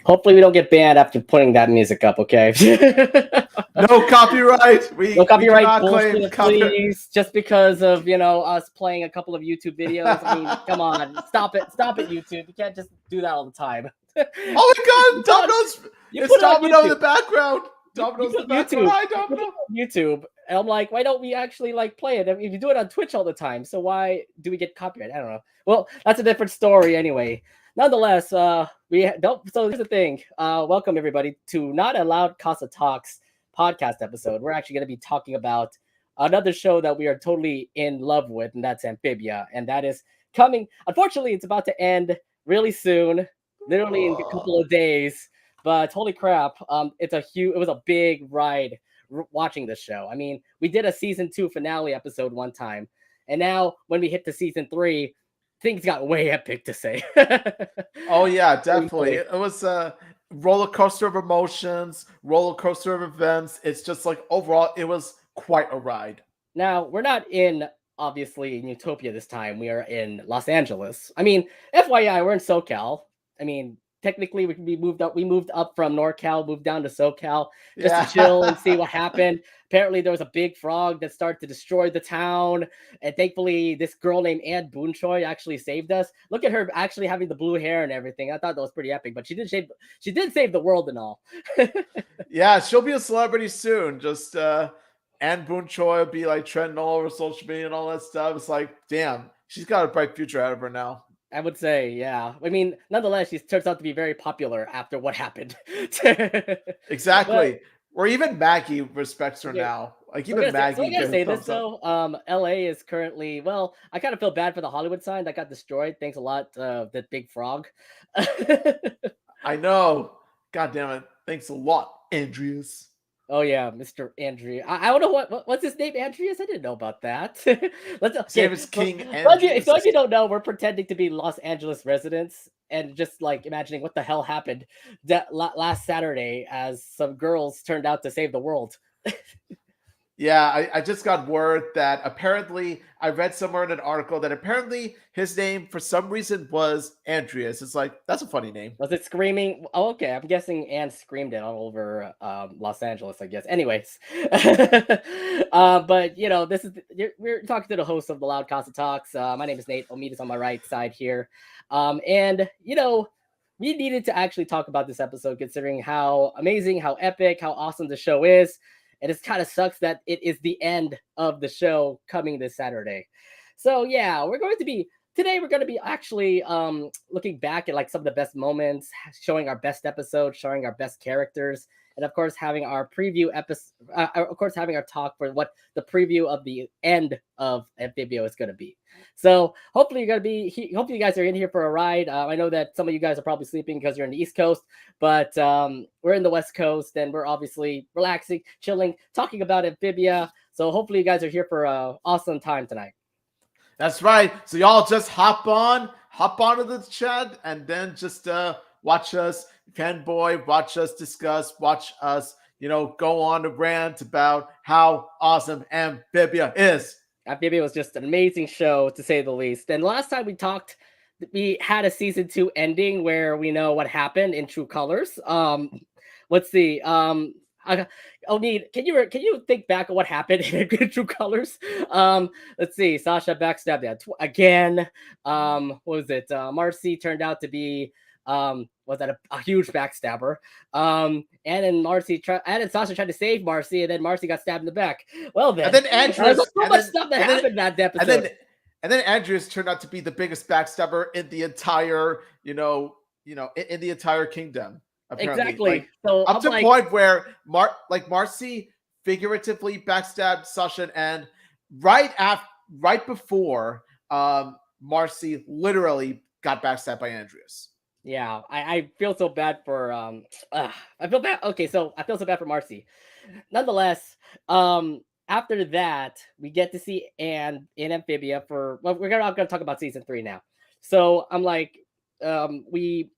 Hopefully we don't get banned after putting that music up, okay? No copyright. No We do copyright not claim bullshit, copyright. please. Just because of, us playing a couple of YouTube videos. I mean, come on. Stop it, YouTube. You can't just do that all the time. Oh my God, Domino's! You It's put it on Domino in the YouTube. background. You Domino's in put the background. YouTube. Hi, You put Domino. it on YouTube. And I'm like, why don't we actually play it? I mean, you do it on Twitch all the time, so why do we get copyright? I don't know. Well, that's a different story anyway. Nonetheless, we don't. So here's the thing. Welcome everybody to not a LoudCasa Talks podcast episode. We're actually going to be talking about another show that we are totally in love with, and that's Amphibia, and that is coming. Unfortunately, it's about to end really soon, literally in a couple of days. But holy crap, it was a big ride watching this show. I mean, we did a season 2 finale episode one time, and now when we hit to season 3, things got way epic to say. Oh yeah, definitely. It was a roller coaster of emotions, roller coaster of events. It's just like overall, it was quite a ride. Now we're not obviously in Utopia this time. We are in Los Angeles. I mean, FYI, we're in SoCal. I mean, technically we moved up. We moved up from NorCal, moved down to SoCal just to chill and see what happened. Apparently, there was a big frog that started to destroy the town, and thankfully, this girl named Anne Boonchoy actually saved us. Look at her actually having the blue hair and everything. I thought that was pretty epic. But she did save the world and all. Yeah, she'll be a celebrity soon. Just Anne Boonchoy will be trending all over social media and all that stuff. It's like, damn, she's got a bright future out of her now. I would say, yeah. I mean, nonetheless, she turns out to be very popular after what happened. Exactly. Or even Maggie respects her now. Even Maggie. So I gotta say this though. LA is currently, well, I kind of feel bad for the Hollywood sign that got destroyed. Thanks a lot, the big frog. I know. God damn it. Thanks a lot, Andreas. Oh yeah, Mr. Andreas. I don't know what's his name, Andreas. I didn't know about that. His name is King Andreas. If you don't know, we're pretending to be Los Angeles residents and just imagining what the hell happened that last Saturday as some girls turned out to save the world. Yeah, I just got word that apparently I read somewhere in an article that apparently his name for some reason was Andreas. It's like, that's a funny name. Was it screaming? Oh, okay. I'm guessing Anne screamed it all over Los Angeles, I guess. Anyways. But, we're talking to the host of the LoudCasa Talks. My name is Nate. Omid is on my right side here. And, we needed to actually talk about this episode considering how amazing, how epic, how awesome the show is. And it kind of sucks that it is the end of the show coming this Saturday. So yeah, we're going to be actually looking back at some of the best moments, showing our best episodes, showing our best characters, and of course having our preview episode. Of course, having our talk for what the preview of the end of Amphibia is going to be. So hopefully hopefully you guys are in here for a ride. I know that some of you guys are probably sleeping because you're in the East Coast, but we're in the West Coast and we're obviously relaxing, chilling, talking about Amphibia. So hopefully you guys are here for an awesome time tonight. That's right. So y'all just hop onto the chat and then just watch us fanboy, watch us discuss, watch us, go on to rant about how awesome Amphibia is. Amphibia was just an amazing show, to say the least. And last time we talked, we had a season 2 ending where we know what happened in True Colors. Let's see. Omid, can you think back on what happened in True Colors? Let's see. Sasha backstabbed that again. What was it? Marcy turned out to be was that a huge backstabber. And then Sasha tried to save Marcy, and then Marcy got stabbed in the back. Well then, and then Andreas, there's so much stuff that happened in that episode. And then Andreas turned out to be the biggest backstabber in the entire, in the entire kingdom. Apparently. Exactly. So up to a point where Marcy figuratively backstabbed Sasha and right before Marcy literally got backstabbed by Andreas. Yeah, I feel so bad for I feel bad. Okay, so I feel so bad for Marcy. Nonetheless, after that, we get to see Anne in Amphibia we're not gonna talk about season 3 now. So I'm like, we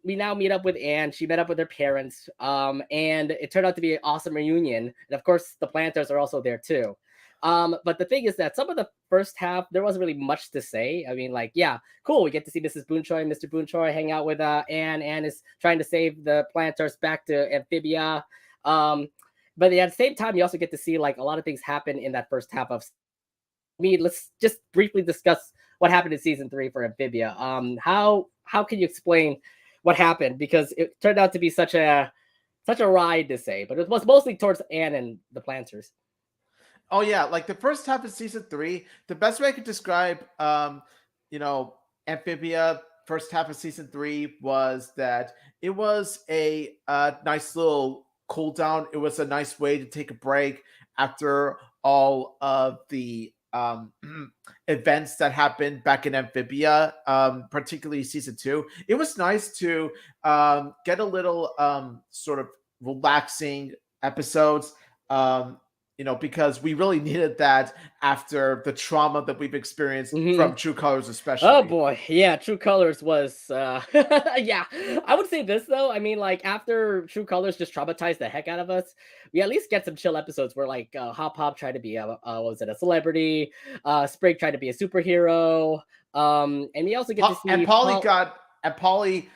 now meet up with Anne. She met up with her parents, and it turned out to be an awesome reunion. And of course, the planters are also there too. But the thing is that some of the first half, there wasn't really much to say. I mean, like, yeah, cool. We get to see Mrs. Boonchoy and Mr. Boonchoy hang out with Anne. Anne is trying to save the planters back to Amphibia. But at the same time, you also get to see like a lot of things happen in that first half of me. Let's just briefly discuss what happened in season 3 for Amphibia. How can you explain what happened? Because it turned out to be such a ride to say, but it was mostly towards Anne and the planters. Oh yeah, like the first half of season 3, the best way I could describe Amphibia first half of season 3 was that it was a nice little cool down. It was a nice way to take a break after all of the events that happened back in Amphibia, particularly season 2. It was nice to get a little sort of relaxing episodes, because we really needed that after the trauma that we've experienced from True Colors, especially. Oh boy, yeah, True Colors was, yeah. I would say this though. I mean, like after True Colors just traumatized the heck out of us, we at least get some chill episodes where like Hop Hop tried to be a a celebrity, Sprig tried to be a superhero, and we also get to see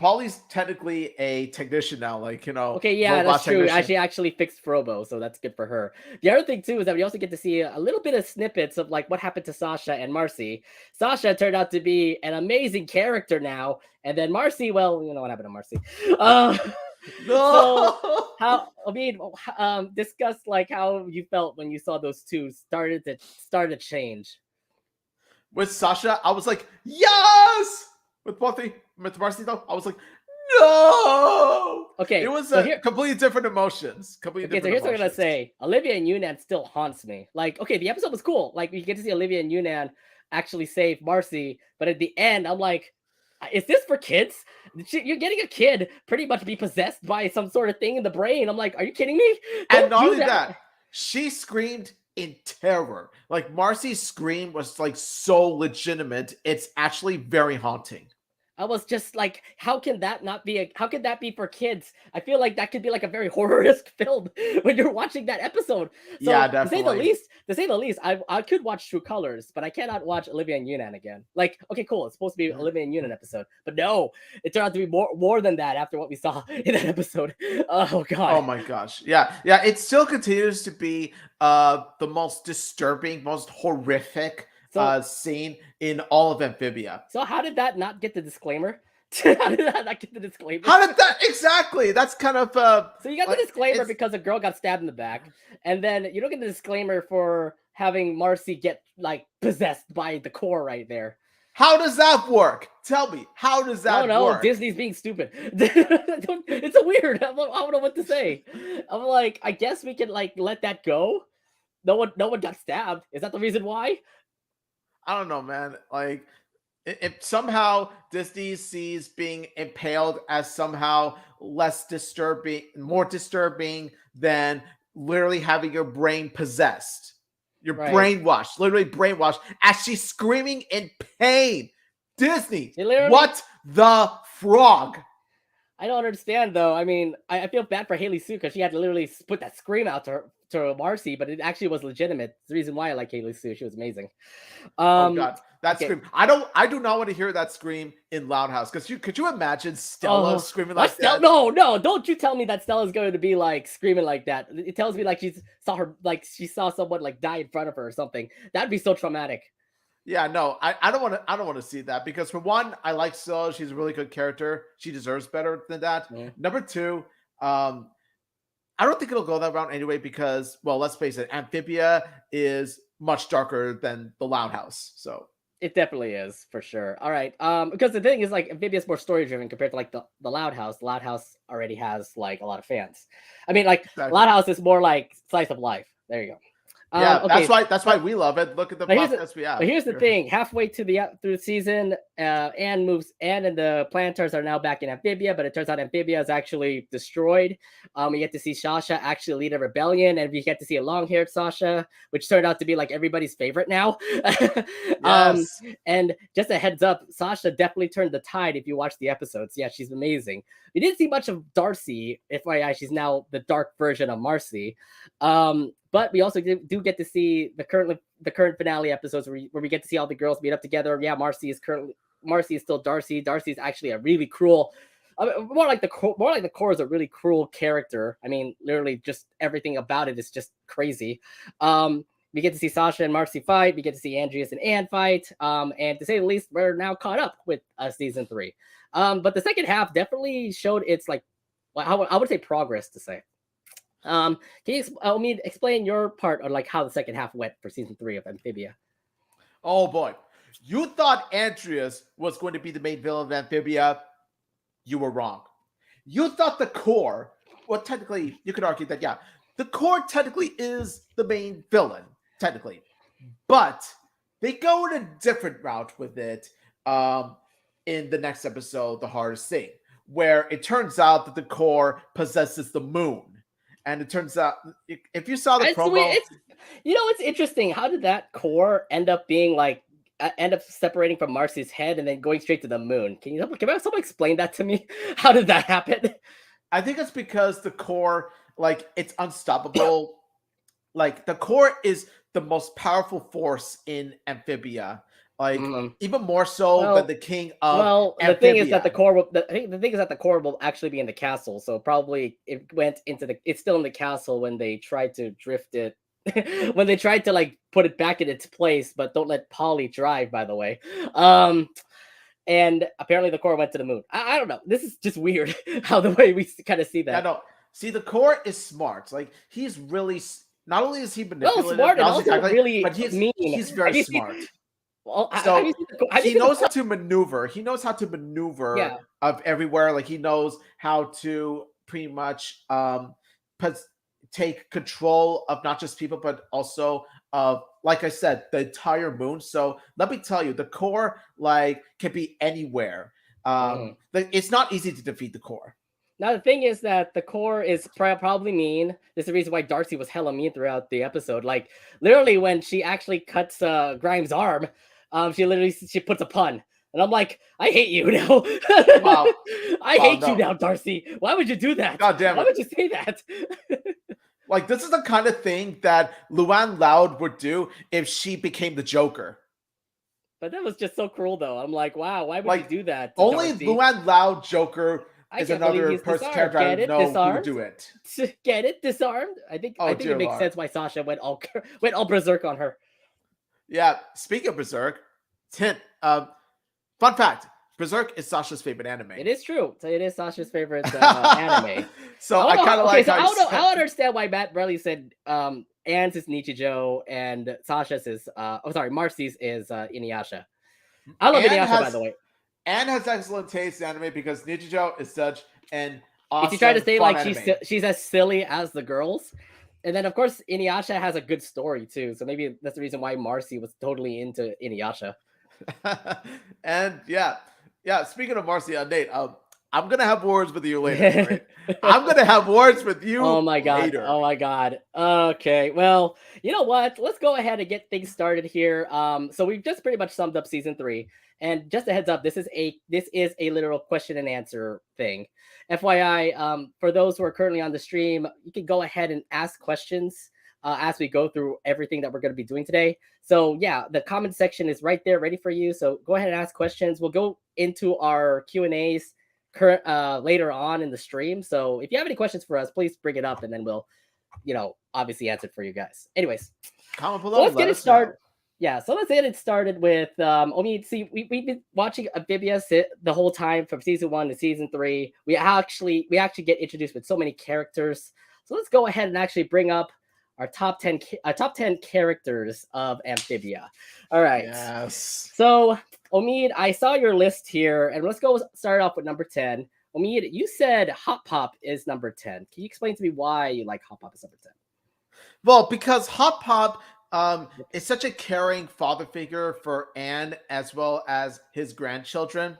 Polly's technically a technician now, Okay, yeah, that's true. She actually fixed Frobo, so that's good for her. The other thing too is that we also get to see a little bit of snippets of like what happened to Sasha and Marcy. Sasha turned out to be an amazing character now, and then Marcy, well, you know what happened to Marcy. So how discuss like how you felt when you saw those two start to change. With Sasha, I was like, yes. With Marcy though, I was like, no. Okay, it was completely different emotions. So here's what I'm gonna say: Olivia and Yunnan still haunts me. Like, okay, the episode was cool. Like, we get to see Olivia and Yunnan actually save Marcy, but at the end, I'm like, is this for kids? You're getting a kid pretty much be possessed by some sort of thing in the brain. I'm like, are you kidding me? And not only that, she screamed in terror. Like Marcy's scream was like so legitimate. It's actually very haunting. I was just like, how can that be for kids? I feel like that could be like a very horror-esque film when you're watching that episode. So, yeah, definitely. To say the least, I could watch True Colors, but I cannot watch Olivia and Yunnan again. Like, okay, cool, it's supposed to be Olivia and Yunnan episode, but no, it turned out to be more than that after what we saw in that episode. Oh god. Oh my gosh. Yeah. It still continues to be the most disturbing, most horrific scene in all of Amphibia. So how did that not get the disclaimer? How did that not get the disclaimer? Exactly? That's kind of so you got the disclaimer because a girl got stabbed in the back, and then you don't get the disclaimer for having Marcy get like possessed by the core right there. How does that work? Tell me, how does that work? Disney's being stupid. It's a weird. I don't know what to say. I'm like, I guess we can like let that go. No one got stabbed. Is that the reason why? I don't know, man. Like, if somehow Disney sees being impaled as somehow more disturbing than literally having your brain possessed. You're brainwashed, literally brainwashed, as she's screaming in pain. Disney, what the frog? I don't understand, though. I mean, I feel bad for Haley Sue because she had to literally put that scream out to Marcy, but it actually was legitimate. It's the reason why I like Haley Sue. She was amazing. Oh god, that scream! I do not want to hear that scream in Loud House. Because could you imagine Stella screaming like that? No, don't you tell me that Stella's going to be like screaming like that. It tells me like she saw someone like die in front of her or something. That'd be so traumatic. Yeah, no, I don't want to see that, because for one, I like Stella. She's a really good character. She deserves better than that. Yeah. Number two, I don't think it'll go that route anyway, because, well, let's face it, Amphibia is much darker than the Loud House. So it definitely is, for sure. All right. Because the thing is, like, Amphibia is more story driven compared to like the Loud House. The Loud House already has like a lot of fans. I mean, like, exactly. Loud House is more like slice of life. There you go. Yeah, okay. That's why we love it. Look at the podcast we have. But here's the thing: halfway through the season, Anne and the planters are now back in Amphibia, but it turns out Amphibia is actually destroyed. We get to see Sasha actually lead a rebellion, and we get to see a long-haired Sasha, which turned out to be like everybody's favorite now. Yes. And just a heads up, Sasha definitely turned the tide. If you watch the episodes, yeah, she's amazing. We didn't see much of Darcy. FYI, she's now the dark version of Marcy. But we also do get to see the current finale episodes where we get to see all the girls meet up together. Yeah, Marcy is still Darcy. Darcy is actually a really cruel. More like the core is a really cruel character. I mean, literally, just everything about it is just crazy. We get to see Sasha and Marcy fight. We get to see Andreas and Anne fight. And to say the least, we're now caught up with season 3. But the second half definitely showed its like, I would say progress to say. Can you, Omid, explain your part on like how the second half went for season 3 of Amphibia? Oh boy, you thought Andreas was going to be the main villain of Amphibia. You were wrong. You thought the core, well, technically, you could argue that, yeah, the core technically is the main villain, technically. But they go in a different route with it in the next episode, The Hardest Thing, where it turns out that the core possesses the moon. And it turns out, if you saw the promo... It's interesting. How did that core end up being like, end up separating from Marcy's head and then going straight to the moon? Can someone explain that to me? How did that happen? I think it's because the core, like, it's unstoppable. Like, the core is the most powerful force in Amphibia. Like, even more so than the king of Amphibia. The thing is that the core will actually be in the castle. So probably it's still in the castle when they tried to drift it. When they tried to like put it back in its place, but don't let Polly drive, by the way. And apparently the core went to the moon. I don't know. This is just weird how the way we kind of see that. Yeah, no. See, the core is smart. Like, he's really, not only is he manipulative, smart and also really but he's mean. He's very smart. So he knows how to maneuver. He knows how to maneuver of everywhere. Like, he knows how to pretty much take control of not just people, but also like I said, the entire moon. So let me tell you, the core like can be anywhere. It's not easy to defeat the core. Now the thing is that the core is probably mean. This is the reason why Darcy was hella mean throughout the episode. Like literally when she actually cuts Grimes' arm, she puts a pun. And I'm like, I hate you now. Wow. I hate you now, Darcy. Why would you do that? God damn it. Why would you say that? Like, this is the kind of thing that Luann Loud would do if she became the Joker. But that was just so cruel, though. I'm like, wow, why would you do that? Only Darcy? Luann Loud Joker is another character I don't know who would do it. Get it? Disarmed? I think it makes sense why Sasha went all berserk on her. Yeah, speaking of berserk, fun fact. Berserk is Sasha's favorite anime. It is true. So it is Sasha's favorite anime. So I kind of like. So I don't understand why Matt Bradley said Anne's is Nichijou and Sasha's is Marcy's is Inuyasha. I love Inuyasha, by the way. Anne has excellent taste in anime because Nichijou is such an awesome. If you try to say like anime. she's as silly as the girls, and then of course Inuyasha has a good story too. So maybe that's the reason why Marcy was totally into Inuyasha. And yeah. Speaking of Marcy, Nate, I'm gonna have words with you later. Right? I'm gonna have words with you. Oh my god! Later. Oh my god! Okay, well, you know what? Let's go ahead and get things started here. So we've just pretty much summed up season 3, and just a heads up, this is a literal question and answer thing. FYI, for those who are currently on the stream, you can go ahead and ask questions as we go through everything that we're going to be doing today. So yeah, the comment section is right there ready for you. So go ahead and ask questions. We'll go into our Q&As later on in the stream. So if you have any questions for us, please bring it up and then we'll, obviously answer it for you guys. Anyways, comment below. So let's get it started. Yeah, so let's get it started with Omid. See, we've been watching Amphibia the whole time from season 1 to season 3. We actually get introduced with so many characters. So let's go ahead and actually bring up our top 10 characters of Amphibia. All right. Yes. So, Omid, I saw your list here, and let's go start off with number 10. Omid, you said Hop Pop is number 10. Can you explain to me why you like Hop Pop as number 10? Well, because Hop Pop is such a caring father figure for Anne as well as his grandchildren.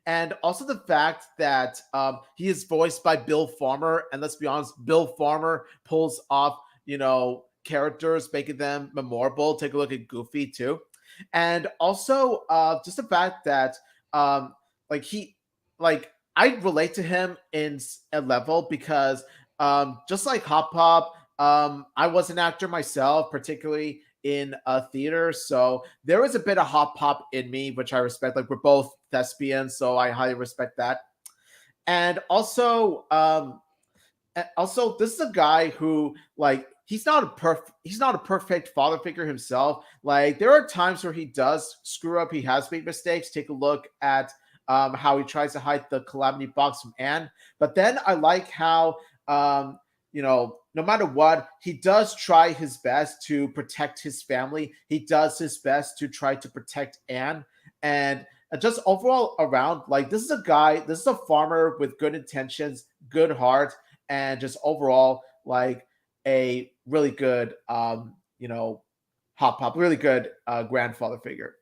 And also the fact that he is voiced by Bill Farmer. And let's be honest, Bill Farmer pulls off characters, making them memorable. Take a look at Goofy too. And also just the fact that I relate to him in a level because just like Hop Pop, I was an actor myself, particularly in a theater, so there was a bit of hop pop in me, which I respect. Like, we're both thespians, so I highly respect that. And also, this is a guy who, like, he's not a perfect father figure himself. Like, there are times where he does screw up. He has made mistakes. Take a look at how he tries to hide the calamity box from Anne. But then I like how no matter what, he does try his best to protect his family. He does his best to try to protect Anne. And just overall around, like, this is a farmer with good intentions, good heart, and just overall, like, a really good hop pop, really good grandfather figure.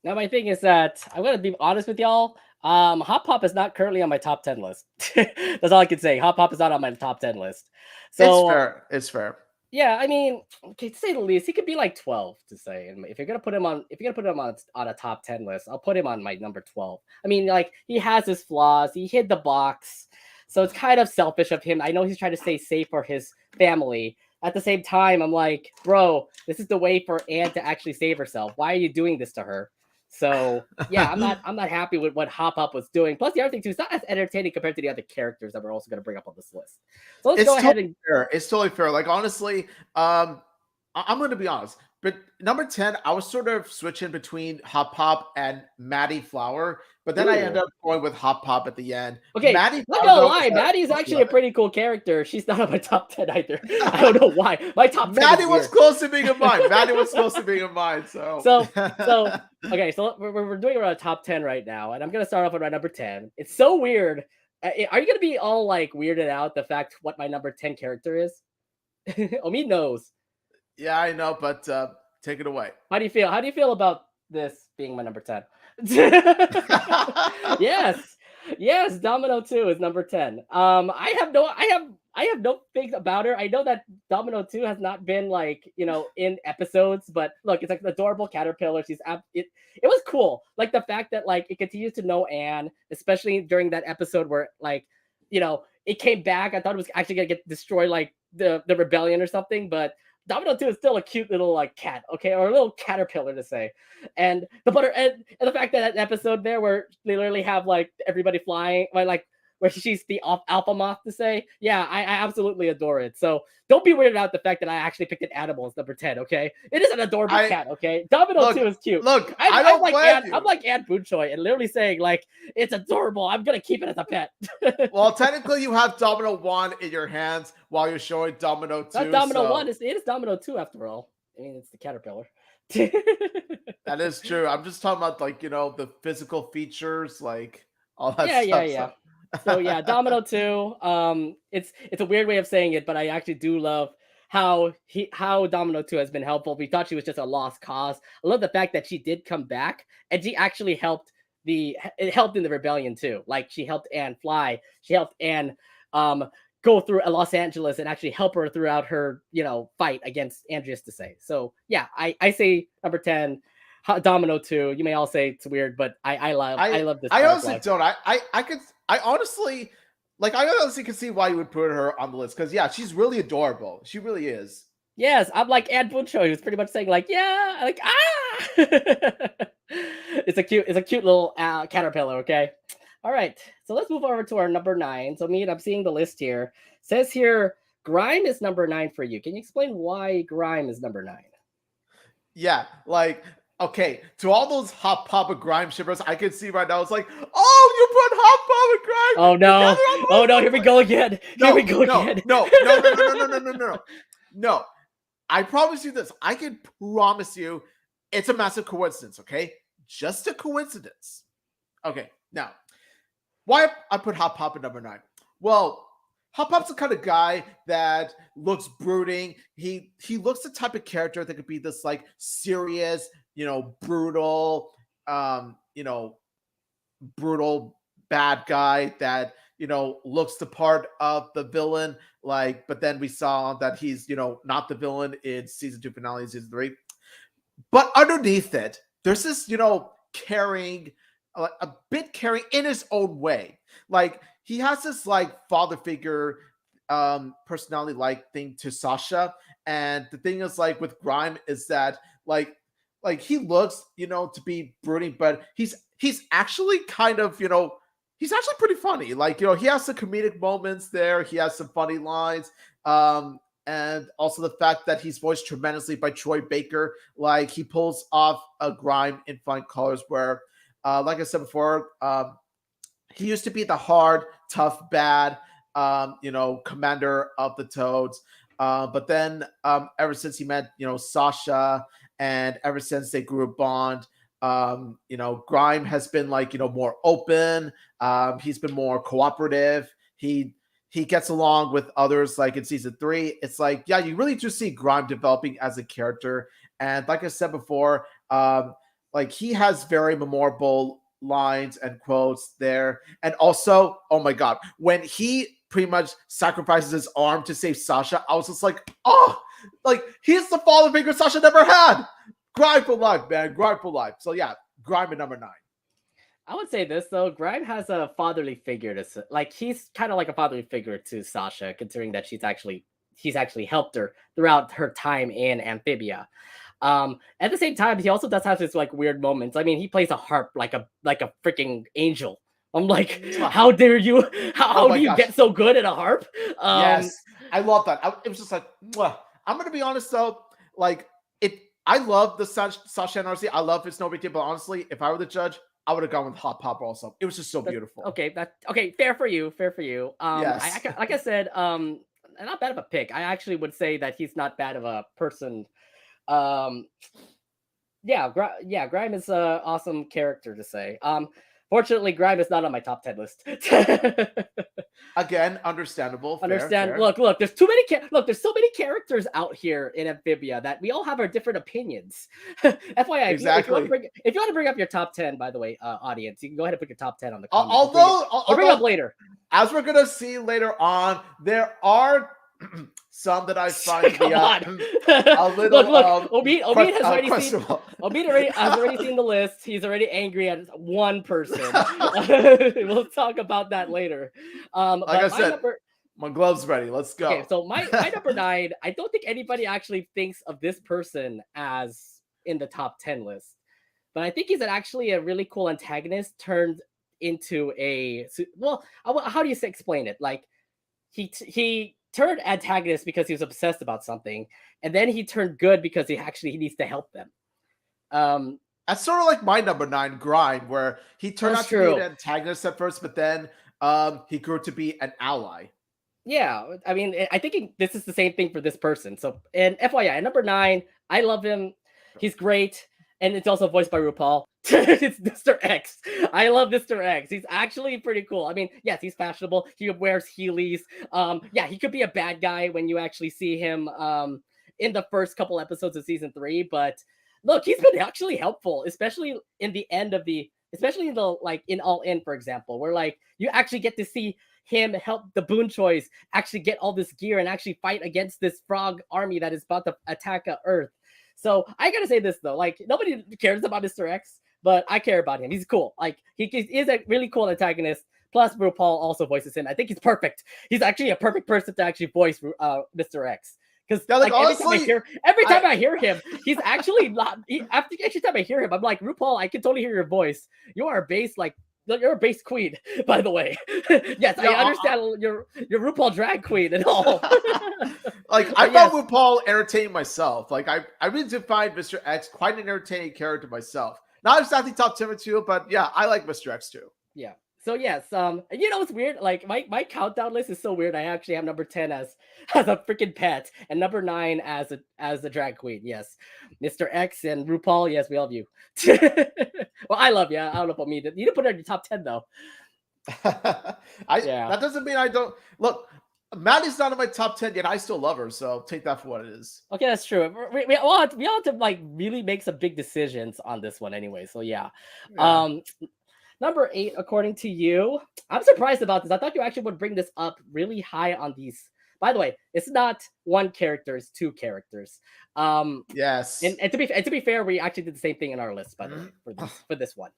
Now, my thing is that I'm gonna be honest with y'all. Hop Pop is not currently on my top 10 list. That's all I can say. Hop Pop is not on my top 10 list. It's So fair. It's fair. yeah, I mean, okay, to say the least, he could be like 12 to say. And if you're gonna put him on a top 10 list, I'll put him on my number 12. I mean, like, he has his flaws. He hid the box, so it's kind of selfish of him. I know he's trying to stay safe for his family. At the same time, I'm like, bro, this is the way for Anne to actually save herself. Why are you doing this to her? So yeah, I'm not happy with what Hop Hop was doing. Plus, the other thing too, it's not as entertaining compared to the other characters that we're also going to bring up on this list. So let's go ahead and fair. It's totally fair. Like, honestly, I'm going to be honest. But number 10, I was sort of switching between Hop Pop and Maddie Flower, but then I ended up going with Hop Pop at the end. Okay, Maddie, not gonna lie, Maddie is actually a pretty cool character. She's not on my top 10 either. I don't know why. My top 10 Maddie was close to being in mine. Maddie was close to being in mine. So okay, so we're doing around top 10 right now, and I'm gonna start off with my number 10. It's so weird. Are you gonna be all like weirded out the fact what my number 10 character is? Omid knows. Yeah, I know, but take it away. How do you feel? How do you feel about this being my number 10? Yes, Domino 2 is number 10. I have no things about her. I know that Domino 2 has not been, like, in episodes, but look, it's like an adorable caterpillar. It was cool. Like, the fact that, like, it continues to know Anne, especially during that episode where, like, it came back. I thought it was actually gonna get destroyed, like the rebellion or something, but Domino 2 is still a cute little, like, cat, okay, or a little caterpillar to say. And the fact that episode there where they literally have, like, everybody flying, like where she's the alpha moth to say, yeah, I absolutely adore it. So don't be weirded out the fact that I actually picked an animal as number 10, okay? It is an adorable cat, okay? Domino 2 is cute. Look, I'm like Anne Boonchoy and literally saying, like, it's adorable. I'm gonna keep it as a pet. Well, technically, you have Domino 1 in your hands while you're showing Domino 2. Not Domino 1. It is Domino 2 after all. I mean, it's the caterpillar. That is true. I'm just talking about, like, the physical features, like all that stuff. Yeah. So yeah, Domino 2. It's a weird way of saying it, but I actually do love how Domino 2 has been helpful. We thought she was just a lost cause. I love the fact that she did come back and she actually helped in the rebellion too. Like, she helped Anne fly. She helped Anne go through Los Angeles and actually help her throughout her fight against Andreas to say. So yeah, I say number 10. Domino 2. You may all say it's weird, but I love this. I honestly don't. I honestly can see why you would put her on the list, because yeah, she's really adorable. She really is. Yes, I'm like Anne Boonchoy, who's pretty much saying, like, yeah, like, it's a cute little caterpillar. Okay, all right. So let's move over to our number 9. So I'm seeing the list here. Says here Grime is number 9 for you. Can you explain why Grime is number 9? Yeah, like, okay, to all those Hop Pop and Grime shippers, I can see right now, it's like, oh, you put Hop Pop and Grime. Oh no, here we go again. No. I promise you this. I can promise you it's a massive coincidence, okay? Just a coincidence. Okay, now, why I put Hop Pop at number 9? Well, Hop Pop's the kind of guy that looks brooding. He looks the type of character that could be this, like, serious, brutal, brutal bad guy that, looks the part of the villain. Like, but then we saw that he's, not the villain in season 2 finale, season 3. But underneath it, there's this, caring, a bit caring in his own way. Like, he has this, like, father figure personality-like thing to Sasha. And the thing is, like, with Grime is that like he looks, to be brooding, but he's actually kind of, he's actually pretty funny. Like, he has some comedic moments there. He has some funny lines. And also the fact that he's voiced tremendously by Troy Baker. Like, he pulls off a Grime in fine colors where, like I said before, he used to be the hard, tough, bad, commander of the Toads. But then ever since he met, Sasha, and ever since they grew a bond, Grime has been like, more open. He's been more cooperative. He gets along with others. Like in season 3, it's like, yeah, you really do see Grime developing as a character. And like I said before, like he has very memorable lines and quotes there. And also, oh my God, when he pretty much sacrifices his arm to save Sasha, I was just like, oh, like he's the father figure Sasha never had. Grime for life, man. Grime for life. So yeah, Grime at number 9. I would say this though, Grime has a fatherly figure like he's kind of like a fatherly figure to Sasha, considering that he's actually helped her throughout her time in Amphibia. At the same time, he also does have this like weird moments. I mean, he plays a harp like a freaking angel. I'm like, how dare you? How do you get so good at a harp? Yes, I love that. It was just like, mwah. I'm gonna be honest though, like I love the Sasha and RC. I love it's no big deal, but honestly, if I were the judge, I would have gone with Hot Pop also. It was just so beautiful. Okay, fair for you. Yes. Like I said, not bad of a pick. I actually would say that he's not bad of a person. Grime is an awesome character to say. Fortunately, Grime is not on my top 10 list. Again, understandable. Fair. Look, there's so many characters out here in Amphibia that we all have our different opinions. FYI, exactly. If you want to bring up your top 10, by the way, audience, you can go ahead and put your top 10 on the comments. I'll bring it up later. As we're gonna see later on, there are some that I find to be a little. Look, Omid has already seen the list. He's already angry at one person. We'll talk about that later. Like I said, my gloves ready. Let's go. Okay, so my number 9. I don't think anybody actually thinks of this person as in the top 10 list, but I think he's actually a really cool antagonist turned into a how do you explain it? Like he turned antagonist because he was obsessed about something, and then he turned good because he needs to help them. That's sort of like my number 9, Grime, where he turned out to be an antagonist at first, but then he grew to be an ally. Yeah, I mean, I think this is the same thing for this person. So, and FYI, number 9, I love him. He's great, and it's also voiced by RuPaul. It's Mr. X. I love Mr. X. He's actually pretty cool. I mean, yes, he's fashionable. He wears Heelys. He could be a bad guy when you actually see him in the first couple episodes of season 3. But look, he's been actually helpful, especially in the end of especially in the in All In, for example, where like you actually get to see him help the Boon Choys actually get all this gear and actually fight against this frog army that is about to attack Earth. So I gotta say this though, like nobody cares about Mr. X, but I care about him. He's cool. Like he is a really cool antagonist. Plus, RuPaul also voices him. I think he's perfect. He's actually a perfect person to actually voice Mr. X. Because every time I hear him, he's actually not. Every time I hear him, I'm like, RuPaul, I can totally hear your voice. You are a bass you're a bass queen, by the way. Yes, I understand you're RuPaul drag queen and all. Like I found RuPaul entertaining myself. Like I really did find Mr. X quite an entertaining character myself. Not exactly top 10 or 2, but yeah, I like Mr. X too. Yeah. So yes, it's weird. Like my countdown list is so weird. I actually have number 10 as a freaking pet, and number 9 as a drag queen. Yes, Mr. X and RuPaul. Yes, we love you. Well, I love you. I don't know about me. You didn't put it in your top 10 though. That doesn't mean I don't look. Maddie's not in my top 10 yet. I still love her, so take that for what it is. Okay, that's true. We all have to like really make some big decisions on this one anyway. So yeah. Number 8, according to you, I'm surprised about this. I thought you actually would bring this up really high on these. By the way, it's not one character; it's 2 characters. Yes. And to be fair, we actually did the same thing in our list, by the way, for this one.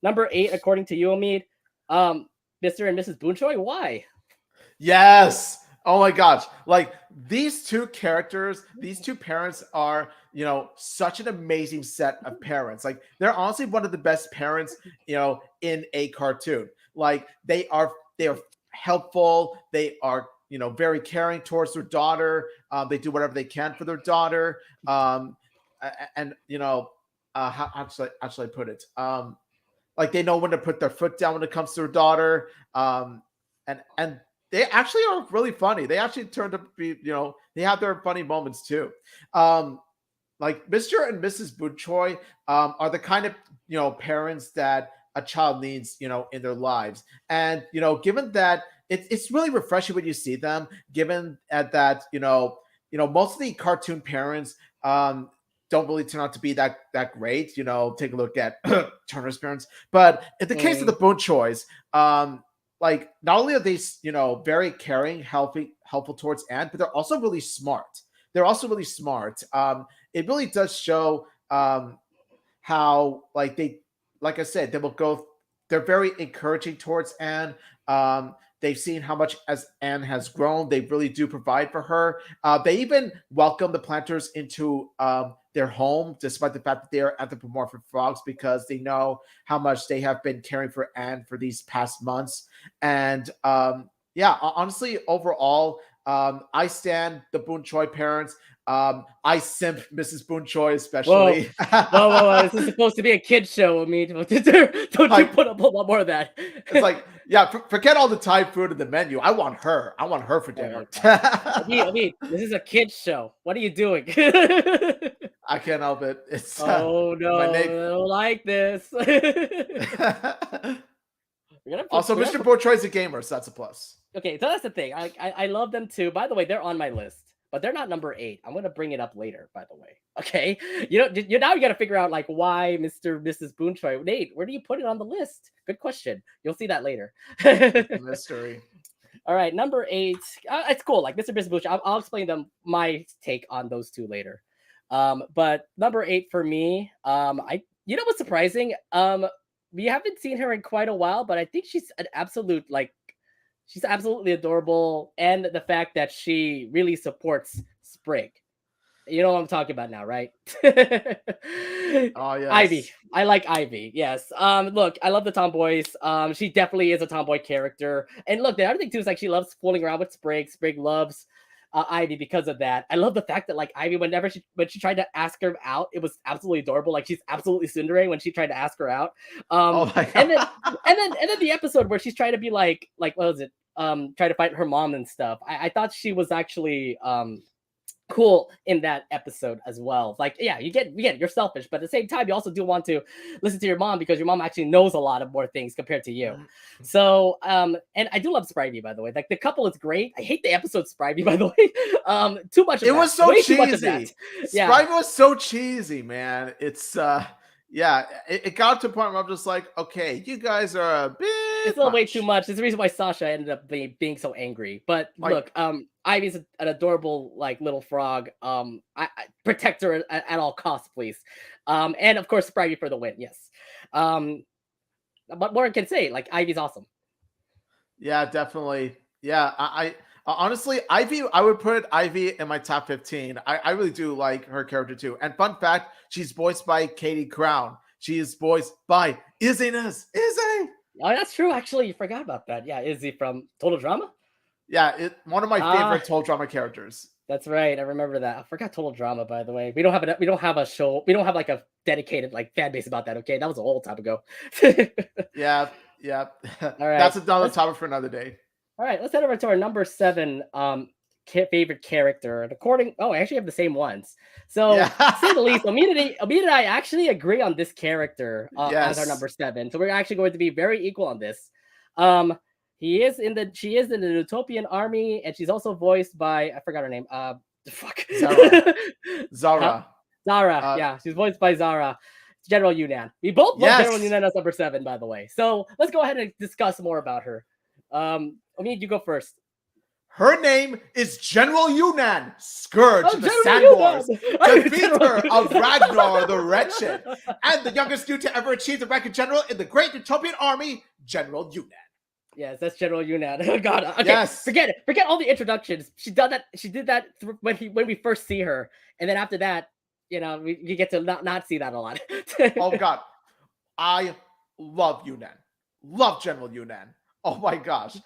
Number 8, according to you, Omid, Mr. and Mrs. Boonchoy. Why? Yes. Oh my gosh. Like these two characters, these two parents are, such an amazing set of parents. Like they're honestly one of the best parents, in a cartoon. Like they are helpful. They are, very caring towards their daughter. They do whatever they can for their daughter. And how should I put it? Like they know when to put their foot down when it comes to their daughter. And they actually are really funny. They actually turned to be, they have their funny moments too. Like Mr. and Mrs. Buchoi are the kind of, parents that a child needs, in their lives. And, given that it's really refreshing when you see them, given that, most of the cartoon parents don't really turn out to be that great. Take a look at Turner's parents. But in the case of the Buchois, like not only are they, very caring, helpful towards Anne, but they're also really smart. It really does show how like I said, they're very encouraging towards Anne. They've seen how much as Anne has grown. They really do provide for her. They even welcome the planters into their home, despite the fact that they are anthropomorphic frogs, because they know how much they have been caring for Anne for these past months. And honestly, overall, I stand the Boon Choi parents. I simp Mrs. Boon Choi especially. Whoa. This is supposed to be a kid's show, Omid. Don't you put up a lot more of that. It's like, yeah, forget all the Thai food in the menu. I want her for dinner. Omid, this is a kid's show. What are you doing? I can't help it. It's no, I don't like this. Also, Mr. Boon Choi is a gamer, so that's a plus. Okay, so that's the thing. I love them too. By the way, they're on my list, but they're not number 8. I'm gonna bring it up later. By the way, okay. Now you got to figure out like why Mr. Mrs. Boon Choi. Nate, where do you put it on the list? Good question. You'll see that later. Mystery. All right, number 8. It's cool. Like Mr. Mrs. Boon Choi. I'll explain my take on those two later. But number 8 for me. What's surprising? We haven't seen her in quite a while, but I think she's an absolute she's absolutely adorable, and the fact that she really supports Sprig. You know what I'm talking about now, right? Oh yes. Ivy. I like Ivy. Yes. Look, I love the tomboys. She definitely is a tomboy character. And look, the other thing too is like she loves fooling around with Sprig. Sprig loves Ivy because of that. I love the fact that like Ivy, when she tried to ask her out, it was absolutely adorable. Like she's absolutely tsundere when she tried to ask her out. Oh my God. and then the episode where she's trying to be like what was it? Try to fight her mom and stuff. I thought she was actually cool in that episode as well. Like, yeah, you get you're selfish, but at the same time, you also do want to listen to your mom because your mom actually knows a lot of more things compared to you. So, and I do love Spivey, by the way. Like the couple is great. I hate the episode Spivey, by the way. Too much of it that. was so Way cheesy. Too much of that. Yeah. Spivey was so cheesy, man. It's it got to a point where I'm just like, okay, you guys are a bit. It's a little way too much. It's the reason why Sasha ended up being so angry. But look, Ivy's an adorable like little frog. I protect her at all costs, please. And of course, Spivey for the win. Yes. What more can say? Like Ivy's awesome. Yeah, definitely. Yeah, I honestly, Ivy, I would put Ivy in my top 15. I really do like her character too. And fun fact, she's voiced by Katie Crown. She is voiced by Izzy. Oh, that's true. Actually, you forgot about that. Yeah, Izzy from Total Drama. Yeah, one of my favorite Total Drama characters. That's right. I remember that. I forgot Total Drama, by the way. We don't have a show. We don't have like a dedicated like fan base about that. Okay, that was a whole time ago. Yeah. All right. That's another topic for another day. All right, let's head over to our number 7 favorite character. And I actually have the same ones. So, to say the least, Omid and I actually agree on this character as our number 7. So we're actually going to be very equal on this. She is in the Utopian Army, and she's also voiced by I forgot her name. Zara. Zara. Yeah, she's voiced by Zara. General Yunnan. We both love General Yunnan as number 7, by the way. So let's go ahead and discuss more about her. Omid, you go first. Her name is General Yunnan, Scourge of the Sandwars, defeater of Ragnar the Wretched, and the youngest dude to ever achieve the rank of general in the Great Utopian Army, General Yunnan. Yes, that's General Yunnan. Oh God. Okay, Yes. forget it. Forget all the introductions. She done that. She did that when we first see her, and then after that, we get to not see that a lot. Oh God, I love Yunnan. Love General Yunnan. Oh my gosh,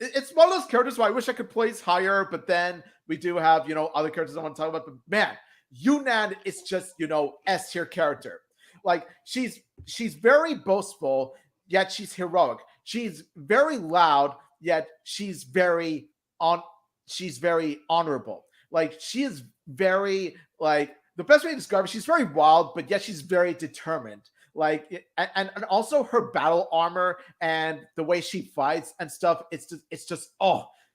it's one of those characters where I wish I could place higher, but then we do have other characters I want to talk about. But man, Yunnan is just S tier character. Like she's very boastful, yet she's heroic. She's very loud, yet she's very honorable. Like she is very like the best way to describe it. She's very wild, but yet she's very determined. Like and also her battle armor and the way she fights and stuff. It's just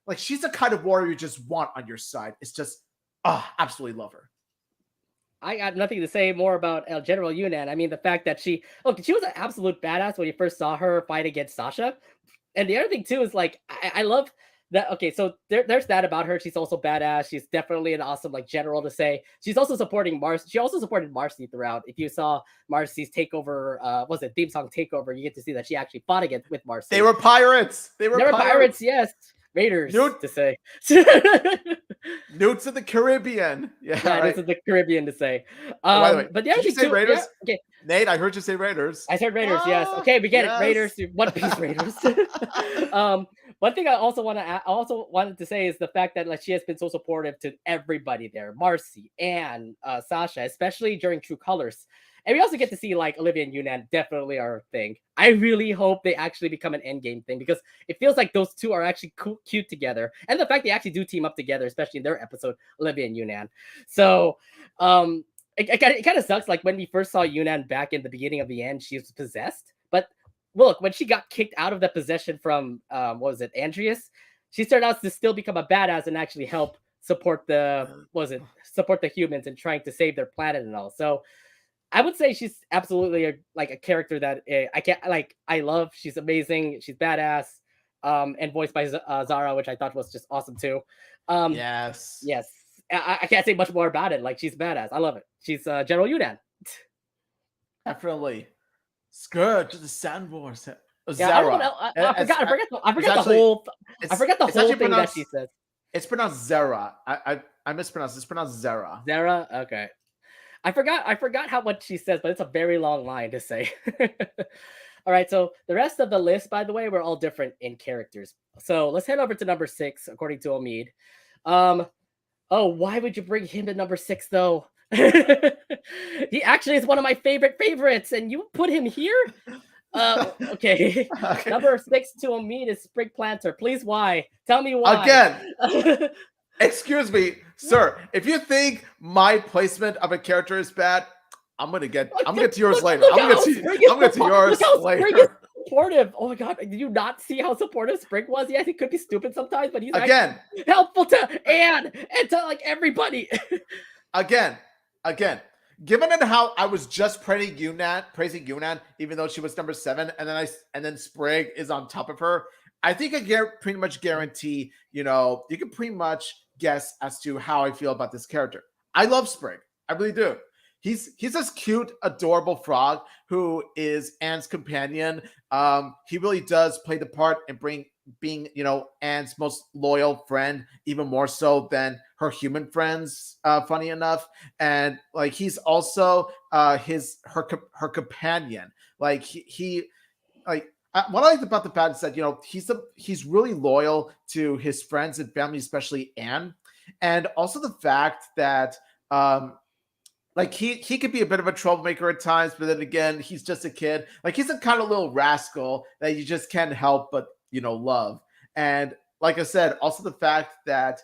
like she's the kind of warrior you just want on your side. It's just absolutely love her. I got nothing to say more about General Yunnan. I mean, the fact that she was an absolute badass when you first saw her fight against Sasha. And the other thing too is like I love that. Okay, so there's that about her. She's also badass. She's definitely an awesome like general to say. She's also supporting Mars. She also supported Marcy throughout. If you saw Marcy's takeover, was it theme song takeover? You get to see that she actually fought against with Marcy. They were pirates. They were pirates. Yes. Raiders to say. Newts of the Caribbean. Yeah, right. This is the Caribbean to say. By the way, but the other did you say Raiders? Yeah, okay. Nate, I heard you say Raiders. I said Raiders, yes. Okay, we get it. Raiders, One Piece Raiders. One thing I also wanted to say is the fact that like she has been so supportive to everybody there, Marcy and Sasha, especially during True Colors. And we also get to see like Olivia and Yunnan definitely are a thing. I really hope they actually become an endgame thing because it feels like those two are actually cute together. And the fact they actually do team up together, especially in their episode, Olivia and Yunnan. So it kind of sucks. Like when we first saw Yunnan back in the beginning of the end, she was possessed. But look, when she got kicked out of that possession from what was it, Andreas, she started out to still become a badass and actually help support support the humans and trying to save their planet and all. So I would say she's absolutely a character that I love. She's amazing. She's badass. And voiced by Zara, which I thought was just awesome too. Yes. I can't say much more about it. Like she's badass. I love it. She's General Yunnan. Definitely. Scourge the Sand Wars. Zara. I forgot the whole thing that she says. It's pronounced Zara. I mispronounced. It's pronounced Zara. Zara. Okay. I forgot how much she says, but it's a very long line to say. All right, so the rest of the list, by the way, we're all different in characters. So let's head over to number 6, according to Omid. Why would you bring him to number 6 though? He actually is one of my favorites, and you put him here? Okay. Number 6 to Omid is Sprig Planter. Please, why? Tell me why. Again. Excuse me, sir. If you think my placement of a character is bad, I'm gonna get to yours later. I'm gonna get to yours later. Supportive. Oh my God, did you not see how supportive Sprig was? Yes, he could be stupid sometimes, but he's again helpful to Anne and to like everybody. again. Given how I was just praising Yunnan, even though she was number 7, and then Sprig is on top of her, I think I pretty much guarantee, you can pretty much guess as to how I feel about this character. I love Sprig. I really do. He's this cute, adorable frog who is Anne's companion. He really does play the part and being Anne's most loyal friend, even more so than her human friends. Funny enough, and like he's also her companion. Like what I like about the fact is that he's really loyal to his friends and family, especially Anne, and also the fact that he could be a bit of a troublemaker at times, but then again, he's just a kid. Like he's a kind of little rascal that you just can't help but love. And like I said, also the fact that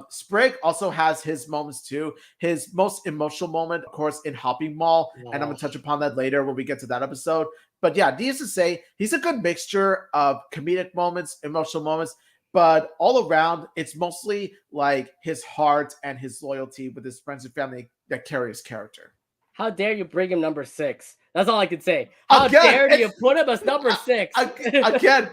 Sprig also has his moments too. His most emotional moment, of course, in Hopping Mall, and I'm gonna touch upon that later when we get to that episode. But yeah, needless to say, he's a good mixture of comedic moments, emotional moments, but all around, it's mostly like his heart and his loyalty with his friends and family that carry his character. How dare you bring him number 6? That's all I can say. How dare you put him as number 6? Again,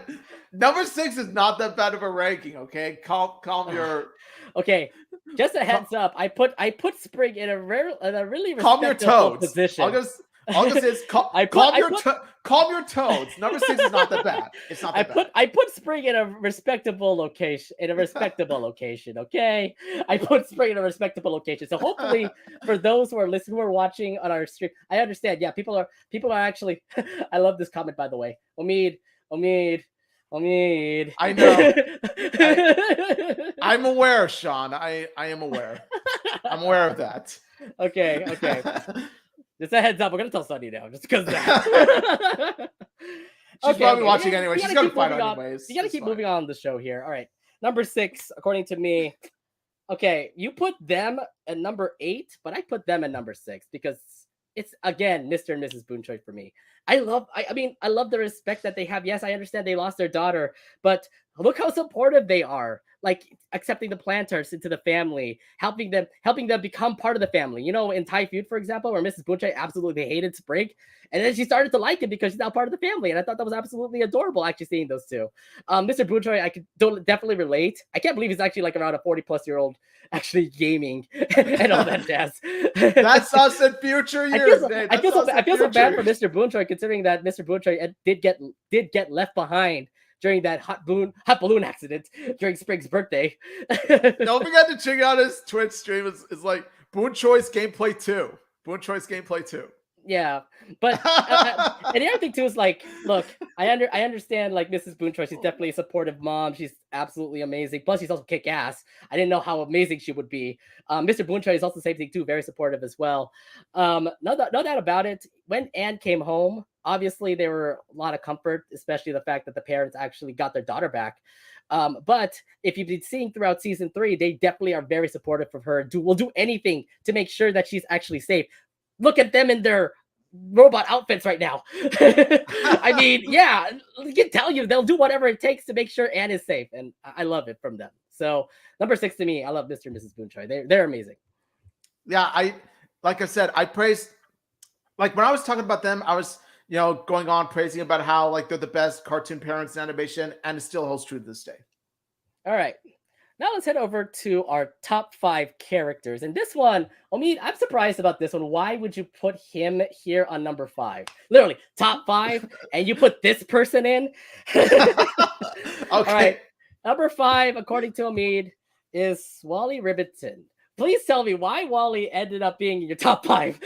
number 6 is not that bad of a ranking. Okay, calm your. Okay, just a heads up. I put Sprig in a really calm your toads position. All this is calm your toads. Number 6 is not that bad. It's not that bad. I put Spring in a respectable location. Okay, I put Spring in a respectable location. So hopefully, for those who are listening, who are watching on our stream, I understand. Yeah, people are actually. I love this comment, by the way. Omid. I know. I'm aware, Sean. I am aware. I'm aware of that. Okay. Just a heads up. We're gonna tell Sunny now, just because that. She's probably watching anyway. She's gonna find out anyways. You gotta keep moving on the show here. All right, number 6, according to me. Okay, you put them at number 8, but I put them at number 6 because it's again Mr. and Mrs. Boonchoi for me. I love the respect that they have. Yes, I understand they lost their daughter, but look how supportive they are. Like accepting the planters into the family, helping them become part of the family. You know, in Thai Feud, for example, where Mrs. Boonchoi absolutely hated Sprig, and then she started to like it because she's now part of the family. And I thought that was absolutely adorable, actually seeing those two. Mr. Boonchoi, I could definitely relate. I can't believe he's actually like around a 40-plus-year-old actually gaming and all that jazz. That's us in future years. I feel so bad for Mr. Boonchoi, considering that Mr. Boonchoi did get left behind during that hot balloon accident during Sprig's birthday. Don't forget to check out his Twitch stream. It's like Boonchoi's gameplay 2. Yeah, but and the other thing too is like, look, I understand like Mrs. Boonchoi. She's definitely a supportive mom. She's absolutely amazing. Plus, she's also kick ass. I didn't know how amazing she would be. Mr. Boonchoi is also the same thing too, very supportive as well. No doubt about it. When Anne came home, obviously there were a lot of comfort, especially the fact that the parents actually got their daughter back. But if you've been seeing throughout season 3, they definitely are very supportive of her. Will do anything to make sure that she's actually safe. Look at them in their robot outfits right now. I mean, yeah, I can tell you they'll do whatever it takes to make sure Anne is safe, and I love it from them. So number 6 to me, I love Mr. and Mrs. Boonchoi. They're amazing. Yeah, like I said, I praised, like when I was talking about them, I was going on praising about how like they're the best cartoon parents in animation, and it still holds true to this day. All right. Now let's head over to our top 5 characters. And this one, Omid, I'm surprised about this one. Why would you put him here on number 5? Literally, top 5, and you put this person in? Okay. All right. Number 5, according to Omid, is Wally Ribbington. Please tell me why Wally ended up being in your top 5.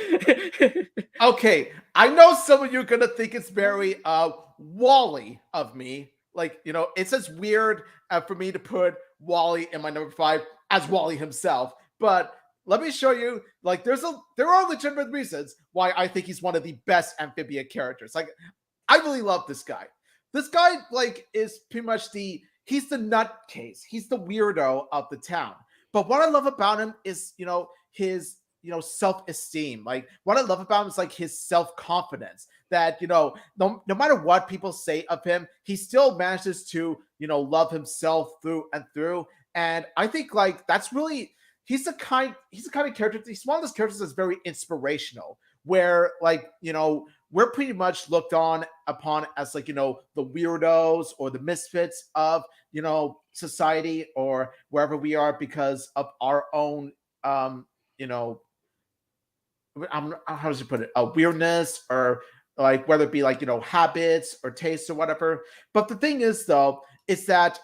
Okay. I know some of you are going to think it's very Wally of me. Like, it's just weird for me to put Wally in my number 5 as Wally himself. But let me show you, like, there are legitimate reasons why I think he's one of the best Amphibia characters. Like, I really love this guy. This guy, like, is pretty much he's the nutcase. He's the weirdo of the town. But what I love about him is, his self-esteem. Like, what I love about him is like his self-confidence that, no matter what people say of him, he still manages to, love himself through and through. And I think like that's really, he's the kind of character, he's one of those characters that's very inspirational, where like, we're pretty much looked upon as like, the weirdos or the misfits of, society or wherever we are because of our own, how does you put it? Weirdness, or like whether it be like, habits or tastes or whatever. But the thing is though, is that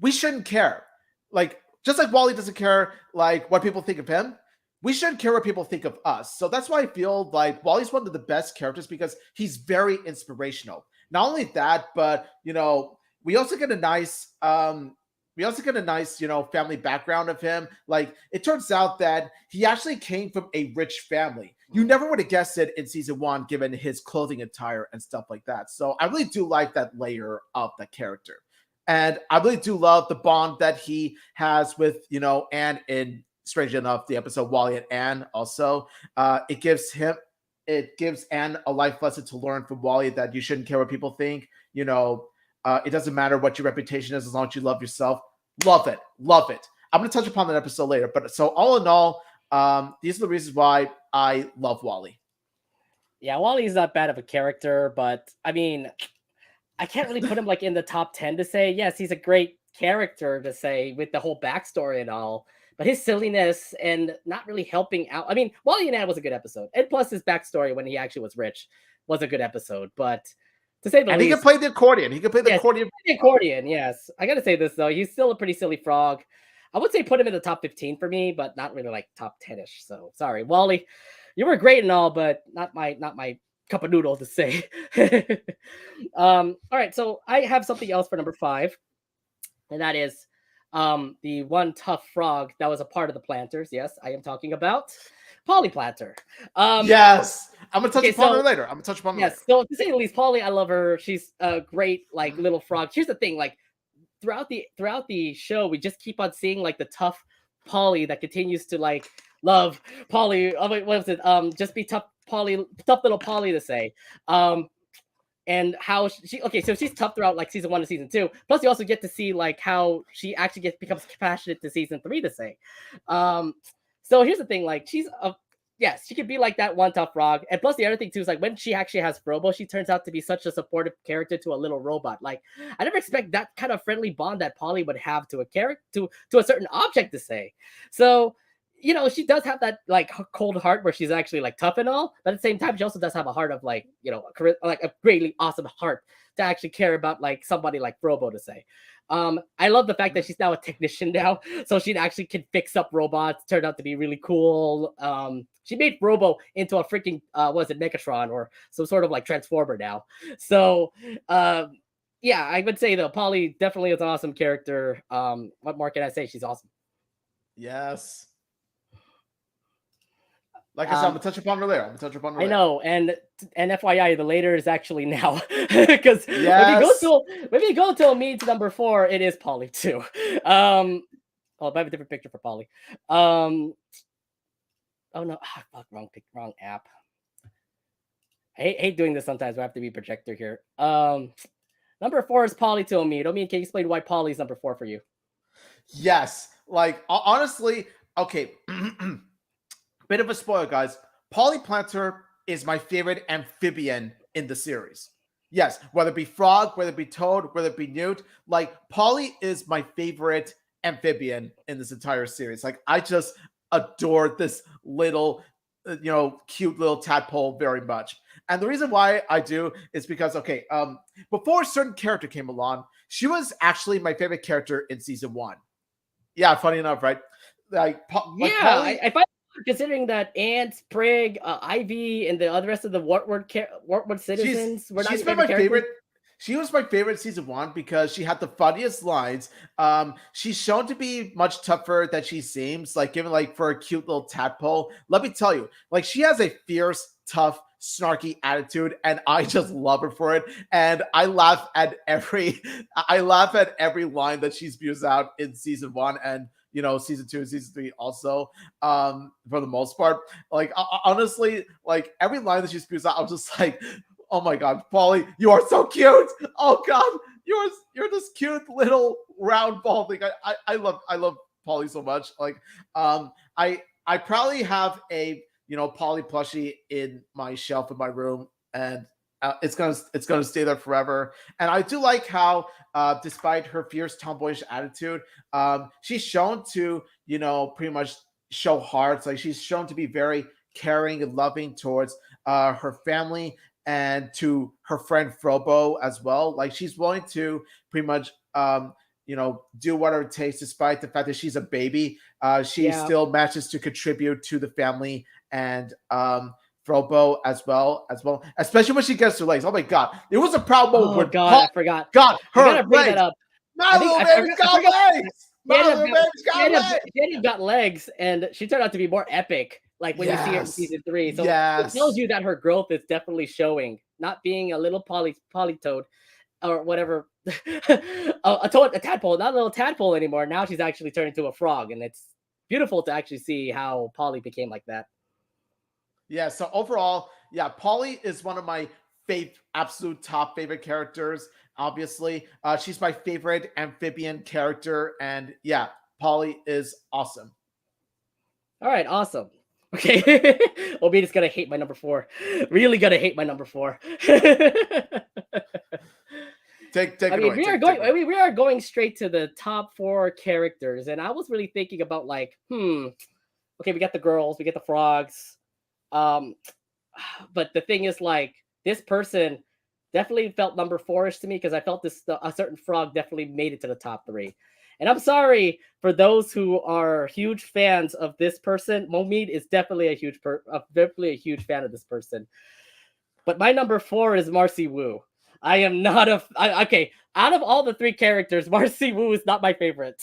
we shouldn't care. Like, just like Wally doesn't care like what people think of him, we shouldn't care what people think of us. So that's why I feel like Wally's one of the best characters, because he's very inspirational. Not only that, but we also get a nice family background of him. Like, it turns out that he actually came from a rich family. You never would have guessed it in season 1, given his clothing attire and stuff like that. So I really do like that layer of the character. And I really do love the bond that he has with, Anne in, strangely enough, the episode Wally and Anne also. It gives Anne a life lesson to learn from Wally, that you shouldn't care what people think. It doesn't matter what your reputation is as long as you love yourself. Love it. I'm going to touch upon that episode later. But so all in all, these are the reasons why I love Wally. Yeah, Wally's not bad of a character, but I mean, I can't really put him like in the top 10 to say, yes, he's a great character to say with the whole backstory and all. but his silliness and not really helping out. I mean, Wally and Ann was a good episode, and plus his backstory when he actually was rich was a good episode. But to say the And least, he can play the accordion. He can play the yes, accordion. the accordion. Yes, I gotta say this though, he's still a pretty silly frog. I would say put him in the top 15 for me, but not really like top 10ish. So sorry, Wally, you were great and all, but not my cup of noodle to say. All right, so I have something else for number 5, and that is the one tough frog that was a part of the planters. Yes, I am talking about Polly Planter. Yes, I'm gonna touch okay, upon so her later. I'm gonna touch upon her yes, later. so to say the least, Polly, I love her. She's a great like little frog. Here's the thing, like throughout the show, we just keep on seeing like the tough Polly that continues to like love Polly. Oh wait, what was it? Just be tough Polly, tough little Polly to say. And how she okay, so she's tough throughout like season 1 to season 2. Plus, you also get to see like how she actually becomes compassionate to season 3 to say. So here's the thing, like she's a yes, she could be like that one tough frog. And plus, the other thing too is like when she actually has Frobo, she turns out to be such a supportive character to a little robot. Like I never expect that kind of friendly bond that Polly would have to a character to a certain object to say. So she does have that like cold heart where she's actually like tough and all, but at the same time, she also does have a heart of like like a greatly awesome heart to actually care about like somebody like Frobo to say. I love the fact that she's now a technician now, so she actually can fix up robots. Turned out to be really cool. She made Robo into a freaking was it Megatron or some sort of like Transformer now. So yeah, I would say though Polly definitely is an awesome character. What more can I say? She's awesome. Yes. Like I said, I'm gonna touch upon her later. I know, and FYI, the later is actually now because yes. when you go to Omid's number 4, it is Polly too. I have a different picture for Polly. Oh no, wrong app. I hate doing this sometimes. We have to be projector here. Number 4 is Polly to Omid. Omid, can you explain why Polly's number 4 for you? Yes, like honestly, okay. Bit of a spoiler, guys. Polly Planter is my favorite amphibian in the series. Yes, whether it be frog, whether it be toad, whether it be newt, like Polly is my favorite amphibian in this entire series. Like I just adore this little, cute little tadpole very much. And the reason why I do is because, okay, before a certain character came along, she was actually my favorite character in season 1. Yeah, funny enough, right? Like, yeah, Polly, I find considering that Ant, Prig, Ivy, and the other rest of the Wartwood citizens were not she's been my favorite. She was my favorite season 1 because she had the funniest lines. She's shown to be much tougher than she seems. Like given like for a cute little tadpole, let me tell you, like she has a fierce, tough, snarky attitude, and I just love her for it. And I laugh at every line that she spews out in season 1 and season 2 and season 3 also, for the most part. Like honestly, like every line that she spews out, I'm just like, oh my god, Polly, you are so cute. Oh god, you're this cute little round ball thing. I love Polly so much. Like I probably have a Polly plushie in my shelf in my room, and it's gonna stay there forever. And I do like how, despite her fierce tomboyish attitude, she's shown to pretty much show hearts. Like she's shown to be very caring and loving towards her family and to her friend Frobo as well. Like she's willing to pretty much do whatever it takes, despite the fact that she's a baby. She still manages to contribute to the family and Frobo as well, especially when she gets her legs. Oh my god, it was a proud moment. Oh god, I forgot. God, her bring that up. My little baby's got legs. My little baby's got legs. She got legs, and she turned out to be more epic. Like when you see her in season 3, so it tells you that her growth is definitely showing. Not being a little polytoad or whatever, a tadpole, not a little tadpole anymore. Now she's actually turned into a frog, and it's beautiful to actually see how Polly became like that. Yeah, so overall, Polly is one of my absolute top favorite characters. Obviously, she's my favorite amphibian character, and Polly is awesome. All right, awesome. Okay, Omid is gonna hate my number 4. Really gonna hate my number 4. Take I it mean, away. we are going. I mean, we are going straight to the top 4 characters, and I was really thinking about like, okay, we got the girls, we get the frogs, um, but the thing is, like, this person definitely felt number 4ish to me because I felt a certain frog definitely made it to the top 3. And I'm sorry for those who are huge fans of this person. Omid is definitely definitely a huge fan of this person. But my number 4 is Marcy Wu. I am not okay. Out of all the 3 characters, Marcy Wu is not my favorite.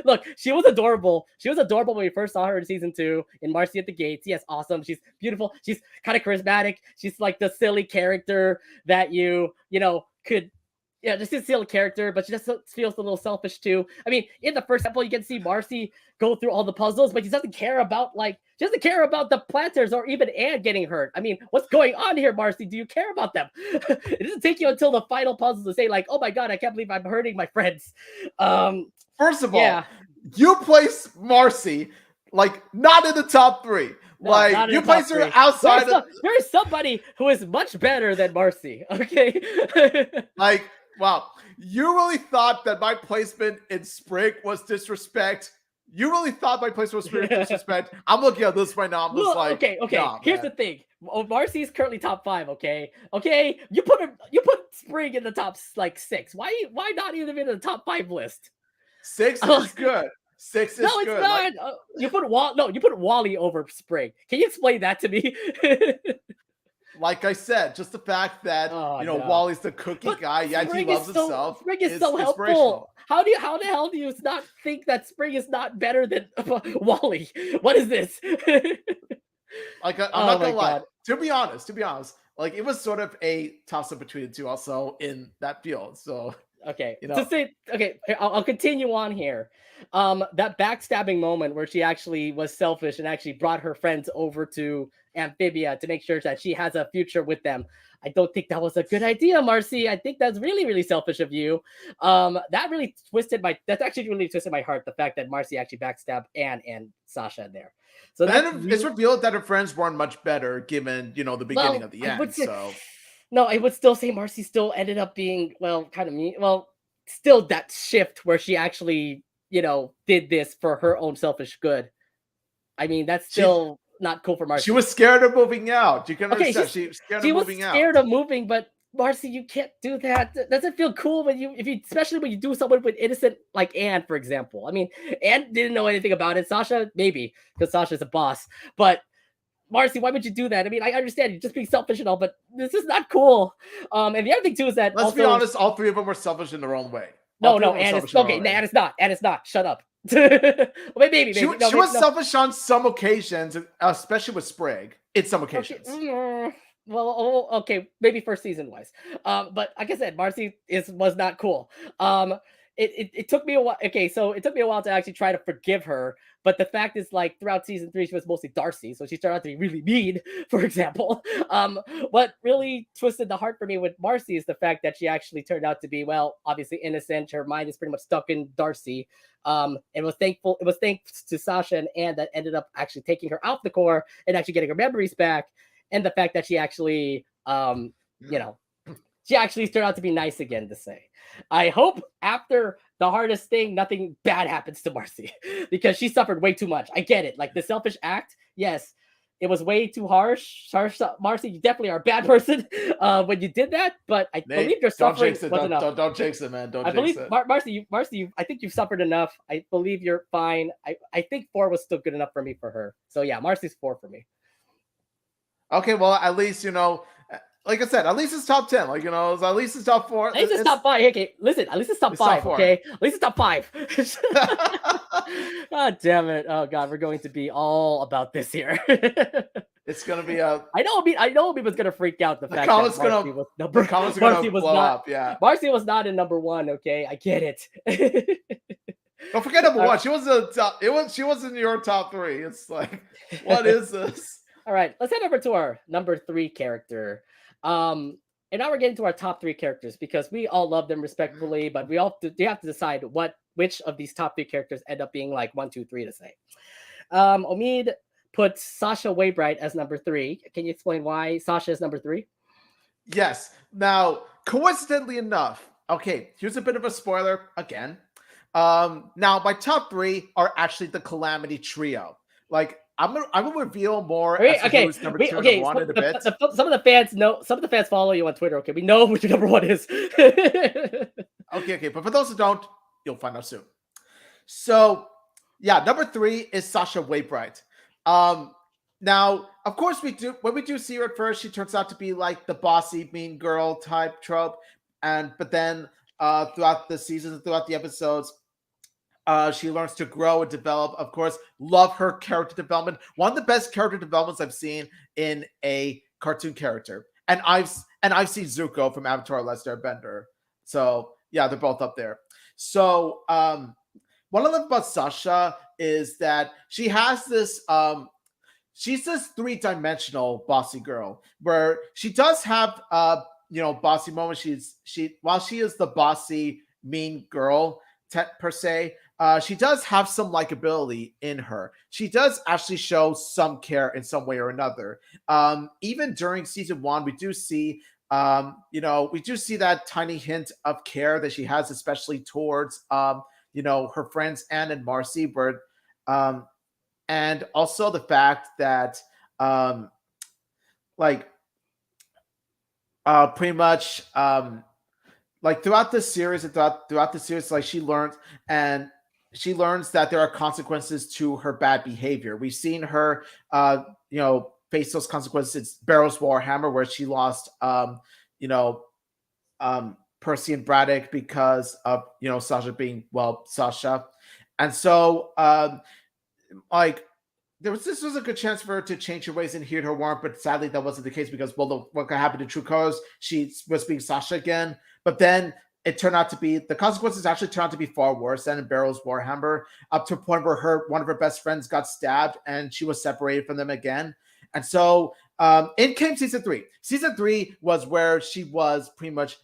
Look, she was adorable. She was adorable when we first saw her in season 2 in Marcy at the Gates. Yes, awesome. She's beautiful. She's kind of charismatic. She's like the silly character that you know could. Yeah, just a silly character, but she just feels a little selfish too. I mean, in the first example, you can see Marcy go through all the puzzles, but she doesn't care about the planters or even Anne getting hurt. I mean, what's going on here, Marcy? Do you care about them? It doesn't take you until the final puzzle to say like, oh my god, I can't believe I'm hurting my friends. First of all, you place Marcy like not in the top 3. No, like you place her outside. There's somebody who is much better than Marcy. Okay. Like, wow, you really thought that my placement in Sprig was disrespect? You really thought my placement was disrespect? I'm looking at this right now. I'm just like, okay. Nah, here's the thing. Marcy is currently top 5. Okay. You put Sprig in the top like 6. Why not even in the top 5 list? 6 is good. 6 is good. No, it's not. You put Wally over Sprig. Can you explain that to me? Like I said, just the fact that Wally's the cookie guy, yeah, he loves himself. Sprig is so helpful. How the hell do you not think that Sprig is not better than Wally? What is this? Like I'm not gonna lie. To be honest, like it was sort of a toss-up between the two also in that field. So okay, I'll continue on here. That backstabbing moment where she actually was selfish and actually brought her friends over to Amphibia to make sure that she has a future with them. I don't think that was a good idea, Marcy. I think that's really, really selfish of you. That actually really twisted my heart, the fact that Marcy actually backstabbed Anne and Sasha there. So then it's revealed that her friends weren't much better given, the beginning of the end. No, I would still say Marcy still ended up being, kind of mean. Well, still that shift where she actually, did this for her own selfish good. I mean, that's still not cool for Marcy. She was scared of moving out. You can understand. She was scared of moving out. Scared of moving, but Marcy, you can't do that. That doesn't feel cool especially when you do someone with innocent, like Anne, for example. I mean, Anne didn't know anything about it. Sasha, maybe, because Sasha's a boss. But Marcy, why would you do that? I mean, I understand you're just being selfish and all, but this is not cool. And the other thing too is that let's be honest, all 3 of them were selfish in their own way. Anne is okay. Anne is not. Anne is not. Shut up. Maybe. She was selfish on some occasions, especially with Sprig. In some occasions. Okay. Well, okay, maybe first season wise. But like I said, Marcy was not cool. It took me a while. Okay, so it took me a while to actually try to forgive her. But the fact is, like, throughout season 3, she was mostly Darcy, so she started out to be really mean, for example. What really twisted the heart for me with Marcy is the fact that she actually turned out to be, obviously innocent. Her mind is pretty much stuck in Darcy. It was thanks to Sasha and Anne that ended up actually taking her out the core and actually getting her memories back. And the fact that she actually, she actually turned out to be nice again, to say. I hope after the hardest thing, nothing bad happens to Marcy because she suffered way too much. I get it. Like the selfish act, yes, it was way too harsh. Marcy, you definitely are a bad person when you did that, but I believe your suffering was enough. Don't jinx it, man. Don't jinx it. Marcy, I think you've suffered enough. I believe you're fine. I think 4 was still good enough for me for her. So yeah, Marcy's 4 for me. Okay, well, at least, like I said, at least it's top 10. Like, at least it's top 4. At least it's top 5. Okay, listen, at least it's top 5. Okay, at least it's top 5. God damn it! Oh god, we're going to be all about this here. It's gonna be a. I know Omid was gonna freak out the fact that Marcy was number. Marcy was not. Up, yeah. Marcy was not in number 1. Okay, I get it. Don't forget number 1. She was the top. She was in your top 3. It's like, what is this? All right, let's head over to our number 3 character. And now we're getting to our top 3 characters because we all love them respectfully, but we have to decide which of these top 3 characters end up being like 1, 2, 3 to say. Omid put Sasha Waybright as number 3. Can you explain why Sasha is number 3? Yes. Now, coincidentally enough, okay, here's a bit of a spoiler again. Now my top 3 are actually the Calamity Trio. Like I'm gonna reveal more as to who's number 2 and number 1 in a bit. Some of the fans know. Some of the fans follow you on Twitter. Okay, we know who your number 1 is. Okay, but for those who don't, you'll find out soon. So, yeah, number 3 is Sasha Waybright. Now, of course, when we do see her at first, she turns out to be like the bossy, mean girl type trope, but then throughout the seasons and throughout the episodes, she learns to grow and develop. Of course, love her character development. One of the best character developments I've seen in a cartoon character, and I've seen Zuko from Avatar: Last Airbender. So yeah, they're both up there. So what I love about Sasha is that she has this. She's this 3-dimensional bossy girl where she does have bossy moments. While she is the bossy mean girl per se, she does have some likability in her. She does actually show some care in some way or another. Even during season 1, we do see that tiny hint of care that she has, especially towards her friends Anne and Marcy, where and also the fact that pretty much like throughout the series and throughout the series, like she learns that there are consequences to her bad behavior. We've seen her face those consequences. It's Barrow's Warhammer, where she lost Percy and Braddock because of Sasha being Sasha. And so this was a good chance for her to change her ways and heed her warrant, but sadly that wasn't the case because what could happen to True Colors? She was being Sasha again, but then it turned out to be the consequences actually turned out to be far worse than in Barrow's Warhammer, up to a point where one of her best friends got stabbed and she was separated from them again. And so in came season 3. Season 3 was where she was pretty much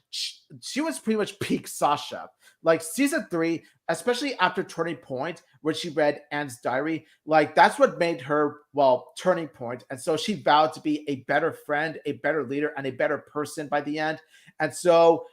peak Sasha. Like season 3, especially after Turning Point, where she read Anne's diary, like that's what made her Turning Point. And so she vowed to be a better friend, a better leader, and a better person by the end. And so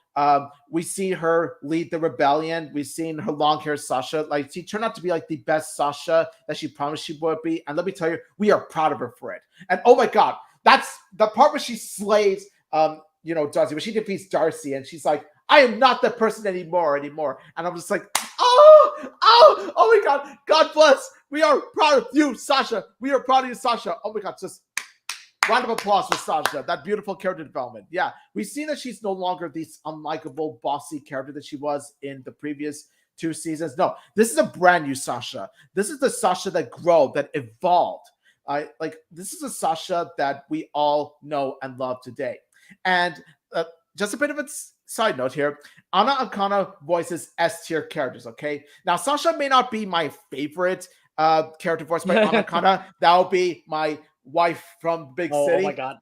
we see her lead the rebellion. We've seen her long hair Sasha. Like she turned out to be like the best Sasha that she promised she would be. And let me tell you, we are proud of her for it. And oh my God, that's the part where she slays Darcy, where she defeats Darcy, and she's like, I am not that person anymore. And I'm just like, oh my God. God bless. We are proud of you, Sasha. We are proud of you, Sasha. Oh my God. Just round of applause for Sasha. That beautiful character development. Yeah. We see that she's no longer this unlikable, bossy character that she was in the previous 2 seasons. No, this is a brand new Sasha. This is the Sasha that grew, that evolved. This is a Sasha that we all know and love today. And just a bit of a side note here, Anna Akana voices S-tier characters, okay? Now, Sasha may not be my favorite character voice by Anna Akana. That will be my wife from Big City. Oh my God.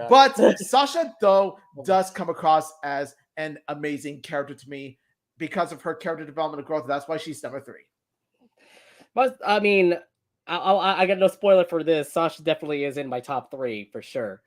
But Sasha, though, does come across as an amazing character to me because of her character development and growth. That's why she's number 3. But, I mean, I got no spoiler for this. Sasha definitely is in my top 3 for sure.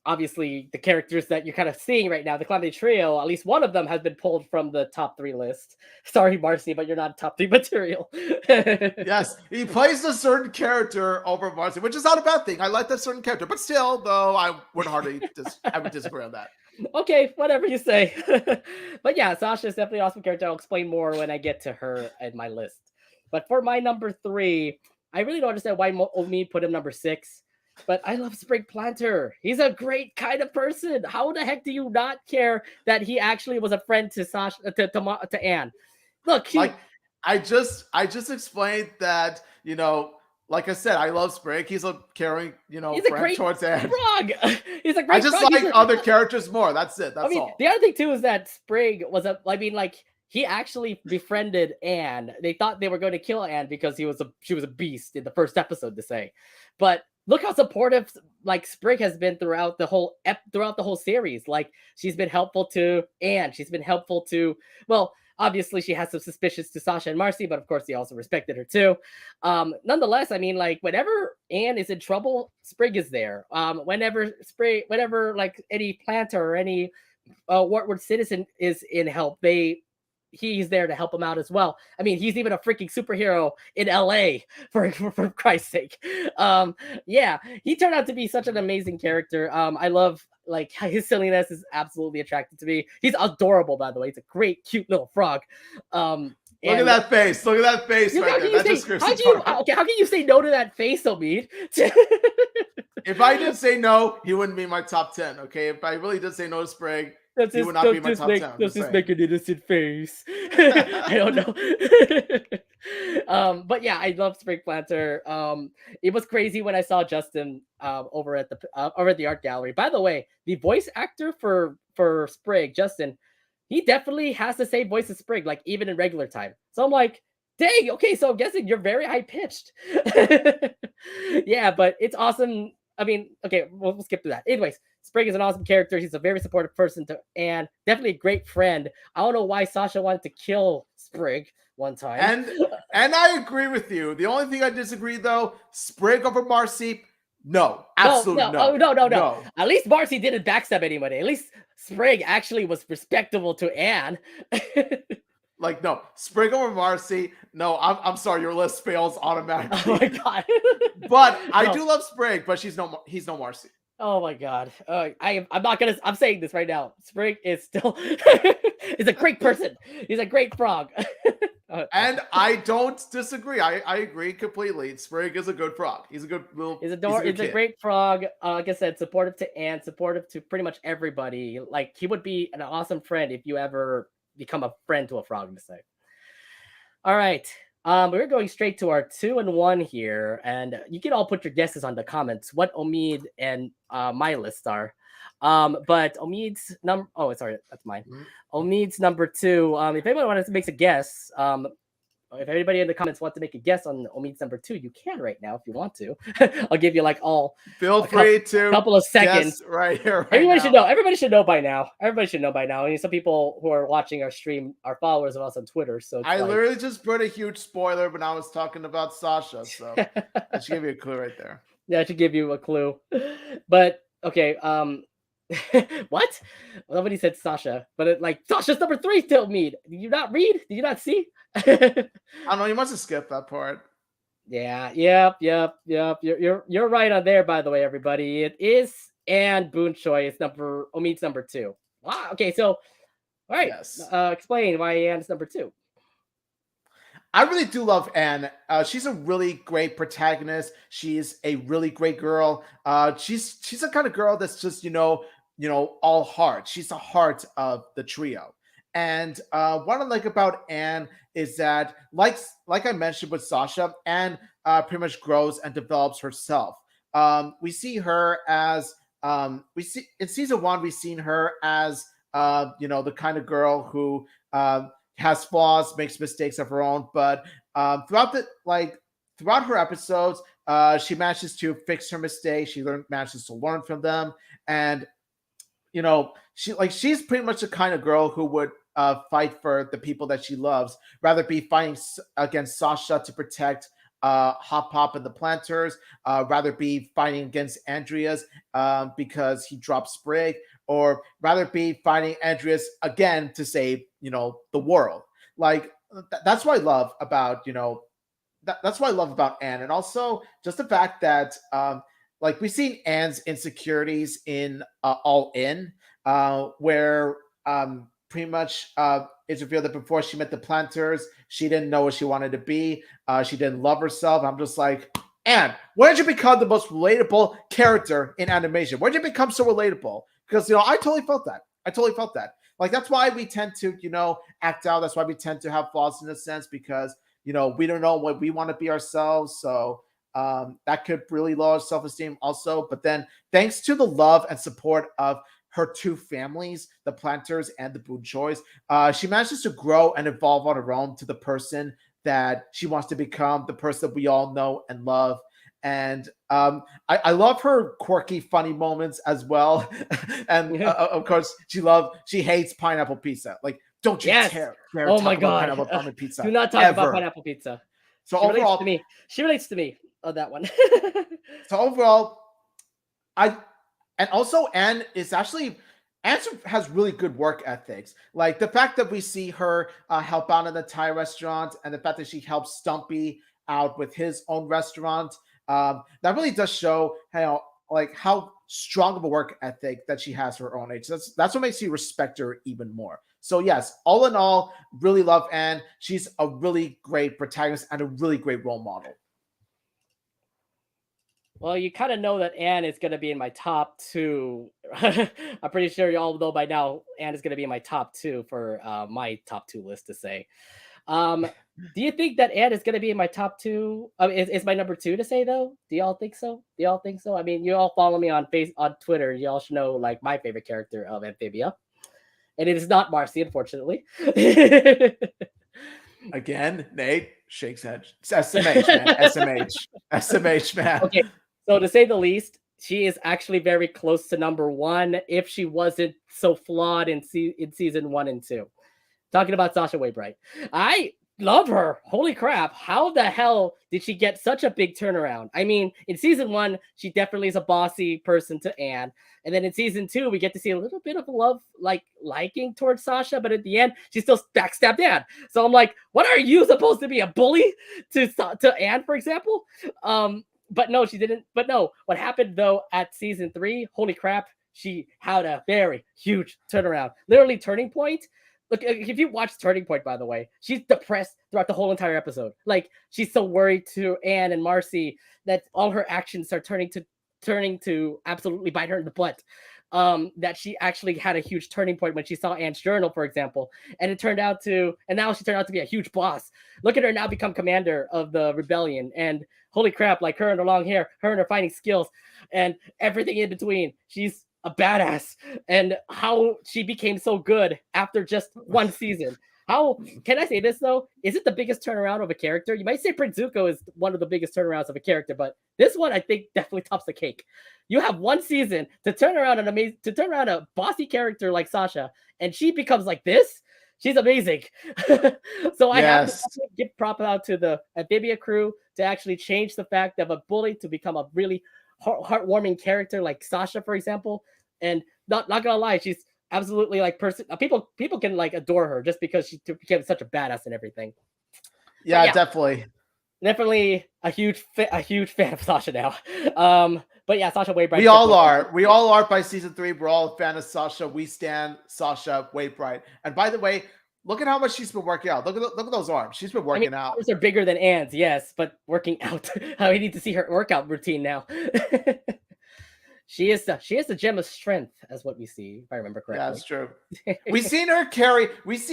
Obviously the characters that you're kind of seeing right now, the Calamity Trio, at least one of them has been pulled from the top 3 list. Sorry, Marcy, but you're not top 3 material. Yes, he plays a certain character over Marcy, which is not a bad thing. I like that certain character, but still, though, I would hardly disagree on that. Okay, whatever you say. But yeah, Sasha is definitely an awesome character. I'll explain more when I get to her in my list. But for my number 3, I really don't understand why Omid put him number 6. But I love Sprig Planter. He's a great kind of person. How the heck do you not care that he actually was a friend to Sasha, to Anne? Look, I just explained that, like I said, I love Sprig. He's a caring, friend towards Anne. Frog. He's a great. I just like other characters more. That's it. That's all. The other thing too is that Sprig was he actually befriended Anne. They thought they were going to kill Anne because she was a beast in the first episode, to say, but look how supportive Sprig has been throughout the whole series. Like, she's been helpful to Anne. She's been helpful to, obviously she has some suspicions to Sasha and Marcy, but of course he also respected her too. Nonetheless, whenever Anne is in trouble, Sprig is there. Whenever any planter or any where Citizen is in help, he's there to help him out as well. I mean, he's even a freaking superhero in LA for Christ's sake. Yeah, he turned out to be such an amazing character. I love like his silliness is absolutely attractive to me. He's adorable, by the way. He's a great, cute little frog. Look at that face. Look at that face right there. That just how can you say no to that face, Omid? If I did say no, he wouldn't be in my top 10. Okay, if I really did say no to Sprig, he would not be in my top 10. Does this make an innocent face? I don't know. But yeah, I love Sprig Planter. It was crazy when I saw Justin over at the art gallery. By the way, the voice actor for Sprig, Justin, he definitely has the same voice as Sprig, like even in regular time. So I'm like, dang, okay, so I'm guessing you're very high pitched. Yeah, but it's awesome. I mean, okay, we'll skip to that. Anyways, Sprig is an awesome character. He's a very supportive person and definitely a great friend. I don't know why Sasha wanted to kill Sprig one time. And I agree with you. The only thing I disagree though, Sprig over Marcy, no, absolutely no. Oh, no. At least Marcy didn't backstab anybody. At least Sprig actually was respectable to Anne. Like, no, Sprig over Marcy. No, I'm sorry, your list fails automatically. Oh my god. But I do love Sprig, but he's no Marcy. Oh my god. I'm not gonna. I'm saying this right now. Sprig is still is a great person. He's a great frog. And I don't disagree. I agree completely. Sprig is a good frog. He's a good little. He's a great frog. Like I said, supportive to Anne, supportive to pretty much everybody. Like he would be an awesome friend if you ever become a friend to a frog, to say. All right. We're going straight to our 2 and 1 here, and you can all put your guesses on the comments what Omid and my list are. But Omid's number sorry, that's mine. Omid's number 2. If anyone wants to make a guess, if anybody in the comments wants to make a guess on Omid's number 2, you can right now if you want to. I'll give you like feel free to a couple of seconds right here. Everybody should know. Everybody should know by now. Everybody should know by now. I mean, some people who are watching our stream are followers of us on Twitter. So I literally just put a huge spoiler when I was talking about Sasha. So I should give you a clue right there. Yeah, I should give you a clue. But okay, what? Well, nobody said Sasha, but Sasha's number 3 still Omid. Did you not read? Did you not see? I don't know. You must have skipped that part. Yeah. Yep. You're right on there. By the way, everybody, it is Anne Boon Choi. It's Omid's number 2. Wow. Okay. So, all right. Yes. Explain why Anne's number 2. I really do love Anne. She's a really great protagonist. She's a really great girl. She's the kind of girl that's just all heart. She's the heart of the trio. And what I like about Anne is that, like I mentioned with Sasha, Anne pretty much grows and develops herself. We see her as we see in season 1. We've seen her as the kind of girl who has flaws, makes mistakes of her own, but throughout her episodes, she manages to fix her mistakes. She manages to learn from them, and she's pretty much the kind of girl who would fight for the people that she loves, rather be fighting against Sasha to protect Hop Pop and the Planters, rather be fighting against Andreas because he dropped Sprig, or rather be fighting Andreas again to save the world. That's what I love about that's what I love about Anne, and also just the fact that we've seen Anne's insecurities in All In, where pretty much it's revealed that before she met the Planters, she didn't know what she wanted to be. She didn't love herself. I'm just like, Anne, when did you become the most relatable character in animation? When did you become so relatable? Because I totally felt that. That's why we tend to act out. That's why we tend to have flaws in a sense, because we don't know what we want to be ourselves. So that could really lower self-esteem also. But then thanks to the love and support of her 2 families, the Planters and the Boon Chois, she manages to grow and evolve on her own to the person that she wants to become, the person that we all know and love. And I love her quirky, funny moments as well. And of course, she hates pineapple pizza. Don't you dare oh my god, pineapple pizza. Do not talk about pineapple pizza. So overall, she relates to me on that one. So overall, and also Anne Answer has really good work ethics. Like the fact that we see her help out in the Thai restaurant, and the fact that she helps Stumpy out with his own restaurant, that really does show how strong of a work ethic that she has for her own age. That's what makes you respect her even more. So yes, all in all, really love Anne. She's a really great protagonist and a really great role model. Well, you kind of know that Anne is going to be in my top two. I'm pretty sure you all know by now Anne is going to be in my top two for my top two list to say. Do you think that Anne is going to be in my top two? Is my number two to say though? Do y'all think so? Do y'all think so? I mean, you all follow me on Twitter. You all should know like my favorite character of Amphibia, and it is not Marcy, unfortunately. Again, Nate shakes head. It's SMH, man. SMH, man. Okay, so to say the least, she is actually very close to number one if she wasn't so flawed in season 1 and 2. Talking about Sasha Waybright. I love her. Holy crap. How the hell did she get such a big turnaround? I mean, in season 1, she definitely is a bossy person to Anne. And then in season 2, we get to see a little bit of love, liking towards Sasha. But at the end, she still backstabbed Anne. So I'm like, what are you supposed to be, a bully to Anne, for example? But no, she didn't. But no, what happened though at season 3, holy crap, she had a very huge turnaround. Literally turning point. Look, if you watch Turning Point, by the way, she's depressed throughout the whole entire episode. Like, she's so worried to Anne and Marcy that all her actions are turning to absolutely bite her in the butt. That she actually had a huge turning point when she saw Anne's journal, for example. And now she turned out to be a huge boss. Look at her now become commander of the rebellion. And holy crap, like her and her long hair, her and her fighting skills, and everything in between. She's a badass, and how she became so good after just one season. How can I say this though? Is it the biggest turnaround of a character? You might say Prince Zuko is one of the biggest turnarounds of a character, but this one I think definitely tops the cake. You have one season to turn around a bossy character like Sasha, and she becomes like this. She's amazing. So I have to give prop out to the Amphibia crew to actually change the fact of a bully to become a really heartwarming character like Sasha, for example. And not gonna lie, she's absolutely like people can like adore her just because she became such a badass and everything. Yeah, definitely a huge fan of Sasha now. But yeah, Sasha Waybright. We all are by season 3. We're all a fan of Sasha. We stand Sasha Waybright. And by the way, look at how much she's been working out. Look at those arms. She's been working out. Arms are bigger than Anne's, yes, but working out. We need to see her workout routine now. She is the gem of strength, as what we see, if I remember correctly. Yeah, that's true. We've seen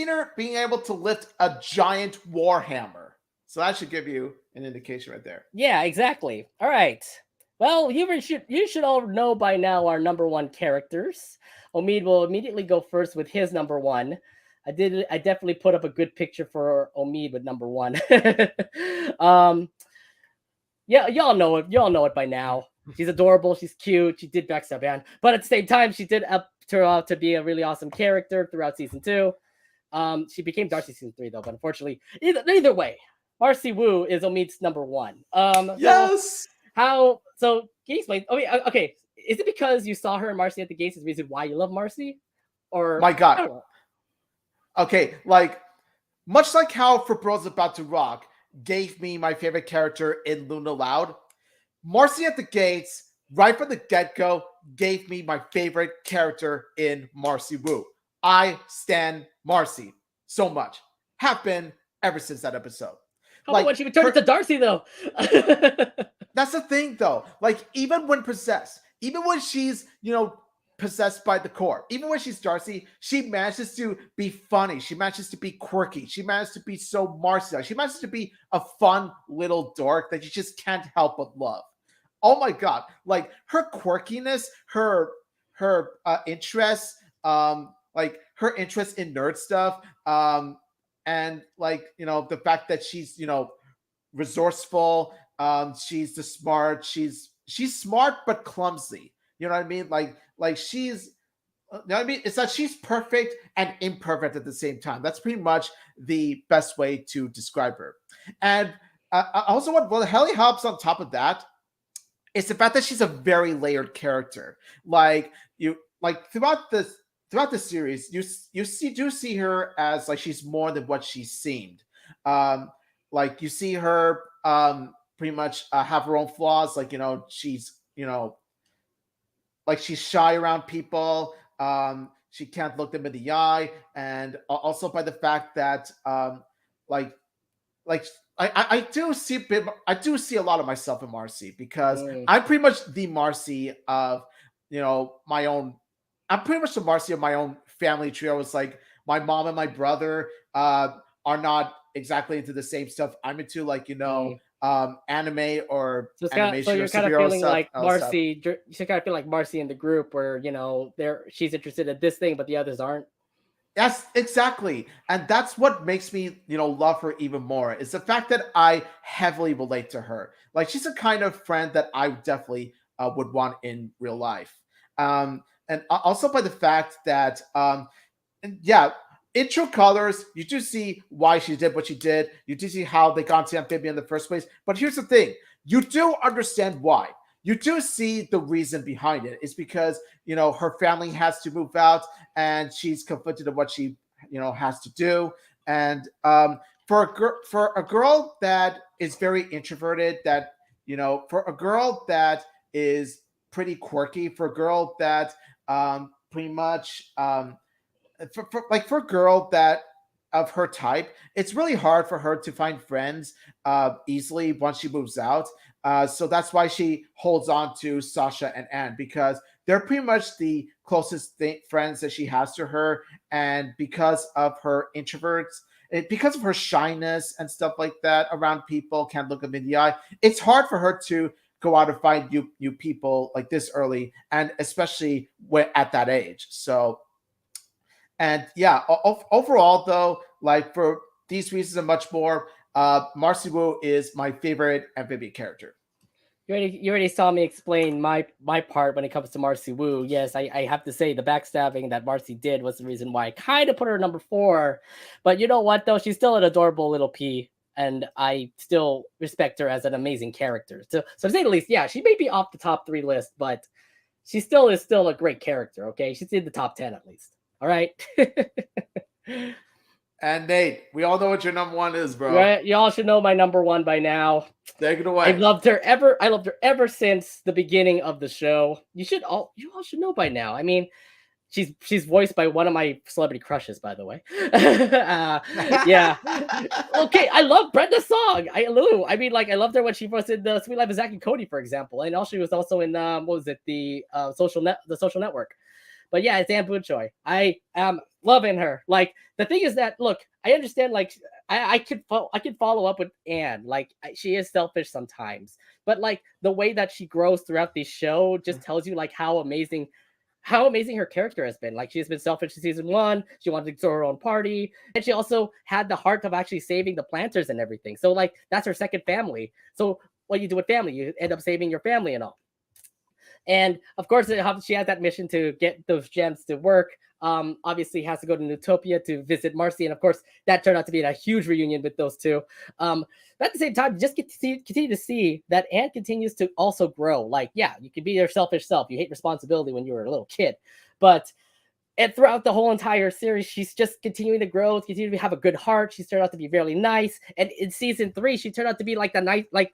her being able to lift a giant warhammer. So that should give you an indication right there. Yeah, exactly. All right. Well, you should all know by now our number one characters. Omid will immediately go first with his number one. I definitely put up a good picture for Omid with number one. Yeah, y'all know it. Y'all know it by now. She's adorable. She's cute. She did backstab Anne, but at the same time, she did turn out to be a really awesome character throughout season 2. She became Darcy season 3 though, but unfortunately, either way, Marcy Wu is Omid's number one. Yes. So can you explain? Okay. Is it because you saw her and Marcy at the gates is the reason why you love Marcy? Or my God. Okay, like much like how For Bros About to Rock gave me my favorite character in Luna Loud, Marcy at the Gates, right from the get-go, gave me my favorite character in Marcy Wu. I stan Marcy so much. Have been ever since that episode. How about when she would turn into Darcy, though? That's the thing, though. Like, even when possessed, even when she's, possessed by the core, even when she's Darcy, she manages to be funny. She manages to be quirky. She manages to be so Marcy. She manages to be a fun little dork that you just can't help but love. Oh my God. Like, her quirkiness, her interests, like her interest in nerd stuff, and like, the fact that she's, resourceful, she's the smart, she's smart but clumsy. You know what I mean? Like she's, you know what I mean? It's that she's perfect and imperfect at the same time. That's pretty much the best way to describe her. And also what really helps on top of that is the fact that she's a very layered character. Throughout throughout the series, do see her as like she's more than what she seemed. Um, like you see her pretty much have her own flaws. Like she's like she's shy around people. She can't look them in the eye, and also by the fact that like like I do see a lot of myself in Marcy because Mm. I'm pretty much the Marcy of my own. I'm pretty much the Marcy of my own family trio. It's like my mom and my brother are not exactly into the same stuff I'm into, like Mm. anime or So it's kind of, so animation or you're kind of superhero feeling stuff. like Marcy. You kind of feel like Marcy in the group, where she's interested in this thing, but the others aren't. Yes, exactly. And that's what makes me, love her even more. Is the fact that I heavily relate to her. Like she's a kind of friend that I definitely would want in real life. And also by the fact that, yeah, in True Colors, you do see why she did what she did. You do see how they got to Amphibia in the first place. But here's the thing. You do understand why. You do see the reason behind it. It's because, her family has to move out and she's conflicted of what she, has to do. And for a girl that is very introverted, that, for a girl that is pretty quirky, for a girl that pretty much for a girl that of her type, it's really hard for her to find friends easily once she moves out. So that's why she holds on to Sasha and Anne, because they're pretty much the closest friends that she has to her. And because of her introverts, because of her shyness and stuff like that around people, can't look them in the eye, it's hard for her to go out and find new people like this early, and especially at that age. So, and yeah, overall though, like for these reasons and much more, Marcy Wu is my favorite Amphibia character. You already saw me explain my part when it comes to Marcy Wu. Yes, I have to say the backstabbing that Marcy did was the reason why I kind of put her number 4. But you know what though? She's still an adorable little pea, and I still respect her as an amazing character. So to say the least, yeah, she may be off the top 3 list, but she still is a great character. Okay, she's in the top 10 at least. All right. And Nate, we all know what your number 1 is, bro. Right, y'all should know my number 1 by now. Take it away. I loved her ever since the beginning of the show. You all should know by now. I mean, she's voiced by one of my celebrity crushes, by the way. Yeah. Okay, I love Brenda Song. I loved her when she was in the Sweet Life of Zack and Cody, for example, and also she was also in what was it, the Social Network. But yeah, it's Anne Boonchoi. I am loving her. Like the thing is that, look, I understand. Like I could follow up with Anne. Like she is selfish sometimes, but like the way that she grows throughout the show just tells you like how amazing her character has been. Like she has been selfish in season 1. She wanted to throw her own party, and she also had the heart of actually saving the planters and everything. So like that's her second family. So what you do with family, you end up saving your family and all. And of course, she has that mission to get those gems to work. Obviously, has to go to Newtopia to visit Marcy, and of course, that turned out to be a huge reunion with those two. But at the same time, just continue to see that Anne continues to also grow. Like, yeah, you can be your selfish self. You hate responsibility when you were a little kid, but and throughout the whole entire series, she's just continuing to grow, continue to have a good heart. She's turned out to be really nice. And in season 3, she turned out to be like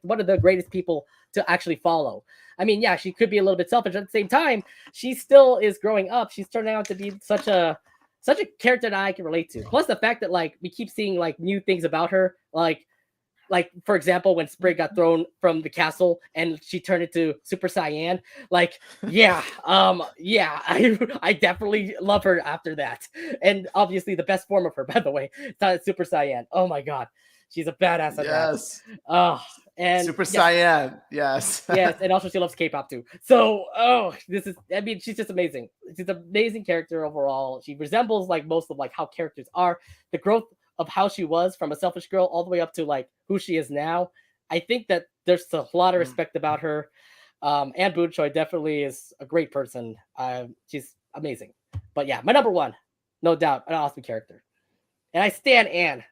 one of the greatest people to actually follow. I mean, yeah, she could be a little bit selfish. At the same time, she still is growing up. She's turning out to be such a character that I can relate to. Plus the fact that like we keep seeing like new things about her, like for example, when Sprig got thrown from the castle and she turned into Super Saiyan, like yeah, I definitely love her after that. And obviously the best form of her, by the way, Super Saiyan. Oh my god, she's a badass at yes. that. Oh, and Super Saiyan, yes. Yes, and also she loves K-pop too. So, she's just amazing. She's an amazing character overall. She resembles like most of like how characters are. The growth of how she was from a selfish girl all the way up to like who she is now. I think that there's a lot of respect about her. Anne Boonchoi definitely is a great person. She's amazing. But yeah, my number 1, no doubt, an awesome character. And I stand Anne,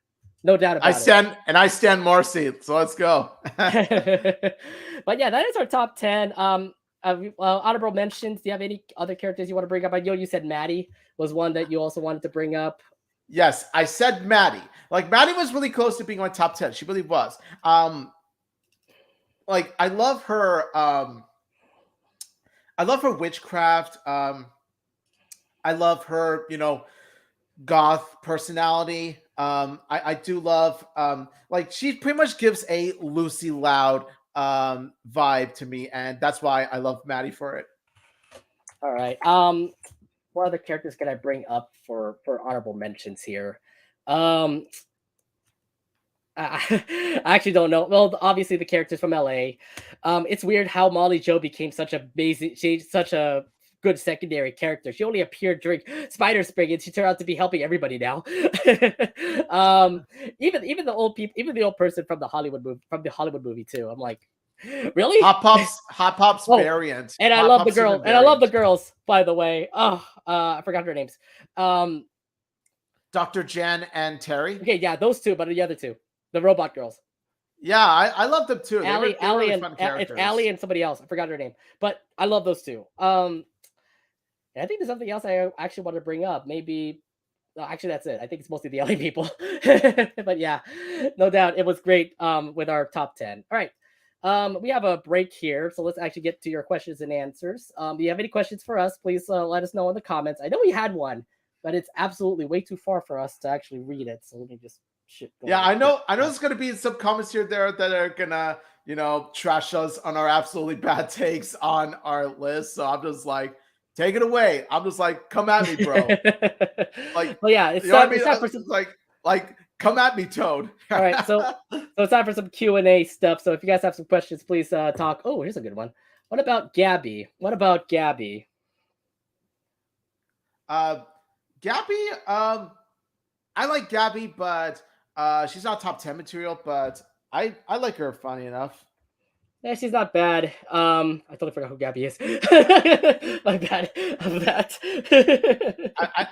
no doubt about it. I stand Marcy. So let's go. But yeah, that is our top 10. Honorable mentions. Do you have any other characters you want to bring up? I know you said Maddie was one that you also wanted to bring up. Yes, I said Maddie. Like Maddie was really close to being my top 10. She really was. Like I love her. I love her witchcraft. I love her, goth personality. I do love like she pretty much gives a Lucy Loud vibe to me, and that's why I love Maddie for it. All right. What other characters can I bring up for honorable mentions here? I actually don't know. Well, obviously the characters from LA. It's weird how Molly Joe became such a basic, she's such a good secondary character. She only appeared during Spider Spring, and she turned out to be helping everybody now. um, even the old people, even the old person from the Hollywood movie too. I'm like, really? Hot Pop's variant. And I Hot love the Pop's girl, human and I love the variant. girls. By the way, I forgot their names. Dr. Jen and Terry. Okay, yeah, those two, but the other two, the robot girls. Yeah, I love them too. Allie, They were really and fun characters. it's Allie and somebody else. I forgot her name, but I love those two. And I think there's something else I actually want to bring up. Maybe, actually, that's it. I think it's mostly the LA people. But yeah, no doubt, it was great. With our top 10. All right. We have a break here, so let's actually get to your questions and answers. Do you have any questions for us? Please let us know in the comments. I know we had one, but it's absolutely way too far for us to actually read it. So let me just Yeah, I know there's gonna be some comments here there that are gonna, trash us on our absolutely bad takes on our list. So I'm just like, take it away. I'm just like, come at me, bro. Like, well, yeah, it's time for some like come at me, Toad. All right, so it's time for some Q&A stuff. So if you guys have some questions, please talk. Oh, here's a good one. What about Gabby? Gabby, I like Gabby, but she's not top 10 material, but I like her funny enough. Yeah, she's not bad. I totally forgot who Gabby is. My bad of that.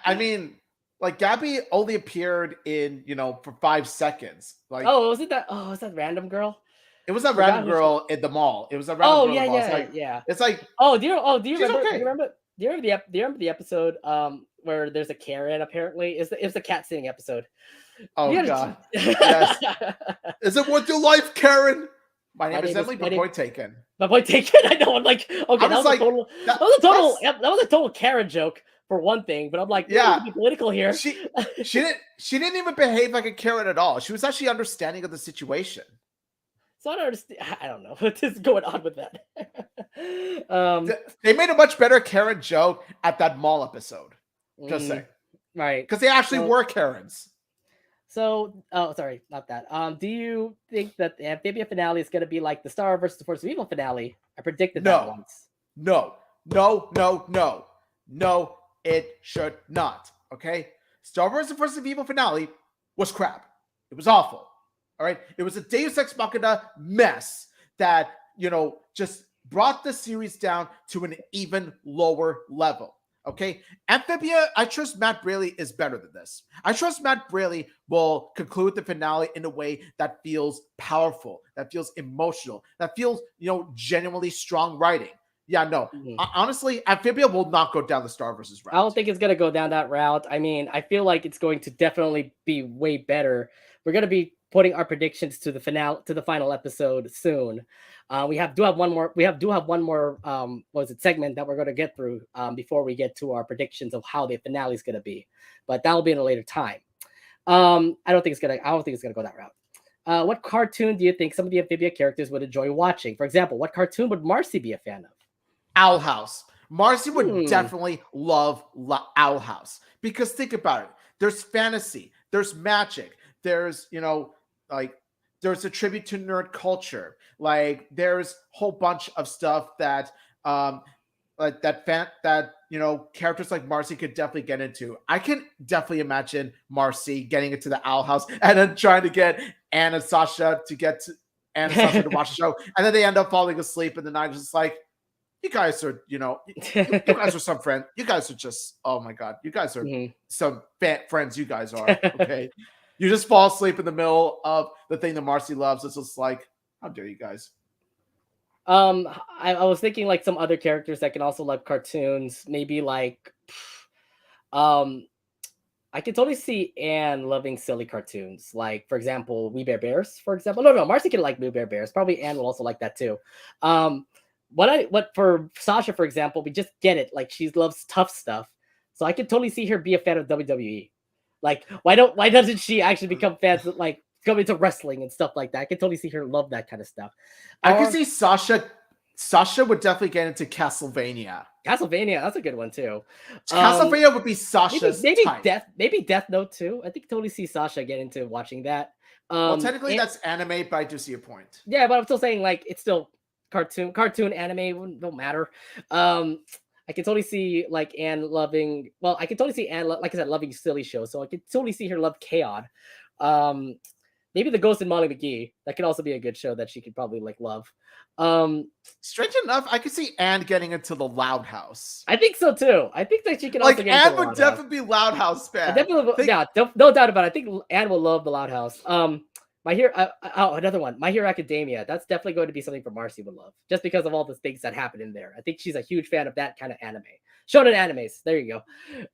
I mean, like Gabby only appeared in, for 5 seconds. Like, was that random girl? It was that random girl in the mall. It was a random girl in the mall. Yeah. It's like, do you remember? Okay. Do you remember the episode where there's a Karen? Apparently, it was the cat sitting episode. Oh God! Yes. Is it worth your life, Karen? My name is Emily. My point taken. My point taken. I know. I'm like, okay, that was a total Karen joke for one thing. But I'm like, yeah, be political here. She didn't even behave like a Karen at all. She was actually understanding of the situation. So I don't understand. I don't know what is going on with that. They made a much better Karen joke at that mall episode. Just saying, right? Because they actually were Karens. So, sorry, not that. Do you think that the Amphibia finale is going to be like the Star versus the Force of Evil finale? I predicted that once. No, it should not. Okay, Star Wars: The Force of Evil finale was crap. It was awful. All right, it was a Deus Ex Machina mess that just brought the series down to an even lower level. Okay, Amphibia, I trust Matt Braley is better than this. I trust Matt Braley will conclude the finale in a way that feels powerful, that feels emotional, that feels, genuinely strong writing. Yeah, no. Honestly, Amphibia will not go down the Star versus route. I don't think it's going to go down that route. I mean, I feel like it's going to definitely be way better. We're going to be putting our predictions to the final episode soon. We do have one more segment that we're going to get through before we get to our predictions of how the finale is going to be, but that will be in a later time. I don't think it's going to go that route. What cartoon do you think some of the Amphibia characters would enjoy watching? For example, what cartoon would Marcy be a fan of? Owl House. Marcy would definitely love Owl House, because think about it. There's fantasy, there's magic, there's there's a tribute to nerd culture. Like there's a whole bunch of stuff that characters like Marcy could definitely get into. I can definitely imagine Marcy getting into the Owl House and then trying to get Anna and Sasha to watch the show, and then they end up falling asleep, and the night is just like, you guys are, you guys are some friends. You guys are just, oh my God, you guys are some friends. You guys are, okay. You just fall asleep in the middle of the thing that Marcy loves. It's just like, how dare you guys? I was thinking like some other characters that can also love cartoons. Maybe like, um, I can totally see Anne loving silly cartoons. Like, for example, We Bear Bears, for example. No, no, Marcy can like We Bear Bears. Probably Anne will also like that too. Um, what for Sasha, for example, we just get it. Like, she loves tough stuff. So I could totally see her be a fan of WWE. Like, why doesn't she actually become fans of, like, come into wrestling and stuff like that? I can totally see her love that kind of stuff. I can see Sasha would definitely get into Castlevania. Castlevania, that's a good one too. Castlevania would be Sasha's type. Maybe Death Note too. I think totally see Sasha get into watching that. Well, technically that's anime, but I do see a point. Yeah, but I'm still saying like it's still cartoon anime don't matter. I can totally see like Anne loving. Well, I can totally see Anne, like I said, loving silly shows. So I can totally see her love Chaos. Maybe The Ghost and Molly McGee. That could also be a good show that she could probably like love. Strange enough, I could see Anne getting into the Loud House. I think so too. I think that she can like also get Anne into would definitely be Loud House fan. Yeah, no doubt about it. I think Anne will love the Loud House. My Hero, another one, My Hero Academia. That's definitely going to be something for Marcy would love, just because of all the things that happen in there. I think she's a huge fan of that kind of anime. Shonen animes. There you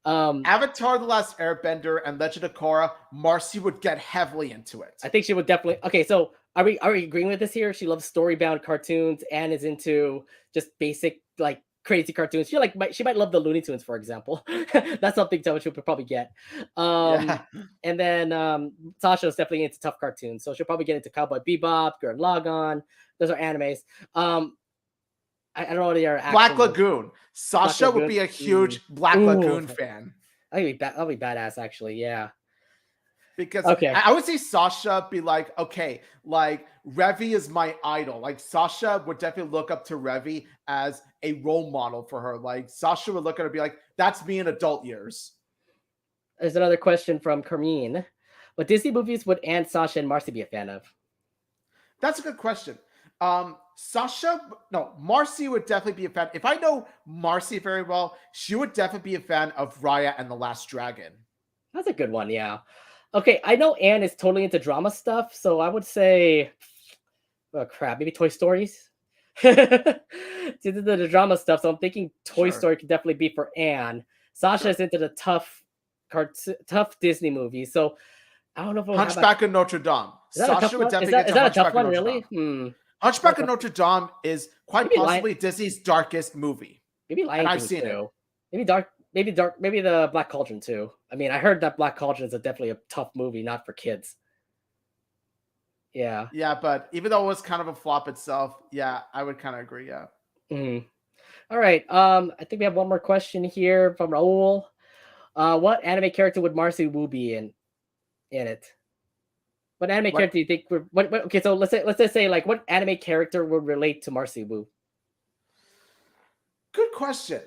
go. Avatar: The Last Airbender and Legend of Korra. Marcy would get heavily into it. I think she would definitely. Okay, so are we agreeing with this here? She loves story-bound cartoons and is into just basic like crazy cartoons. She might love the Looney Tunes, for example. That's something that she would probably get. And then Sasha is definitely into tough cartoons, so she'll probably get into Cowboy Bebop, Gurren Lagann. Those are animes. I don't know what they are. Black Lagoon. Sasha would be a huge Black Lagoon fan. That'd be badass, actually. Yeah. Because I would say Sasha be like, okay, like Revy is my idol. Like Sasha would definitely look up to Revy as a role model for her. Like Sasha would look at her and be like, that's me in adult years. There's another question from Carmine. What Disney movies would Aunt Sasha and Marcy be a fan of? That's a good question. Marcy would definitely be a fan. If I know Marcy very well, she would definitely be a fan of Raya and the Last Dragon. That's a good one, yeah. Okay, I know Anne is totally into drama stuff, so I would say, oh crap, maybe Toy Stories. the drama stuff, so I'm thinking Toy Story could definitely be for Anne. Sasha is into the tough Disney movies, so I don't know if Hunchback of Notre Dame. Sasha would definitely get to Hunchback of Notre Dame. Is that a tough one, really? Hunchback of Notre Dame is quite possibly Disney's darkest movie. Maybe Lion King too. Maybe the Black Cauldron too. I mean, I heard that Black Cauldron is definitely a tough movie, not for kids. Yeah. Yeah, but even though it was kind of a flop itself, yeah, I would kind of agree. Yeah. Mm-hmm. All right. I think we have one more question here from Raul. What anime character would Marcy Wu be in it? What anime character do you think would? Okay, so let's just say like what anime character would relate to Marcy Wu? Good question.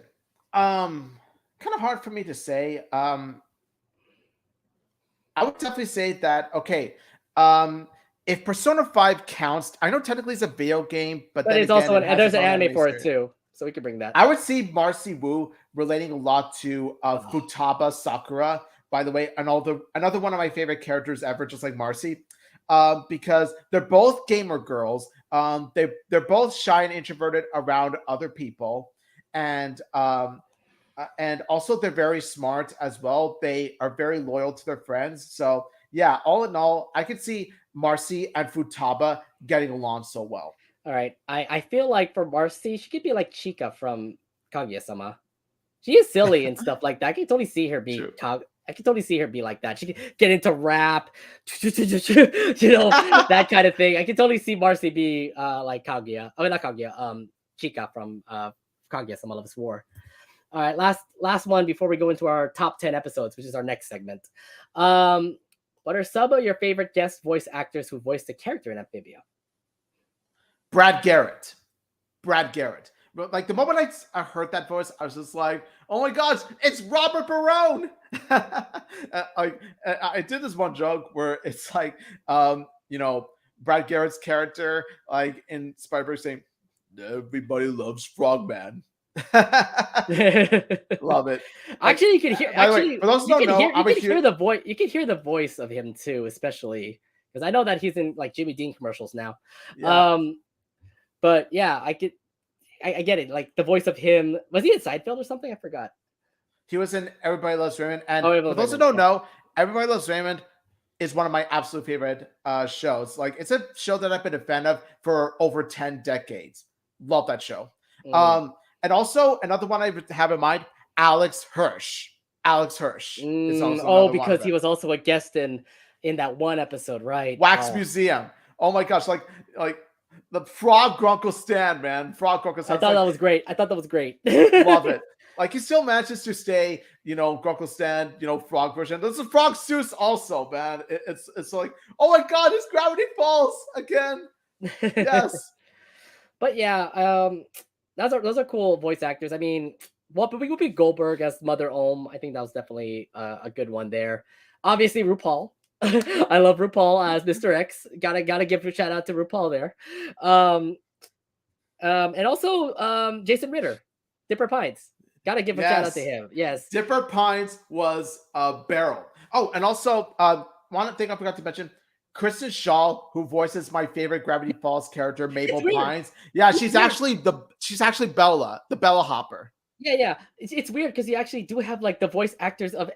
Kind of hard for me to say. I would definitely say that. Okay, if Persona 5 counts, I know technically it's a video game, but then it's again, also there's an anime for it too, so we can bring that. I would see Marcy Wu relating a lot to Futaba Sakura. By the way, another one of my favorite characters ever, just like Marcy, because they're both gamer girls. They're both shy and introverted around other people, and also they're very smart as well. They are very loyal to their friends. So yeah, all in all, I could see Marcy and Futaba getting along so well. All right, I feel like for Marcy, she could be like Chika from Kaguya-sama. She is silly and stuff like that. I can totally see her be I can totally see her be like that. She can get into rap, that kind of thing. I can totally see Marcy be like Kaguya. I mean, not Kaguya. Chika from Kaguya-sama Loves War. All right, last one before we go into our top 10 episodes, which is our next segment. What are some of your favorite guest voice actors who voiced the character in Amphibia? Brad Garrett. Like the moment I heard that voice, I was just like, "Oh my gosh, it's Robert Barone!" I did this one joke where it's like, Brad Garrett's character, like in Spider-Man, saying, "Everybody loves Frogman." Love it. Actually, you can hear. Actually, for those who don't know, you can hear the voice. You can hear the voice of him too, especially because I know that he's in like Jimmy Dean commercials now. Yeah. But yeah, I get it. Like the voice of him, was he in Seinfeld or something? I forgot. He was in Everybody Loves Raymond. And Oh, it for was those who Raymond, don't yeah. know, Everybody Loves Raymond is one of my absolute favorite shows. Like, it's a show that I've been a fan of for over 10 decades. Love that show. Mm. And also another one I have in mind, Alex Hirsch. Alex Hirsch is also Oh, another one of because he them. was also a guest in that one episode, right? Wax Oh, Museum. Oh my gosh, like the Frog Grunkle stand, man. Frog Grunkle I stand. thought Like, that was great. I thought that was great. love it. Like, he still manages to stay, Grunkle stand, frog version. There's a Frog Zeus also, man. It's like, oh my god, his Gravity Falls again. Yes. But yeah, those are cool voice actors. I mean, Whoopi Goldberg as Mother Ohm, I think that was definitely a good one there. Obviously, RuPaul. I love RuPaul as Mr. X. Gotta give a shout out to RuPaul there. And also Jason Ritter, Dipper Pines. Gotta give a shout out to Yes. him. Yes. Dipper Pines was a barrel. Oh, and also one thing I forgot to mention, Kristen Shaw, who voices my favorite Gravity Falls character, Mabel Pines. Yeah, she's actually Bella, the Bella Hopper. Yeah. It's weird because you actually do have like the voice actors of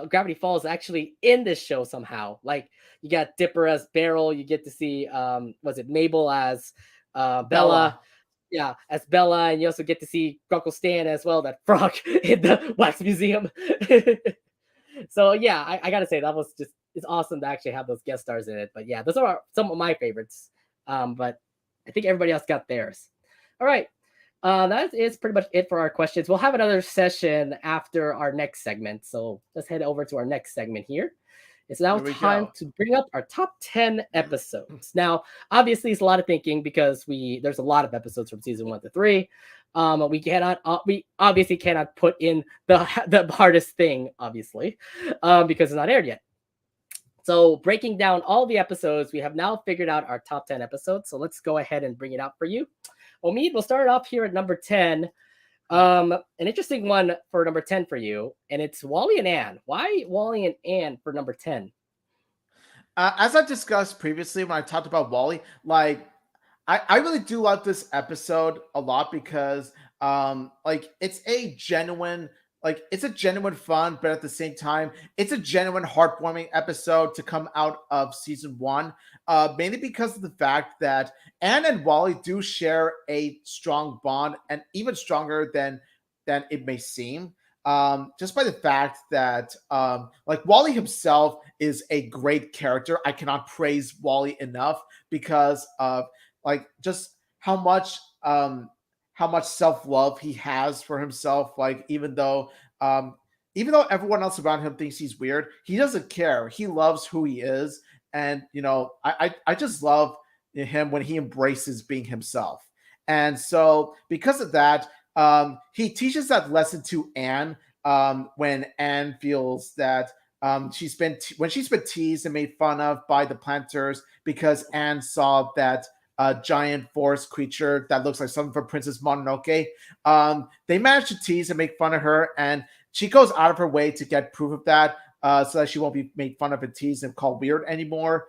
Gravity Falls actually in this show somehow. Like you got Dipper as Beryl, you get to see was it Mabel as Bella. Yeah, as Bella, and you also get to see Grunkle Stan as well, that frog in the wax museum. So yeah, I gotta say that was it's awesome to actually have those guest stars in it. But yeah, those are some of my favorites. But I think everybody else got theirs. All right. That is pretty much it for our questions. We'll have another session after our next segment. So let's head over to our next segment here. It's now time to bring up our top 10 episodes. Now, obviously, it's a lot of thinking because there's a lot of episodes from season 1 to 3. We obviously cannot put in the hardest thing, obviously, because it's not aired yet. So breaking down all the episodes, we have now figured out our top 10 episodes. So let's go ahead and bring it out for you. Omid, we'll start off here at number 10. An interesting one for number 10 for you, and it's Wally and Ann. Why Wally and Ann for number 10? As I discussed previously when I talked about Wally, like I really do love this episode a lot because it's a genuine fun, but at the same time, it's a genuine heartwarming episode to come out of season 1. Mainly because of the fact that Anne and Wally do share a strong bond, and even stronger than it may seem. Just by the fact that Wally himself is a great character. I cannot praise Wally enough because of just how much self-love he has for himself. Like, even though everyone else around him thinks he's weird, he doesn't care. He loves who he is. And I just love him when he embraces being himself. And so because of that, he teaches that lesson to Anne when Anne feels that she's been teased and made fun of by the planters because Anne saw that giant forest creature that looks like something from Princess Mononoke. They managed to tease and make fun of her, and she goes out of her way to get proof of that, so that she won't be made fun of and teased and called weird anymore.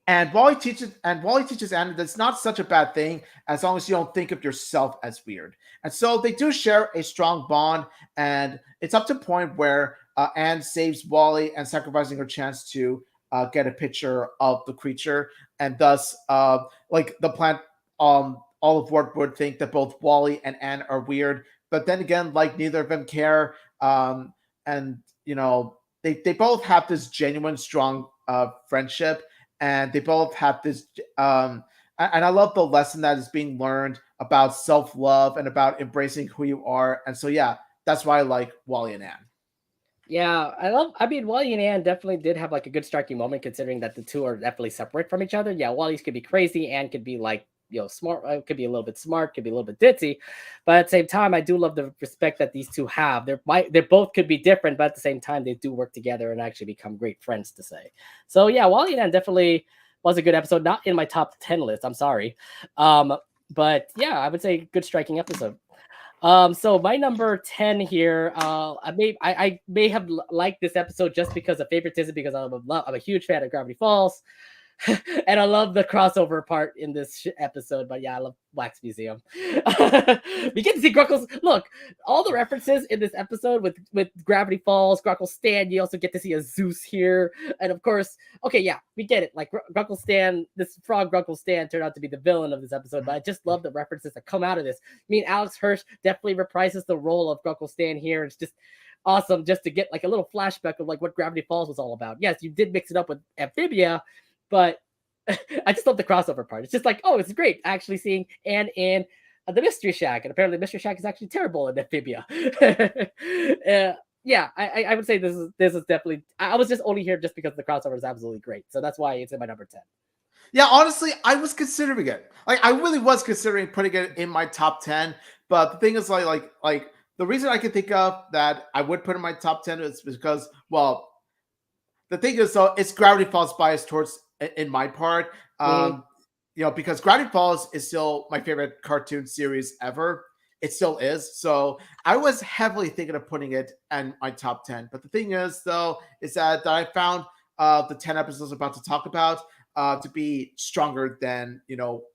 And Wally teaches Anne that it's not such a bad thing as long as you don't think of yourself as weird. And so they do share a strong bond, and it's up to a point where Anne saves Wally and sacrificing her chance to get a picture of the creature, and thus the plant all of work would think that both Wally and Anne are weird, but then again, neither of them care, and they both have this genuine strong friendship, and they both have this and I love the lesson that is being learned about self-love and about embracing who you are. And so yeah, that's why I like Wally and Anne. Yeah, Wally and Anne definitely did have a good striking moment, considering that the two are definitely separate from each other. Yeah, Wally's could be crazy, Anne could be smart, could be a little bit smart, could be a little bit ditzy, but at the same time, I do love the respect that these two have. They both could be different, but at the same time, they do work together and actually become great friends, to say. So yeah, Wally and Anne definitely was a good episode. Not in my top 10 list, I'm sorry, but yeah, I would say good striking episode. So my number 10 here, I may have liked this episode just because of favoritism, because I'm a huge fan of Gravity Falls. And I love the crossover part in this episode. But yeah, I love Wax Museum. We get to see Gruckle's look. All the references in this episode with Gravity Falls, Gruckle Stan. You also get to see a Zeus here, and of course, okay, yeah, we get it. Like Gruckle Stan, this frog Gruckle Stan turned out to be the villain of this episode. But I just love the references that come out of this. I mean, Alex Hirsch definitely reprises the role of Gruckle Stan here. It's just awesome just to get like a little flashback of like what Gravity Falls was all about. Yes, you did mix it up with Amphibia, but I just love the crossover part. It's just like, oh, it's great actually seeing Anne in the Mystery Shack, and apparently Mystery Shack is actually terrible in Amphibia. Yeah, I would say this is definitely. I was just only here just because the crossover is absolutely great, so that's why it's in my number 10. Yeah, honestly, I was considering it. Like, I really was considering putting it in my top 10. But the thing is, like the reason I can think of that I would put in my top 10 is because, well, the thing is, so it's Gravity Falls bias towards in my part. Because Gravity Falls is still my favorite cartoon series ever. It still is. So I was heavily thinking of putting it in my top 10. But the thing is, though, is that I found the 10 episodes I'm about to talk about to be stronger than,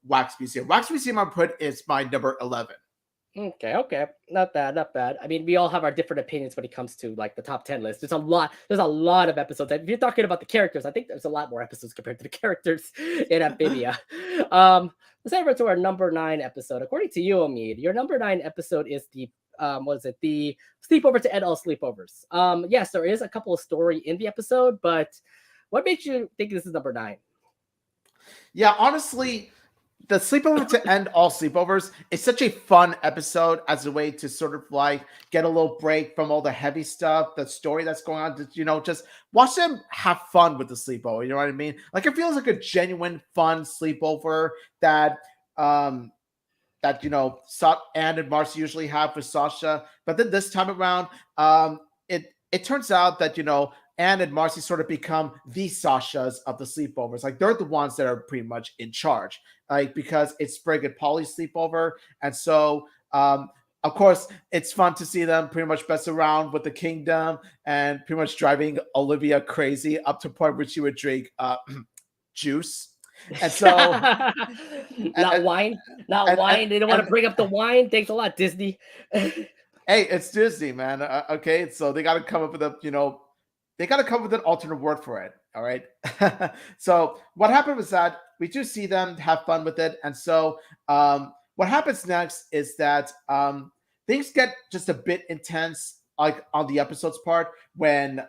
Wax Museum. Wax Museum I put is my number 11. Okay, not bad. I mean, we all have our different opinions when it comes to like the top 10 list. There's a lot of episodes. If you're talking about the characters, I think there's a lot more episodes compared to the characters in Amphibia. Let's head over to our number 9 episode. According to you, Omid, your number 9 episode is the the Sleepover to End All Sleepovers. Yes, there is a couple of story in the episode, but what makes you think this is number 9? Yeah, honestly, the Sleepover to End All Sleepovers is such a fun episode as a way to sort of like get a little break from all the heavy stuff, the story that's going on, just watch them have fun with the sleepover. You know what I mean? Like, it feels like a genuine fun sleepover that Anne and Marcy usually have with Sasha. But then this time around, it turns out that, Anne and Marcy sort of become the Sashas of the sleepovers. Like, they're the ones that are pretty much in charge, like, because it's Sprig and Polly's sleepover. And so, of course, it's fun to see them pretty much mess around with the kingdom and pretty much driving Olivia crazy up to the point where she would drink juice. And so, wine. They don't want to bring up the wine. Thanks a lot, Disney. Hey, it's Disney, man. Okay, so they got to come up with an alternate word for it. All right. So what happened was that we do see them have fun with it. And so what happens next is that things get just a bit intense, like on the episode's part, when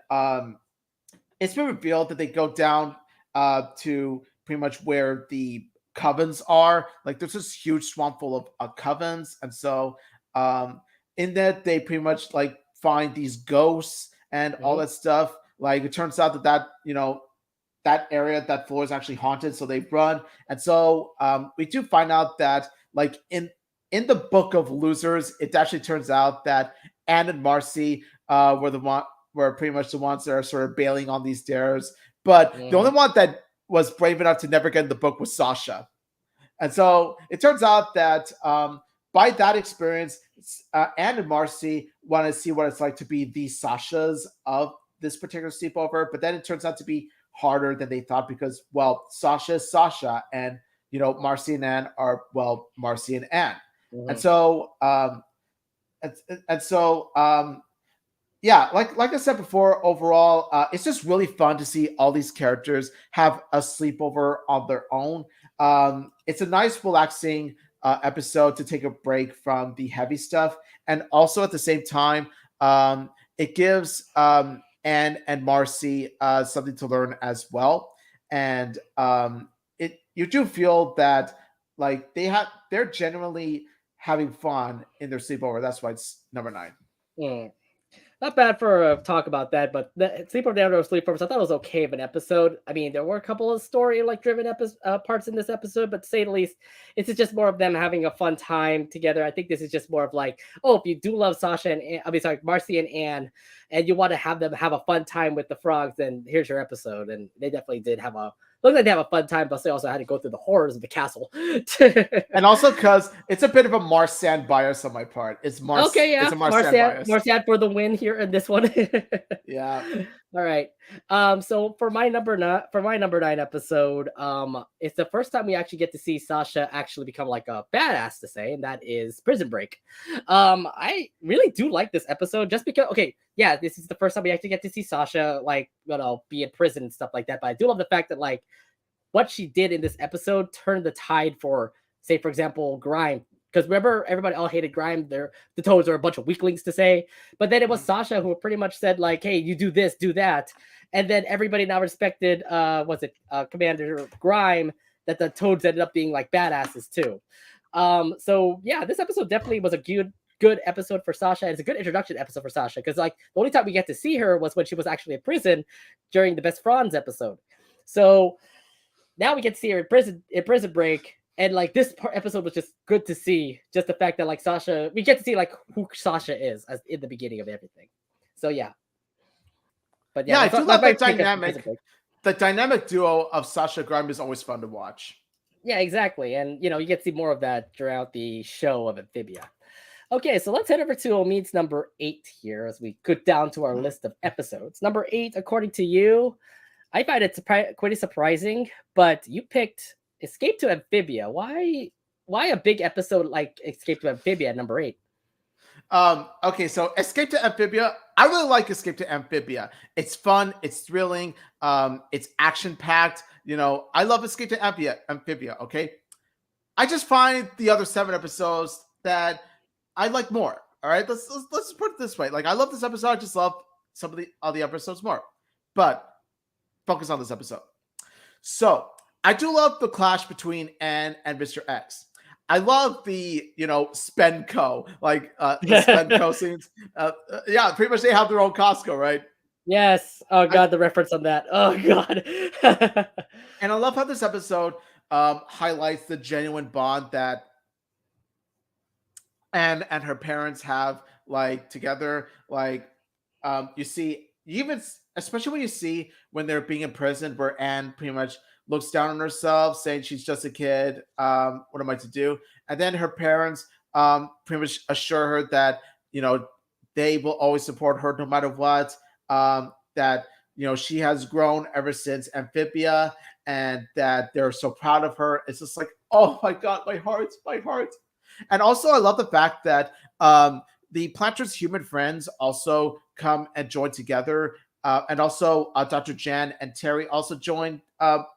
it's been revealed that they go down to pretty much where the covens are. Like, there's this huge swamp full of covens. And so in that, they pretty much like find these ghosts and all that stuff. Like, it turns out that that area, that floor is actually haunted, so they run. And so we do find out that, like, in the book of losers, it actually turns out that Anne and Marcy were pretty much the ones that are sort of bailing on these dares. But the only one that was brave enough to never get in the book was Sasha. And so it turns out that by that experience, Anne and Marcy want to see what it's like to be the Sashas of this particular sleepover. But then it turns out to be harder than they thought because, well, Sasha is Sasha, and Marcy and Anne are, well, Marcy and Anne. And so yeah, like I said before, overall, it's just really fun to see all these characters have a sleepover on their own. It's a nice, relaxing episode to take a break from the heavy stuff, and also at the same time, it gives Anne and Marcy something to learn as well. And you do feel that, like, they're genuinely having fun in their sleepover. That's why it's number 9. Not bad for a talk about that, but the Sleepover Down to Sleepovers, I thought it was okay of an episode. I mean, there were a couple of driven parts in this episode, but to say the least, it's just more of them having a fun time together. I think this is just more of like, oh, if you do love Sasha and Marcy and Anne, and you want to have them have a fun time with the frogs, then here's your episode. And they definitely did have looked like they have a fun time, but they also had to go through the horrors of the castle. And also because it's a bit of a Marsan bias on my part. It's a Marsan bias. Marsan for the win here in this one. Yeah. All right. So for my number 9 episode, it's the first time we actually get to see Sasha actually become like a badass to say, and that is Prison Break. I really do like this episode just because yeah, this is the first time we actually get to see Sasha like, be in prison and stuff like that. But I do love the fact that like what she did in this episode turned the tide for, say, for example, Grime. Because remember, everybody all hated Grime. The Toads are a bunch of weaklings to say. But then it was Sasha who pretty much said, like, hey, you do this, do that. And then everybody now respected, Commander Grime, that the Toads ended up being, like, badasses, too. So, yeah, this episode definitely was a good episode for Sasha. It's a good introduction episode for Sasha. Because, like, the only time we get to see her was when she was actually in prison during the Best Franz episode. So now we get to see her in Prison Break. And like this episode was just good to see, just the fact that like Sasha, we get to see like who Sasha is as in the beginning of everything. So yeah, but yeah, I do love the dynamic. The dynamic duo of Sasha Grime is always fun to watch. Yeah, exactly, and you get to see more of that throughout the show of Amphibia. Okay, so let's head over to Omid's number 8 here as we go down to our list of episodes. Number 8, according to you, I find it quite surprising, but you picked Escape to Amphibia. Why a big episode like Escape to Amphibia at number 8? Okay, so Escape to Amphibia. I really like Escape to Amphibia. It's fun, it's thrilling, it's action-packed. I love Escape to Amphibia, okay? I just find the other 7 episodes that I like more. All right, let's put it this way. Like, I love this episode, I just love some of the other episodes more. But focus on this episode. So I do love the clash between Anne and Mr. X. I love the, Spenco, like the Spenco scenes. Yeah, pretty much they have their own Costco, right? Yes. Oh God, the reference on that. Oh God. And I love how this episode highlights the genuine bond that Anne and her parents have, like, together. Like, you see, especially when you see when they're being imprisoned, where Anne pretty much looks down on herself, saying she's just a kid. What am I to do? And then her parents pretty much assure her that, they will always support her no matter what. That, she has grown ever since Amphibia, and that they're so proud of her. It's just like, oh my God, my heart. And also, I love the fact that the Planters' human friends also come and join together. And also, Dr. Jan and Terry also joined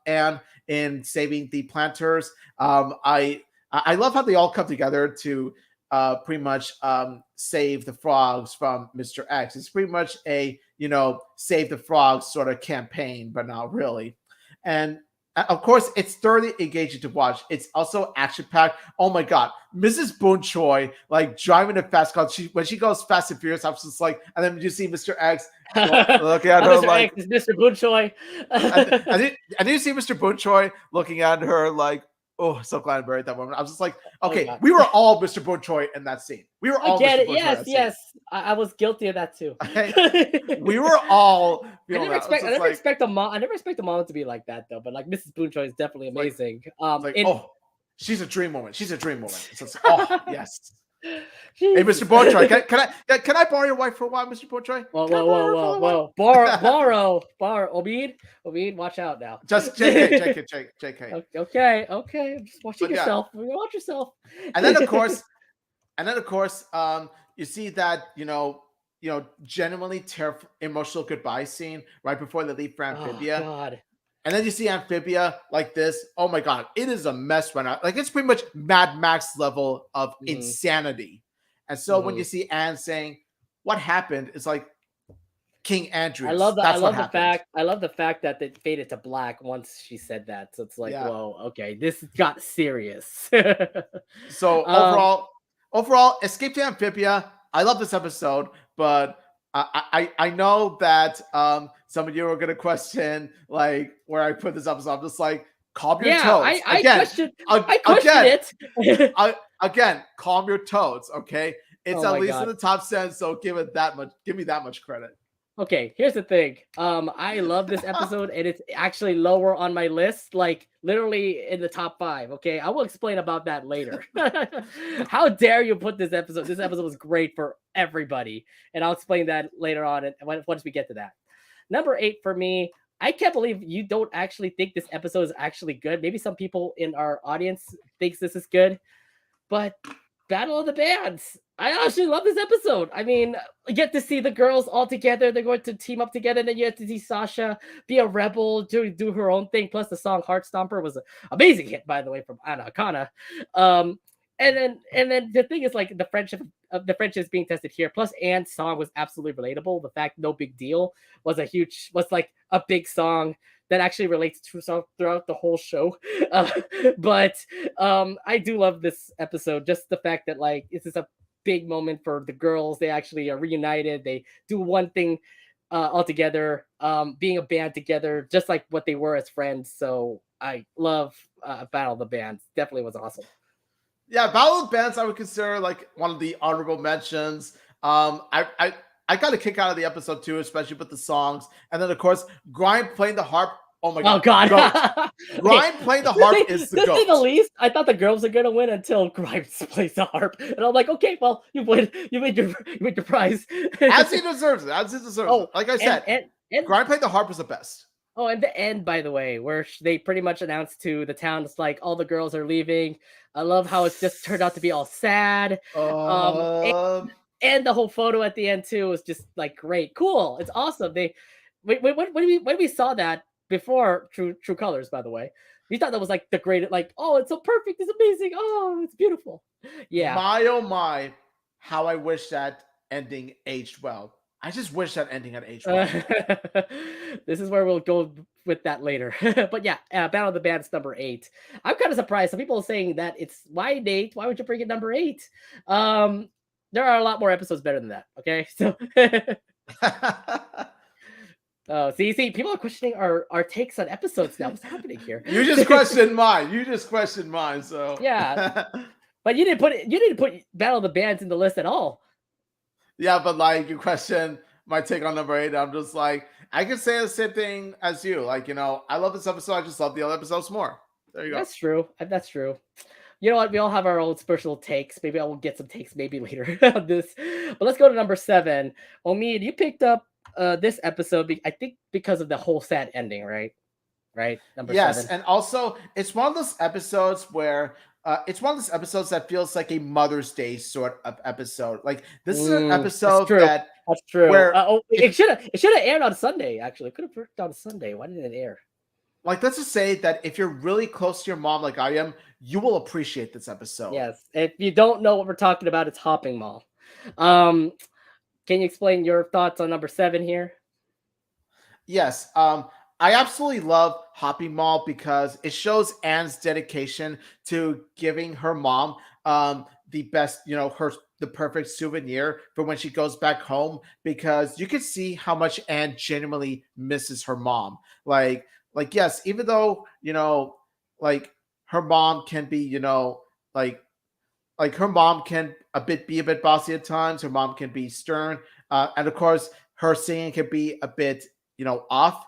Anne in saving the Planters. I love how they all come together to pretty much save the frogs from Mr. X. It's pretty much a, save the frogs sort of campaign, but not really. And of course, it's thoroughly engaging to watch. It's also action-packed. Oh my God, Mrs. Boon Choi, like driving a fast car. When she goes fast and furious, I was just like, and then you see Mr. X looking at her Mr. like, X is Mr. Boon Choi. and then you see Mr. Boon Choi looking at her like, oh, so glad I buried that woman. I was just like, okay, we were all Mr. Boon Choi in that scene. We were all Mr. Boon Choi. Yes. I was guilty of that too. We were all. I never expect a mom to be like that though. But like Mrs. Boon Choi is definitely amazing. She's a dream woman. So it's, oh yes. Hey, Mr. Boon Choi, can I borrow your wife for a while, Mr. Boon Choi? Whoa. Borrow. Omid, watch out now. Just JK. Okay. I'm just watching yourself. Yeah. Watch yourself. And then of course, you see that, genuinely terrible emotional goodbye scene right before they leave for Amphibia. Oh, God. And then you see Amphibia like this. Oh my God, it is a mess right now. Like, it's pretty much Mad Max level of insanity. And so when you see Anne saying, "What happened?" It's like King Andrew. I love the fact that they faded to black once she said that. So it's like, whoa, okay, this got serious. So overall, Escape to Amphibia. I love this episode, but I know that some of you are going to question like where I put this episode. I'm just like, calm your toads. I question it. Again, calm your toads. Okay, it's at least in the top 10, so give me that much credit. Okay, here's the thing. I love this episode, and it's actually lower on my list, like literally in the top 5. Okay, I will explain about that later. How dare you put this episode? This episode was great for everybody, and I'll explain that later on once we get to that. number 8 for me. I can't believe you don't actually think this episode is actually good. Maybe some people in our audience thinks this is good, but Battle of the Bands. I actually love this episode. I mean, you get to see the girls all together. They're going to team up together. And then you get to see Sasha be a rebel, do her own thing. Plus, the song Heart Stomper was an amazing hit, by the way, from Anna Akana. And then the thing is, like, the friendship is being tested here. Plus, Anne's song was absolutely relatable. The fact "No Big Deal" was like a big song that actually relates to song throughout the whole show. But I do love this episode. Just the fact that, like, this is a big moment for the girls. They actually are reunited. They do one thing all together, being a band together, just like what they were as friends. So I love Battle of the Bands. Definitely was awesome. Yeah, Battle of Bands I would consider like one of the honorable mentions. I got a kick out of the episode too, especially with the songs, and then of course Grind playing the harp. Oh my god! Oh god! Grind playing the harp is the goat. To say the least, I thought the girls are gonna win until Grind plays the harp, and I'm like, okay, well, you win. You made your prize. As he deserves it. As he deserves it. Like I said, and Grind playing the harp was the best. Oh, and the end, by the way, where they pretty much announced to the town, it's like all the girls are leaving. I love how it just turned out to be all sad. And the whole photo at the end too was just like great, cool. It's awesome. When we saw that before True Colors, by the way, we thought that was like the great, like, oh, it's so perfect, it's amazing, oh, it's beautiful. Yeah. My oh my, how I wish that ending aged well. I just wish that ending had aged well. This is where we'll go with that later. But yeah, Battle of the Bands number 8. I'm kind of surprised. Some people are saying that it's why Nate? Why would you bring it number 8? There are a lot more episodes better than that. Okay, so see, people are questioning our takes on episodes now. What's happening here? You just questioned mine. So yeah, but you didn't put Battle of the Bands in the list at all. Yeah, but like you question my take on number 8. I'm just like, I can say the same thing as you. Like, I love this episode. I just love the other episodes more. There you go. That's true. That's true. You know what? We all have our own special takes. Maybe I will get some takes maybe later on this. But let's go to number 7. Omid, you picked up this episode, I think, because of the whole sad ending, right? Right? Number 7. And also it's one of those episodes where that feels like a Mother's Day sort of episode. Like this is an episode that's true. Where it should have aired on Sunday. Actually, it could have worked on Sunday. Why didn't it air? Like, let's just say that if you're really close to your mom, like I am, you will appreciate this episode. Yes. If you don't know what we're talking about, it's Hopping Mall. Can you explain your thoughts on number 7 here? Yes. I absolutely love Hopping Mall because it shows Anne's dedication to giving her mom the best, the perfect souvenir for when she goes back home, because you can see how much Anne genuinely misses her mom. Like yes, even though, like her mom can be, like her mom can be a bit bossy at times. Her mom can be stern. And of course, her singing can be a bit, off.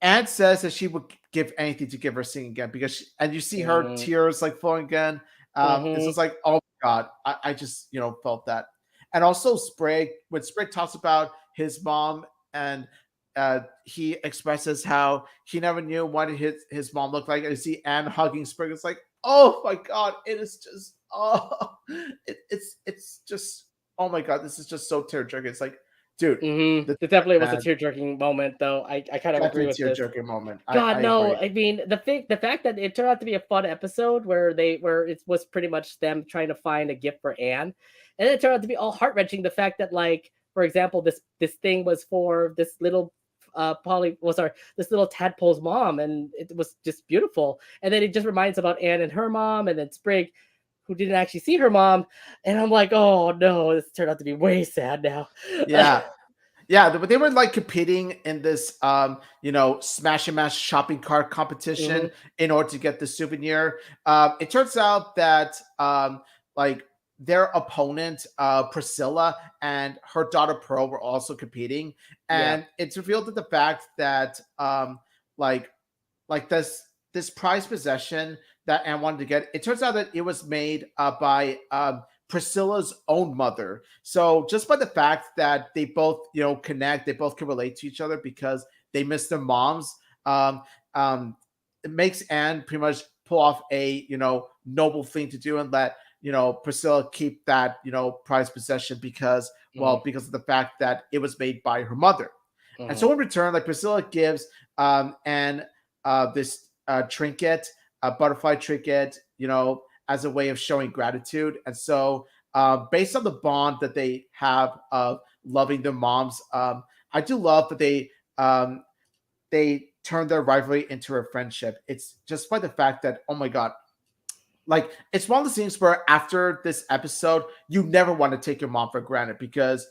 Anne says that she would give anything to give her singing again and you see her tears like flowing again. It's just like, oh my God, I just, felt that. And also Sprague, when Sprague talks about his mom and he expresses how he never knew what his mom looked like. And you see Anne hugging Sprague. It's like, oh my God, it is just, it's just, oh my God, this is just so tear-jerking. It's like, dude, it definitely was a tear-jerking moment, though. I kind of agree with this. Tear-jerking moment. God, no. I mean, the fact that it turned out to be a fun episode where it was pretty much them trying to find a gift for Anne, and it turned out to be all heart-wrenching. The fact that, like, for example, this thing was for this little this little tadpole's mom, and it was just beautiful. And then it just reminds about Anne and her mom, and then Sprig, who didn't actually see her mom. And I'm like, oh no, this turned out to be way sad now. Yeah, but they were like competing in this smash and mash shopping cart competition in order to get the souvenir. It turns out that like their opponent, Priscilla, and her daughter Pearl were also competing, and it's revealed that the fact that like this prized possession that Anne wanted to get, it turns out that it was made by Priscilla's own mother. So just by the fact that they both, connect, they both can relate to each other because they miss their moms. Um, it makes Anne pretty much pull off a noble thing to do and let Priscilla keep that prized possession because because of the fact that it was made by her mother. And so in return, like Priscilla gives Anne this trinket, a butterfly trinket, as a way of showing gratitude. And so based on the bond that they have of loving their moms, I do love that they turn their rivalry into a friendship. It's just by the fact that, oh my God, like it's one of the things where after this episode, you never want to take your mom for granted because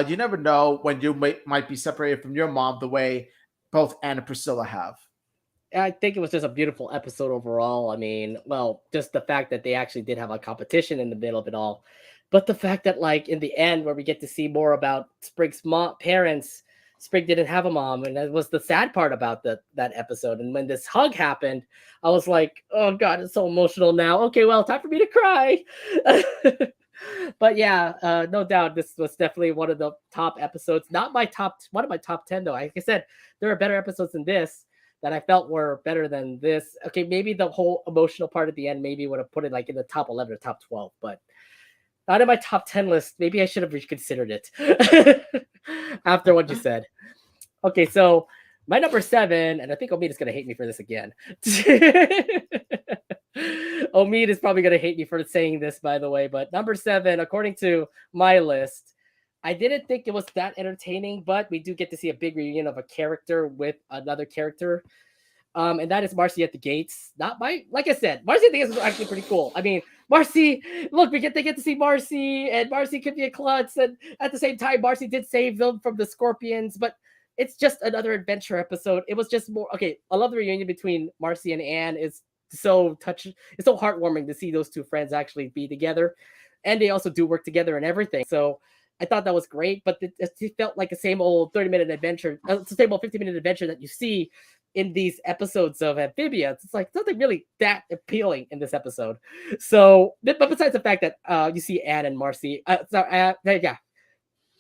you never know when you might be separated from your mom the way both Anne and Priscilla have. I think it was just a beautiful episode overall. I mean, well, just the fact that they actually did have a competition in the middle of it all, but the fact that like in the end where we get to see more about Sprig's parents, Sprig didn't have a mom, and that was the sad part about that episode. And when this hug happened, I was like, oh God, it's so emotional now. Okay, well, time for me to cry. But yeah, no doubt this was definitely one of the top episodes. Not one of my top 10 though. Like I said, there are better episodes than this that I felt were better than this. Okay, maybe the whole emotional part at the end maybe would have put it like in the top 11 or top 12, but not in my top 10 list. Maybe I should have reconsidered it after what you said. Okay, so my number 7, and I think Omid is going to hate me for this again. Omid is probably going to hate me for saying this, by the way, but number 7, according to my list, I didn't think it was that entertaining, but we do get to see a big reunion of a character with another character. And that is Marcy at the Gates. Like I said, Marcy at the Gates is actually pretty cool. I mean, Marcy, look, they get to see Marcy, and Marcy could be a klutz, and at the same time, Marcy did save them from the scorpions, but it's just another adventure episode. It was just more okay. I love the reunion between Marcy and Anne. It's so heartwarming to see those two friends actually be together, and they also do work together and everything. So I thought that was great, but it felt like the same old 30-minute adventure, the same old 50-minute adventure that you see in these episodes of Amphibia. It's like nothing really that appealing in this episode. So, but besides the fact that you see Anne and Marcy,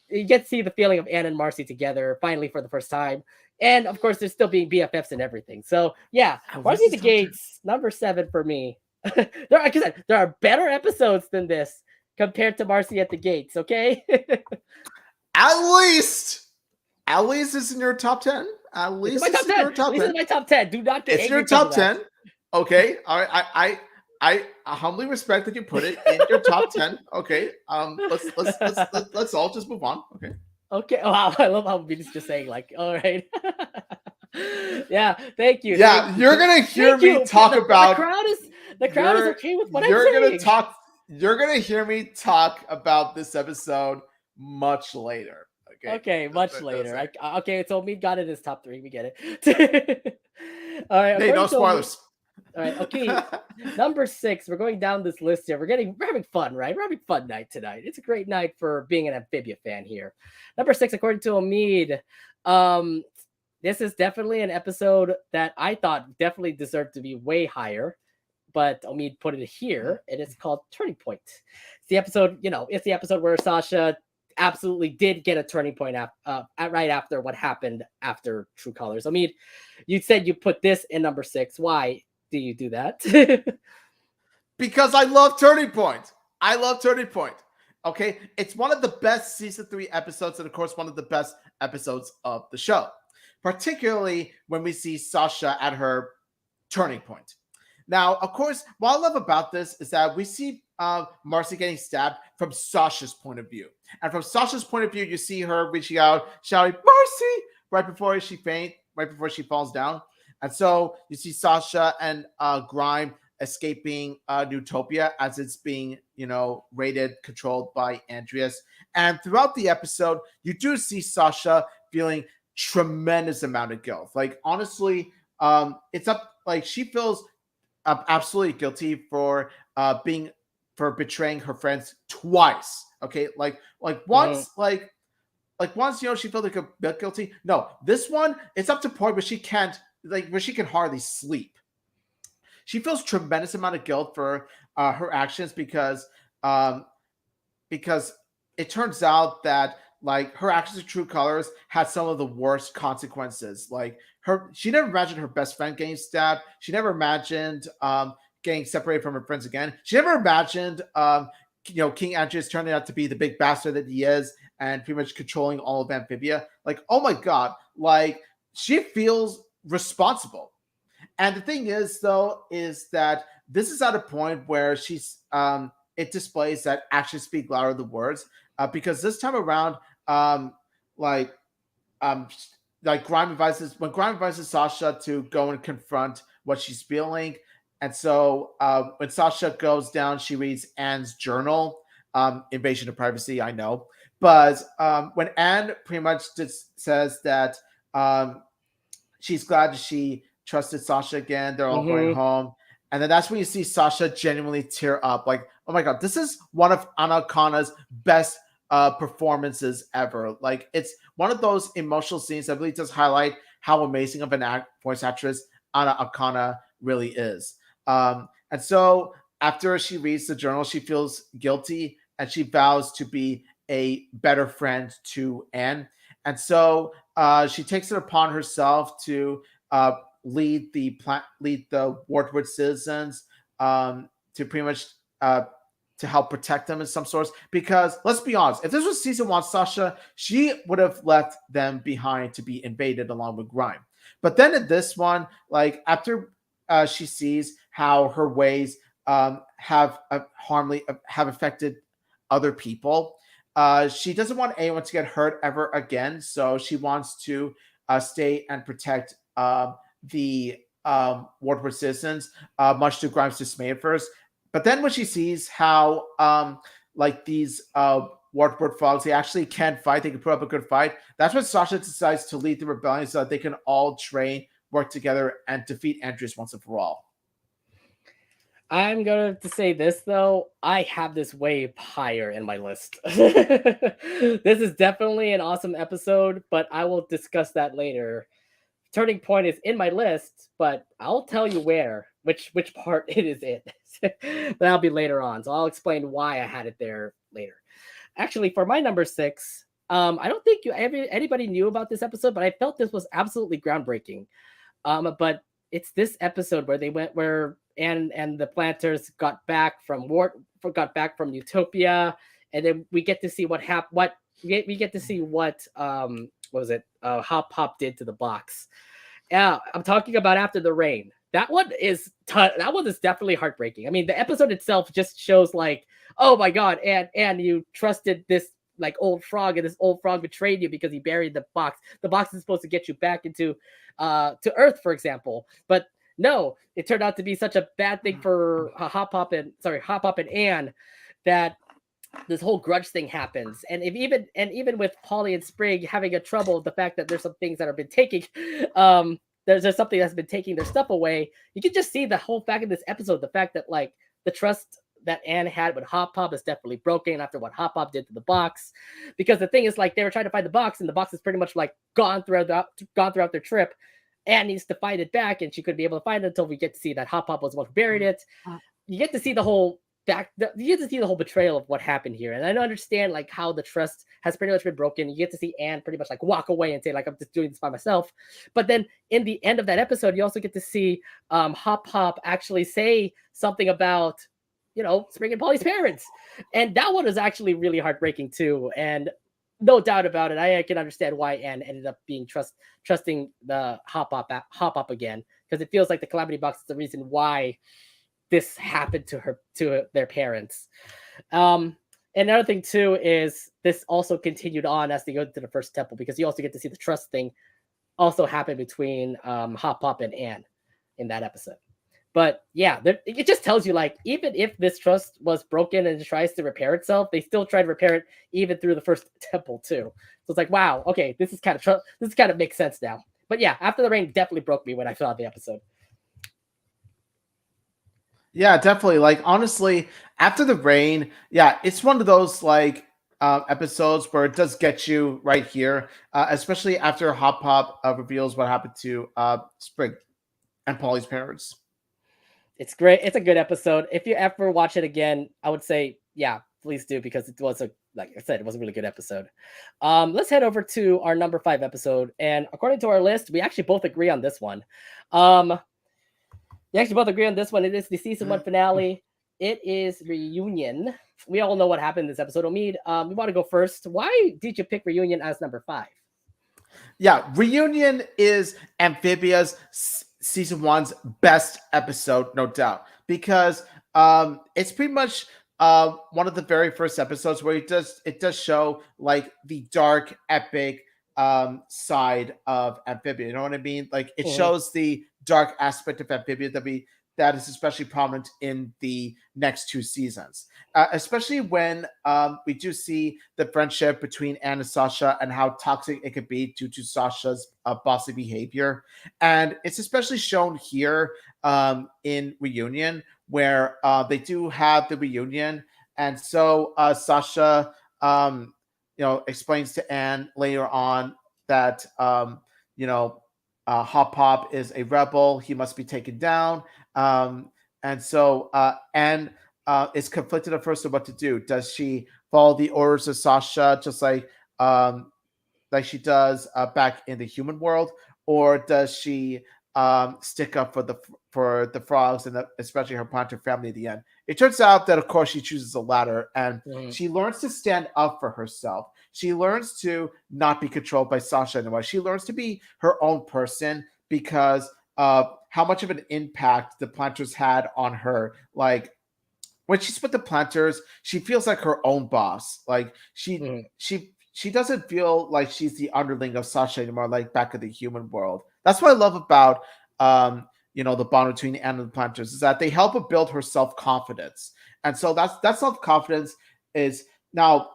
you get to see the feeling of Anne and Marcy together finally for the first time. And of course, they're still being BFFs and everything. So yeah, Marcy at the Gates, number 7 for me. Like I said, there are better episodes than this compared to Marcy at the Gates, okay? At least it's in your top 10. At least it's in your top 10. This is my top 10. Do not get it's your top 10. Okay. All right. I humbly respect that you put it in your top 10. Okay. Let's all just move on. Okay. Okay. Wow. I love how Vinny's just saying like, all right. Yeah. Thank you. Yeah. You're going to hear me talk about. The crowd is okay with what I'm saying. You're going to hear me talk about this episode much later. Okay. Much later. Okay. So we got it as top 3. We get it. All right. Hey, no spoilers. All right. Okay. Number 6. We're going down this list here. We're having fun, right? We're having fun night tonight. It's a great night for being an Amphibia fan here. Number 6, according to Omid, this is definitely an episode that I thought definitely deserved to be way higher, but Omid put it here, and it's called Turning Point. It's the episode, it's the episode where Sasha absolutely did get a turning point right after what happened after True Colors. Omid, you said you put this in number 6. Why do you do that? Because I love Turning Point. Okay, it's one of the best season 3 episodes, and of course, one of the best episodes of the show, particularly when we see Sasha at her turning point. Now, of course, what I love about this is that we see Marcy getting stabbed from Sasha's point of view. And from Sasha's point of view, you see her reaching out, shouting, Marcy, right before she falls down. And so you see Sasha and Grime escaping Newtopia as it's being, raided, controlled by Andreas. And throughout the episode, you do see Sasha feeling tremendous amount of guilt. Like, honestly, she feels absolutely guilty for betraying her friends twice. Okay, like once, like once, she felt like a bit guilty. No, this one, it's up to point where she can hardly sleep. She feels tremendous amount of guilt for her actions because because it turns out that like her actions of true colors had some of the worst consequences. Like she never imagined her best friend getting stabbed. She never imagined getting separated from her friends again. She never imagined King Andreas turning out to be the big bastard that he is and pretty much controlling all of Amphibia. Like, oh my god, like she feels responsible. And the thing is, though, is that this is at a point where it displays that actions speak louder than words. Because this time around, um, like, um, Grime advises Sasha to go and confront what she's feeling. And so when Sasha goes down, she reads Anne's journal, invasion of privacy, I know. But when Anne pretty much just says that she's glad she trusted Sasha again, they're all going home. And then that's when you see Sasha genuinely tear up. Like, oh my god, this is one of Anna Kana's best performances ever. Like, it's one of those emotional scenes that really does highlight how amazing of an voice actress Anna Akana really is. And so after she reads the journal, she feels guilty and she vows to be a better friend to Anne. And so she takes it upon herself to lead the Wardwood citizens to pretty much to help protect them in some sorts. Because let's be honest, if this was season 1 Sasha, she would have left them behind to be invaded along with Grime. But then in this one, like after she sees how her ways have affected other people, she doesn't want anyone to get hurt ever again. So she wants to stay and protect the Wardwood citizens, much to Grimes' dismay at first. But then when she sees how like these Wardwood frogs, they actually can fight, they can put up a good fight, that's when Sasha decides to lead the rebellion so that they can all train, work together, and defeat Andreas once and for all. I'm going to say this, though. I have this way higher in my list. This is definitely an awesome episode, but I will discuss that later. Turning Point is in my list, but I'll tell you which part it is in. That'll be later on, so I'll explain why I had it there later. Actually, for my number 6, I don't think anybody knew about this episode, but I felt this was absolutely groundbreaking. But it's this episode where Anne and the planters got back from Utopia, and then we get to see what was it? Hop Hop did to the box. Yeah, I'm talking about After the Rain. That one is definitely heartbreaking. I mean, the episode itself just shows like, oh my god, and you trusted this like old frog, and this old frog betrayed you because he buried the box. The box is supposed to get you back into to Earth, for example, but no, it turned out to be such a bad thing for Hop Hop and Anne that this whole grudge thing happens. And even with Polly and Sprig having a trouble, the fact that there's some things that have been taking there's something that's been taking their stuff away, you can just see the whole fact of this episode, the fact that like the trust that Anne had with Hop Pop is definitely broken after what Hop Pop did to the box. Because the thing is, like, they were trying to find the box, and the box is pretty much like gone throughout their trip. Anne needs to find it back, and she couldn't be able to find it until we get to see that Hop Pop was the one who buried it. You get to see the whole betrayal of what happened here. And I don't understand like how the trust has pretty much been broken. You get to see Anne pretty much like walk away and say like, I'm just doing this by myself. But then in the end of that episode, you also get to see Hop Hop actually say something about, Spring and Polly's parents. And that one is actually really heartbreaking too. And no doubt about it, I can understand why Anne ended up being trusting the Hop Hop again, because it feels like the Calamity Box is the reason why this happened to their parents. Another thing too is this also continued on as they go to the first temple, because you also get to see the trust thing also happen between Hop Hop and Anne in that episode. But yeah, it just tells you like, even if this trust was broken and it tries to repair itself, they still try to repair it even through the first temple too. So it's like, wow, okay, this kind of makes sense now. But yeah, After the Rain definitely broke me when I saw the episode. Yeah, definitely. Like, honestly, After the Rain, yeah, it's one of those like episodes where it does get you right here, especially after Hop Hop reveals what happened to Sprig and Polly's parents. It's great. It's a good episode. If you ever watch it again, I would say, yeah, please do, because it was like I said, it was a really good episode. Let's head over to our number 5 episode, and according to our list, we actually both agree on this one. We actually both agree on this one. It is the season 1 finale. It is Reunion. We all know what happened in this episode. Omid, we want to go first. Why did you pick Reunion as number 5? Yeah, Reunion is Amphibia's season 1's best episode, no doubt, because it's pretty much one of the very first episodes where it does show like the dark, epic side of Amphibia. You know what I mean? Like it shows the dark aspect of Amphibia that is especially prominent in the next 2 seasons, especially when we do see the friendship between Anne and Sasha and how toxic it could be due to Sasha's bossy behavior. And it's especially shown here in Reunion, where they do have the reunion. And so Sasha, explains to Anne later on that, Hop Pop is a rebel. He must be taken down. And so Anne is conflicted at first of what to do. Does she follow the orders of Sasha just like she does back in the human world, or does she stick up for the frogs and especially her planter family at the end? It turns out that, of course, she chooses the latter, and she learns to stand up for herself. She learns to not be controlled by Sasha anymore. She learns to be her own person because of how much of an impact the planters had on her. Like when she's with the planters, she feels like her own boss. Like she doesn't feel like she's the underling of Sasha anymore, like back in the human world. That's what I love about the bond between Anne and the planters, is that they help her build her self-confidence. And so that self-confidence is now,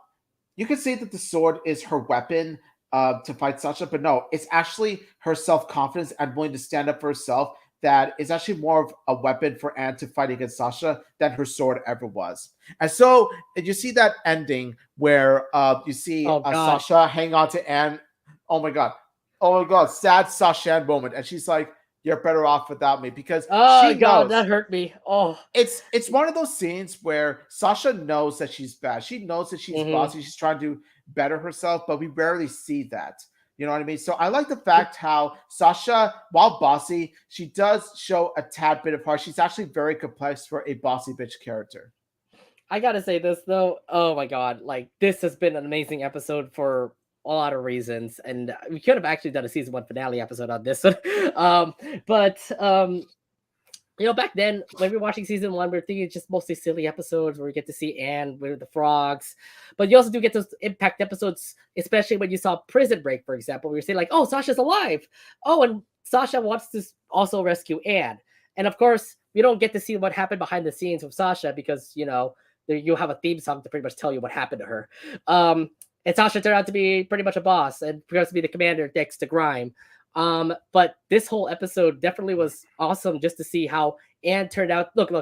you can say that the sword is her weapon to fight Sasha, but no, it's actually her self-confidence and willing to stand up for herself that is actually more of a weapon for Anne to fight against Sasha than her sword ever was. And so you see that ending where you see Sasha hang on to Anne. Oh my god, sad Sasha moment, and she's like, "You're better off without me," because she knows, that hurt me. It's one of those scenes where Sasha knows that she's bad. She knows that she's bossy. She's trying to better herself, but we rarely see that. You know what I mean? So I like the fact how Sasha, while bossy, she does show a tad bit of heart. She's actually very complex for a bossy bitch character. I gotta say this though. Oh my god, like this has been an amazing episode for a lot of reasons, and we could have actually done a season 1 finale episode on this one. Back then when we were watching season 1, we were thinking it's just mostly silly episodes where we get to see Anne with the frogs, but you also do get those impact episodes, especially when you saw Prison Break, for example, where you say like, oh, Sasha's alive. Oh, and Sasha wants to also rescue Anne. And of course, we don't get to see what happened behind the scenes with Sasha because, you have a theme song to pretty much tell you what happened to her. And Sasha turned out to be pretty much a boss and turns to be the commander next to Grime. But this whole episode definitely was awesome just to see how Anne turned out. Look,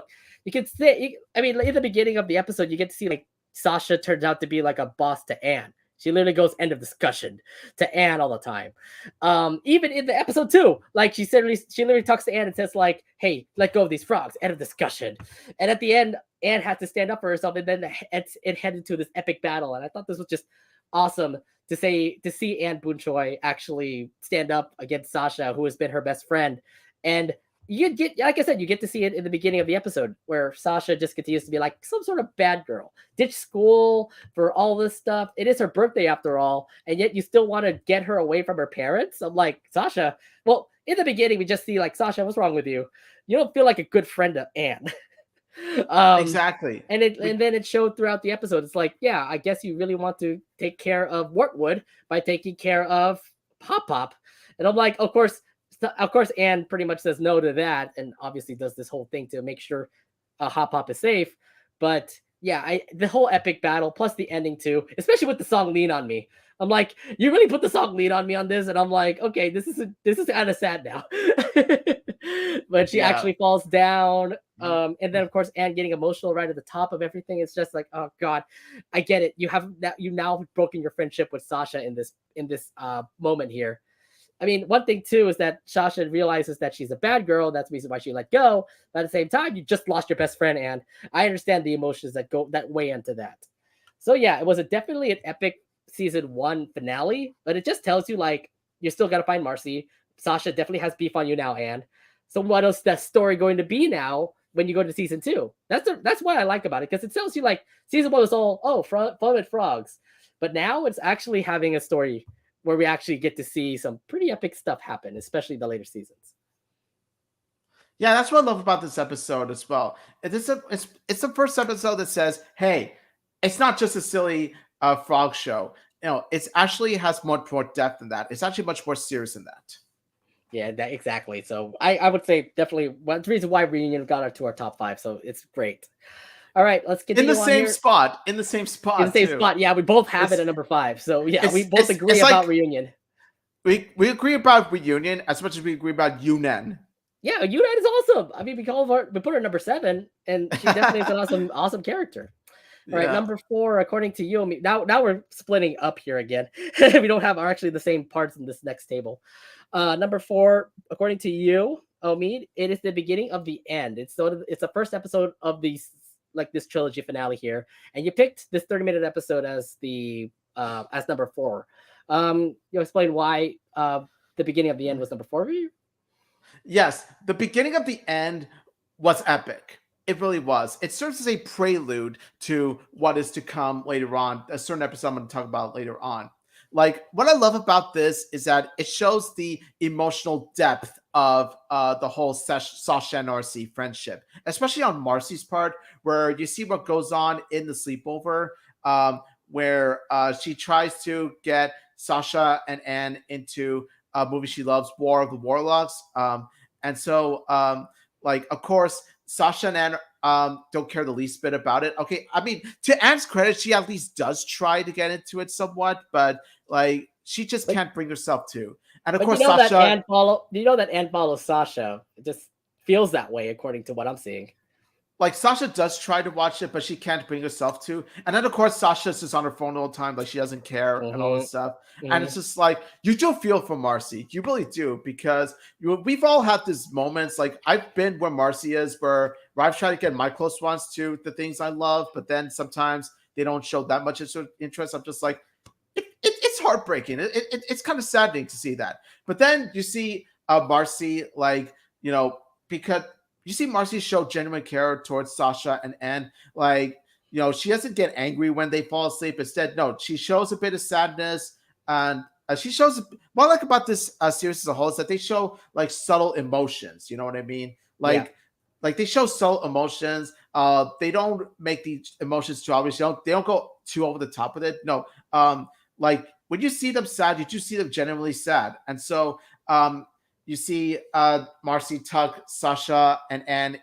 you can say, in the beginning of the episode, you get to see like Sasha turns out to be like a boss to Anne. She literally goes end of discussion to Anne all the time. Even in the episode 2, like she literally talks to Anne and says like, "Hey, let go of these frogs." End of discussion. And at the end, Anne had to stand up for herself, and then it headed to this epic battle. And I thought this was just awesome to see Anne Boonchoi actually stand up against Sasha, who has been her best friend. And you get, like I said, you get to see it in the beginning of the episode where Sasha just continues to be like some sort of bad girl, ditch school for all this stuff. It is her birthday after all, and yet you still want to get her away from her parents. I'm like, Sasha, well, in the beginning, we just see like, Sasha, what's wrong with you? You don't feel like a good friend of Anne. Exactly. And then it showed throughout the episode. It's like, yeah, I guess you really want to take care of Wortwood by taking care of Hop Pop. And I'm like, of course, Anne pretty much says no to that, and obviously does this whole thing to make sure Hop Pop is safe. But yeah, the whole epic battle plus the ending too, especially with the song "Lean on Me." I'm like, you really put the song "Lean on Me" on this, and I'm like, okay, this is kind of sad now. But she actually falls down, and then of course Anne getting emotional right at the top of everything. It's just like, oh god, I get it. You now broken your friendship with Sasha in this moment here. I mean, one thing too is that Sasha realizes that she's a bad girl. That's the reason why she let go. But at the same time, you just lost your best friend, and I understand the emotions that weigh into that. So yeah, it was definitely an epic season 1 finale, but it just tells you like you still gotta find Marcy. Sasha definitely has beef on you now, Anne. So what else that story going to be now when you go to season 2? That's what I like about it, because it tells you like season 1 was all fun with frogs, but now it's actually having a story where we actually get to see some pretty epic stuff happen, especially the later seasons. Yeah, that's what I love about this episode as well. It's the first episode that says, "Hey, it's not just a silly frog show. It's actually has much more depth than that. It's actually much more serious than that." Yeah, that exactly. So I would say definitely one reason why Reunion got to our top 5. So it's great. All right, let's In the continue on same here. spot, in the same In the spot same too. spot. Yeah, we both have it It's at number 5. So yeah, we it's both agree it's about like Reunion. we agree about Reunion as much as we agree about Yunen. Yeah, Yuna is awesome. I mean, we put her at number 7, and she definitely is an awesome character. All right, Yeah. number 4, according to you, now we're splitting up here again. We don't have actually the same parts in this next table. Number 4, according to you, Omid, it is the beginning of the end. It's the first episode of these like this trilogy finale here, and you picked this 30-minute episode as the as number 4. You explain why the beginning of the end was number 4 for you? Yes, the beginning of the end was epic. It really was. It serves as a prelude to what is to come later on. A certain episode I'm going to talk about later on. Like, what I love about this is that it shows the emotional depth of the whole Sasha and Marcy friendship, especially on Marcy's part, where you see what goes on in the sleepover, where she tries to get Sasha and Anne into a movie she loves, War of the Warlocks. And so, like, of course, Sasha and Anne don't care the least bit about it. Okay, I mean, to Anne's credit, she at least does try to get into it somewhat, but like she just can't bring herself to. And of But course, you know that Sasha. Anne follows Sasha. It just feels that way according to what I'm seeing. Like Sasha does try to watch it, but she can't bring herself to. And then of course Sasha's just on her phone all the time, like she doesn't care and all this stuff. And it's just like you do feel for Marcy, you really do, because we've all had these moments. Like I've been where Marcy is, where I've tried to get my close ones to the things I love, but then sometimes they don't show that much interest. I'm just like, it's heartbreaking. It's kind of saddening to see that. But then you see Marcy, like because you see Marcy show genuine care towards Sasha and Anne. Like, she doesn't get angry when they fall asleep. Instead, no, she shows a bit of sadness. And she shows what I like about this series as a whole is that they show like subtle emotions. You know what I mean? Like they show subtle emotions. They don't make the emotions too obvious. They don't go too over the top with it. No. Like when you see them sad, you do see them genuinely sad. And so you see Marcy tuck Sasha and Anne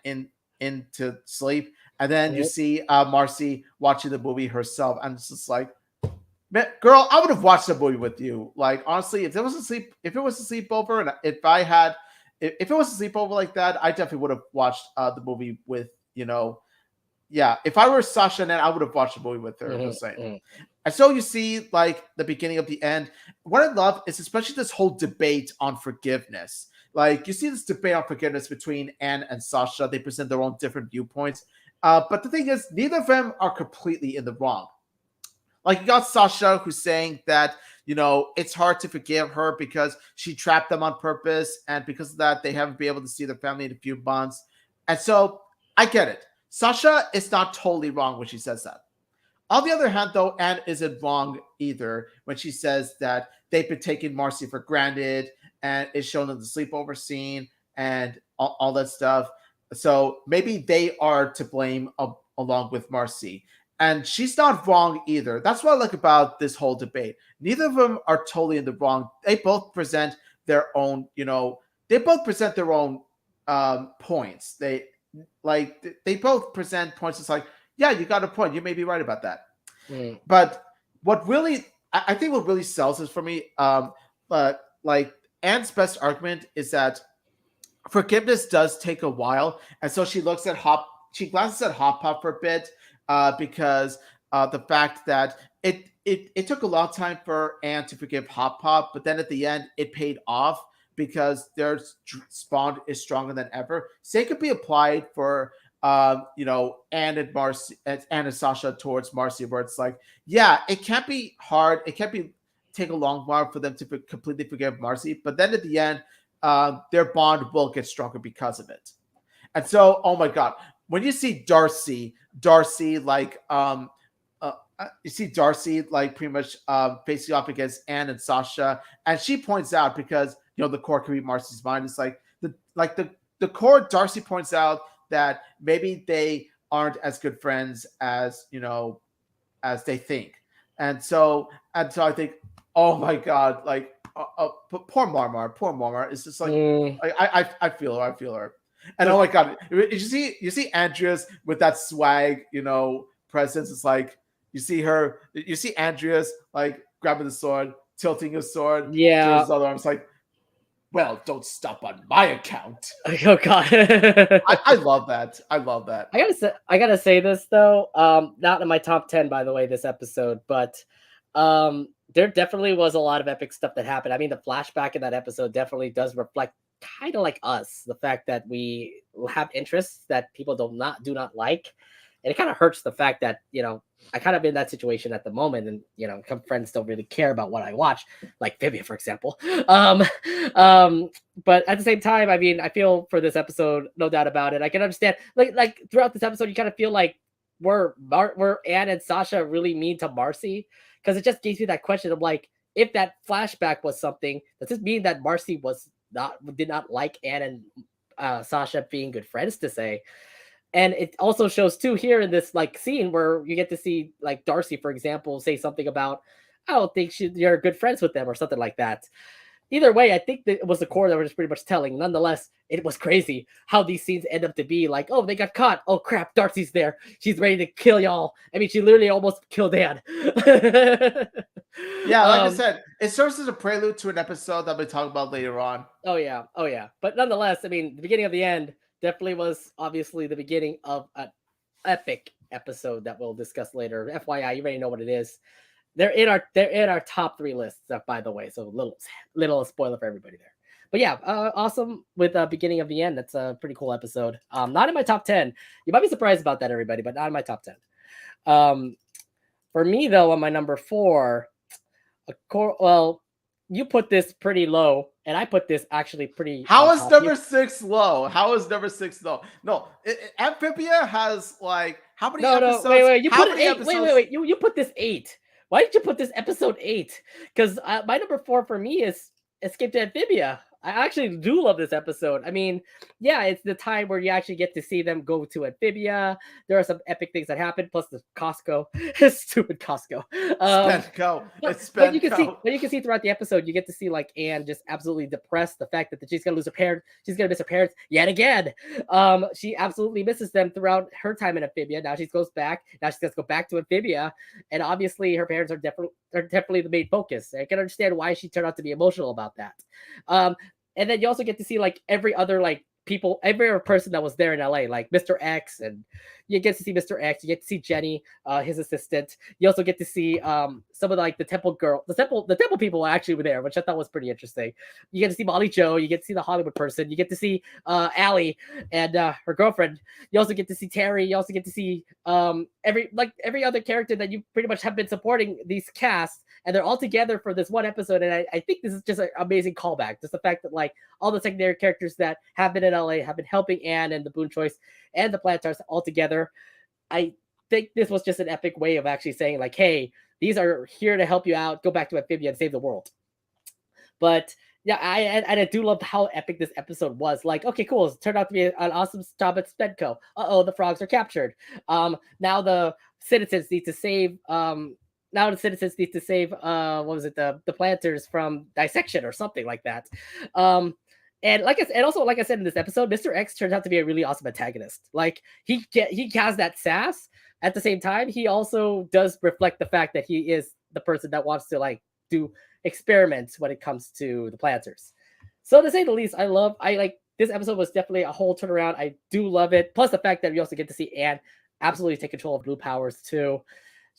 into sleep, and then you see Marcy watching the movie herself, and it's just like, man, girl, I would have watched the movie with you. Like honestly, if it was a sleepover, and if it was a sleepover like that, I definitely would have watched the movie with yeah. If I were Sasha and Anne, I would have watched the movie with her. Just saying. And so you see, like, the beginning of the end. What I love is especially this whole debate on forgiveness. Like, you see this debate on forgiveness between Anne and Sasha. They present their own different viewpoints. But the thing is, neither of them are completely in the wrong. Like, you got Sasha who's saying that, it's hard to forgive her because she trapped them on purpose. And because of that, they haven't been able to see their family in a few months. And so I get it. Sasha is not totally wrong when she says that. On the other hand, though, Anne isn't wrong either when she says that they've been taking Marcy for granted and it's shown in the sleepover scene and all that stuff. So maybe they are to blame along with Marcy. And she's not wrong either. That's what I like about this whole debate. Neither of them are totally in the wrong. They both present their own, points. They both present points. It's like, yeah, you got a point. You may be right about that. But I think what really sells this for me, but like Anne's best argument is that forgiveness does take a while, and so she glances at Hop Pop for a bit, because the fact that it took a long time for Anne to forgive Hop Pop, but then at the end it paid off because their bond is stronger than ever. Same could be applied for Anne and Marcy, Anne and Sasha towards Marcy, where it's like, yeah, it can't be hard, it can't be take a long while for them to completely forgive Marcy, but then at the end, their bond will get stronger because of it. And so, oh my god, when you see Darcy like you see Darcy like pretty much facing off against Anne and Sasha, and she points out, because the core can read Marcy's mind. It's like the core Darcy points out that maybe they aren't as good friends as as they think, and so I think, oh my god, like poor Marmar is just like I feel her. And oh my god, you see Andreas with that swag, presence. It's like you see Andreas like grabbing the sword, tilting his sword to his other arm. It's like, well, don't stop on my account. Oh god. I love that. I love that. I gotta say this though. Not in my top 10, by the way, this episode, but there definitely was a lot of epic stuff that happened. I mean, the flashback in that episode definitely does reflect kind of like us, the fact that we have interests that people do not like, and it kind of hurts the fact that I kind of in that situation at the moment, and some friends don't really care about what I watch, like Amphibia, for example. But at the same time, I mean, I feel for this episode, no doubt about it. I can understand, like throughout this episode, you kind of feel like were Anne and Sasha really mean to Marcy? Because it just gives you that question of like, if that flashback was something, does this mean that Marcy did not like Anne and Sasha being good friends, to say? And it also shows too here in this like scene where you get to see like Darcy, for example, say something about, I don't think you're good friends with them or something like that. Either way, I think that it was the core that was pretty much telling. Nonetheless, it was crazy how these scenes end up to be like, oh, they got caught. Oh crap, Darcy's there. She's ready to kill y'all. I mean, she literally almost killed Anne. Yeah, like I said, it serves as a prelude to an episode that we'll talk about later on. Oh yeah. But nonetheless, I mean, the beginning of the end definitely was obviously the beginning of an epic episode that we'll discuss later. FYI, you already know what it is. They're in our top 3 lists, by the way. So little spoiler for everybody there. But yeah, awesome with beginning of the end. That's a pretty cool episode. Not in my top 10. You might be surprised about that, everybody, but not in my top 10. For me though, on my number 4, well, you put this pretty low, and I put this actually pretty. How is number 6 low? How is number 6 low? No, Amphibia has like how many episodes? No, wait. You put it 8. Wait. You put this 8. Why did you put this episode 8? Because my number 4 for me is Escape to Amphibia. I actually do love this episode. I mean, yeah, it's the time where you actually get to see them go to Amphibia. There are some epic things that happen, plus the Costco, stupid Costco. But you can see throughout the episode, you get to see like Anne just absolutely depressed, the fact that she's gonna lose her parents, she's gonna miss her parents yet again. She absolutely misses them throughout her time in Amphibia. Now she goes back. Now she's gonna go back to Amphibia, and obviously her parents are definitely the main focus. I can understand why she turned out to be emotional about that. And then you also get to see like every other like people, every other person that was there in LA, like Mr. X, and you get to see Mr. X, you get to see Jenny, his assistant. You also get to see some of like the temple people actually were there, which I thought was pretty interesting. You get to see Molly Joe, you get to see the Hollywood person, you get to see Allie and her girlfriend. You also get to see Terry. You also get to see every other character that you pretty much have been supporting these casts, and they're all together for this one episode. And I think this is just an amazing callback. Just the fact that like all the secondary characters that have been in LA have been helping Anne and the Boone Choice and the Plantars all together. I think this was just an epic way of actually saying like, hey, these are here to help you out. Go back to Amphibia and save the world. But yeah, I do love how epic this episode was. Like, okay, cool. It turned out to be an awesome job at Spedco. The frogs are captured. Now the citizens need to save what was it, the planters from dissection or something like that. And like I said in this episode, Mr. X turns out to be a really awesome antagonist. Like he has that sass. At the same time, he also does reflect the fact that he is the person that wants to like do experiments when it comes to the planters. So to say the least, I like this episode was definitely a whole turnaround. I do love it. Plus the fact that we also get to see Anne absolutely take control of blue powers too.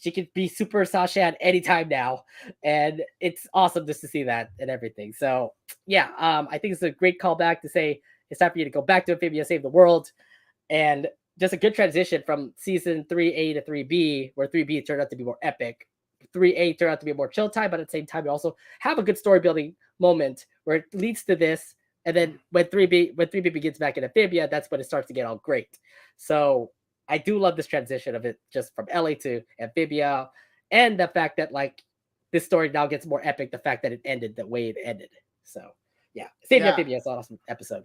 She could be Super Sasha at any time now, and it's awesome just to see that and everything. So yeah, I think it's a great callback to say it's time for you to go back to Amphibia, save the world, and just a good transition from season 3A to 3B, where 3B turned out to be more epic. 3A turned out to be a more chill time, but at the same time, you also have a good story building moment where it leads to this. And then when 3B begins back in Amphibia, that's when it starts to get all great. So I do love this transition of it just from LA to Amphibia, and the fact that like this story now gets more epic. The fact that it ended the way it ended. So yeah, Save Amphibia is an awesome episode.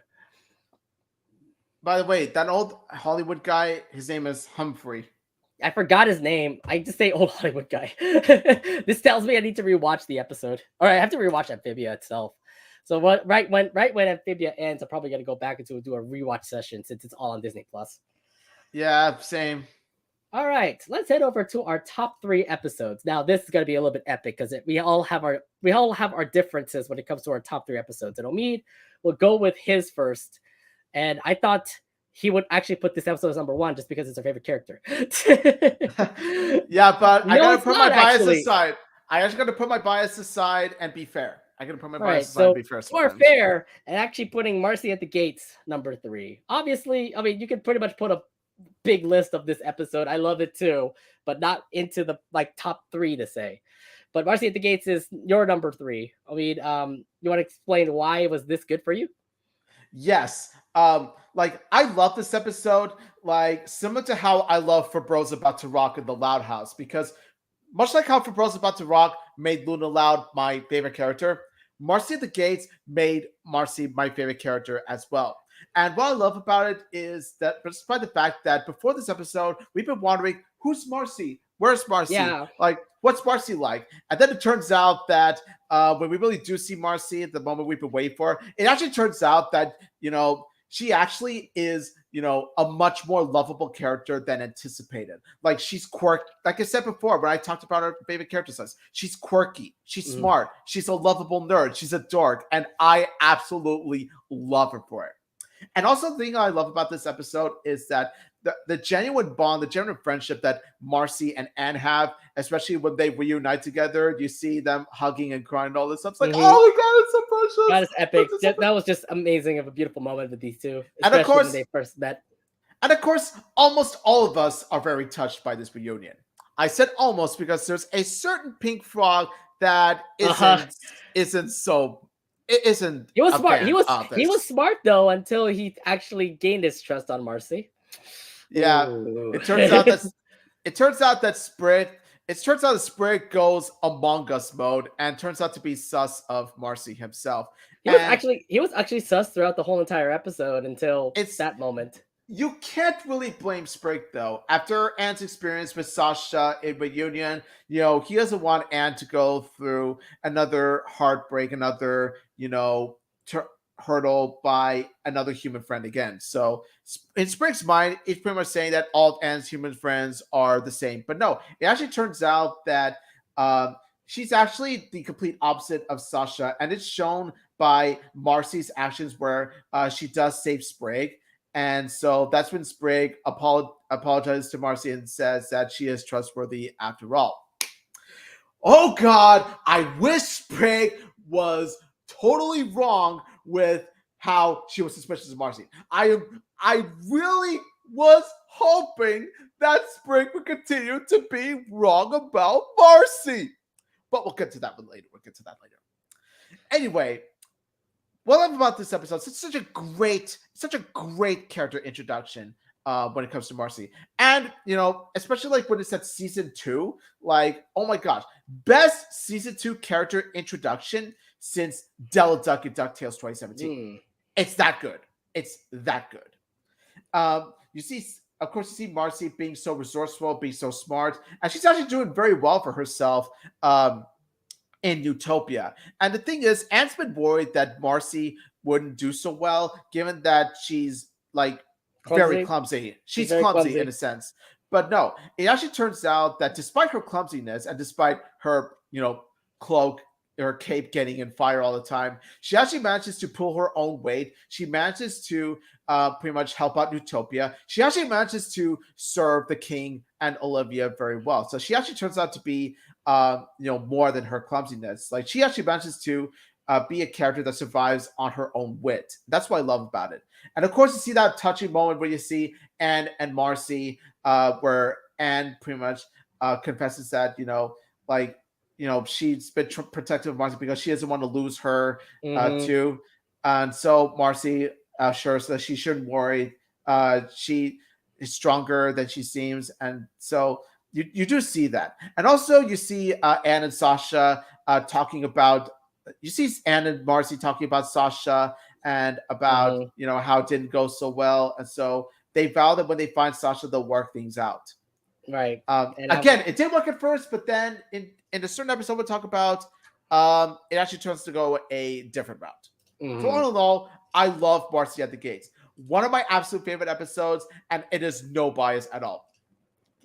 By the way, that old Hollywood guy, his name is Humphrey. I forgot his name. I just say old Hollywood guy. This tells me I need to rewatch the episode. All right, I have to rewatch Amphibia itself. So right when Amphibia ends, I'm probably gonna go back into do a rewatch session since it's all on Disney Plus. Yeah, same. All right, let's head over to our top 3 episodes. Now this is gonna be a little bit epic because we all have our differences when it comes to our top 3 episodes. And Omid will go with his first. And I thought he would actually put this episode as number 1 just because it's our favorite character. Yeah, but I gotta put my bias aside. I actually gotta put my bias aside and be fair. I gotta put my bias aside and be fair. We're fair and actually putting Marcy at the Gates number 3. Obviously, I mean, you can pretty much put a big list of this episode. I love it too, but not into the like top 3 to say. But Marcy at the Gates is your number 3. I mean, you want to explain why it was this good for you? Yes. Like I love this episode, like similar to how I love For Bros About to Rock in the Loud House, because much like how For Bros About to Rock made Luna Loud my favorite character, Marcy at the Gates made Marcy my favorite character as well. And what I love about it is that despite the fact that before this episode, we've been wondering, who's Marcy? Where's Marcy? Yeah. Like, what's Marcy like? And then it turns out that when we really do see Marcy at the moment we've been waiting for, it actually turns out that, she actually is, a much more lovable character than anticipated. Like she's quirky. Like I said before, when I talked about her favorite character size, she's quirky. She's smart. She's a lovable nerd. She's a dork. And I absolutely love her for it. And also the thing I love about this episode is that the genuine bond, the genuine friendship that Marcy and Anne have, especially when they reunite together, you see them hugging and crying and all this stuff. It's like, oh my God, it's so precious. That is epic. That was just amazing of a beautiful moment with these two, especially and of course, when they first met. And of course, almost all of us are very touched by this reunion. I said almost because there's a certain pink frog that isn't so... It isn't. He was smart. He was smart though until he actually gained his trust on Marcy. Yeah, it turns out that Sprig goes Among Us mode and turns out to be sus of Marcy himself. He was actually sus throughout the whole entire episode until that moment. You can't really blame Sprig though. After Anne's experience with Sasha in reunion, he doesn't want Anne to go through another heartbreak, another hurdle by another human friend again. So in Sprig's mind, it's pretty much saying that all of Anne's human friends are the same. But no, it actually turns out that she's actually the complete opposite of Sasha. And it's shown by Marcy's actions where she does save Sprig. And so that's when Sprig apologizes to Marcy and says that she is trustworthy after all. Oh God, I wish Sprig was totally wrong with how she was suspicious of Marcy. I really was hoping that Sprig would continue to be wrong about Marcy. But we'll get to that one later. Anyway, what I love about this episode, it's such a great character introduction when it comes to Marcy. And, especially like when it's at season 2, like, oh my gosh, best season 2 character introduction since Della Duck in DuckTales 2017. It's that good. You see Marcy being so resourceful, being so smart, and she's actually doing very well for herself in Utopia. And the thing is, Anne's been worried that Marcy wouldn't do so well, given that she's like very clumsy. She's clumsy in a sense. But no, it actually turns out that despite her clumsiness and despite her, cloak, her cape getting in fire all the time, she actually manages to pull her own weight. She manages to pretty much help out Utopia. She actually manages to serve the king and Olivia very well. So she actually turns out to be, more than her clumsiness. Like she actually manages to be a character that survives on her own wit. That's what I love about it. And of course, you see that touching moment where you see Anne and Marcy, where Anne pretty much confesses that like she's been protective of Marcy because she doesn't want to lose her too, and so Marcy assures that she shouldn't worry. She is stronger than she seems, and so you do see that, and also you see Anne and Sasha talking about. You see Anne and Marcy talking about Sasha and about how it didn't go so well, and so they vow that when they find Sasha, they'll work things out. Right. Again, it did work at first, but then in a certain episode we'll talk about, it actually turns to go a different route. So all in all, I love Marcy at the Gates. One of my absolute favorite episodes, and it is no bias at all.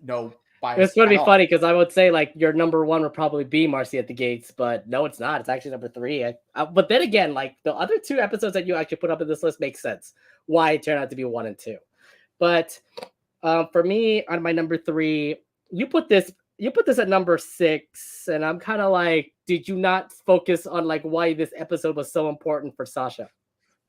No bias. It's going to be funny because I would say like your number one would probably be Marcy at the Gates, but no, it's not. It's actually number 3. But then again, like the other 2 episodes that you actually put up in this list make sense why it turned out to be 1 and 2. But for me, on my number 3, you put this at number 6, and I'm kind of like, did you not focus on like why this episode was so important for Sasha?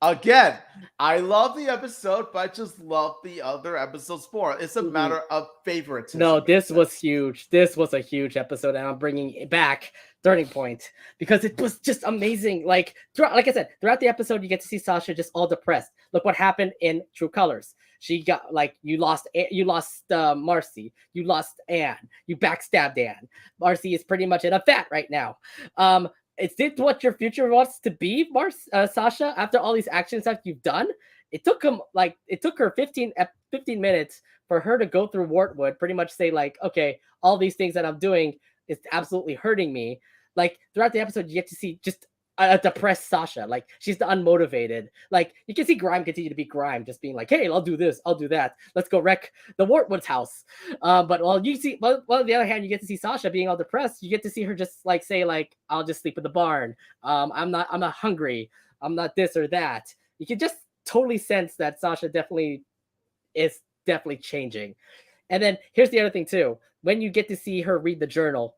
Again, I love the episode, but I just love the other episodes more. It's a matter of favoritism. No, this was huge. This was a huge episode, and I'm bringing it back Turning Point because it was just amazing. Like I said, throughout the episode, you get to see Sasha just all depressed. Look what happened in True Colors. She got like you lost Marcy, you lost Anne, you backstabbed Anne. Marcy is pretty much in a vat right now. Is this what your future wants to be, Sasha? After all these action stuff you've done, it took her 15 minutes for her to go through Wartwood, pretty much say like, okay, all these things that I'm doing is absolutely hurting me. Like throughout the episode, you get to see just a depressed Sasha. Like she's the unmotivated. Like you can see Grime continue to be Grime, just being like, hey, I'll do this, I'll do that. Let's go wreck the Wartwood's house. But on the other hand, you get to see Sasha being all depressed. You get to see her just like say like, I'll just sleep in the barn. I'm not hungry. I'm not this or that. You can just totally sense that Sasha is definitely changing. And then here's the other thing too. When you get to see her read the journal,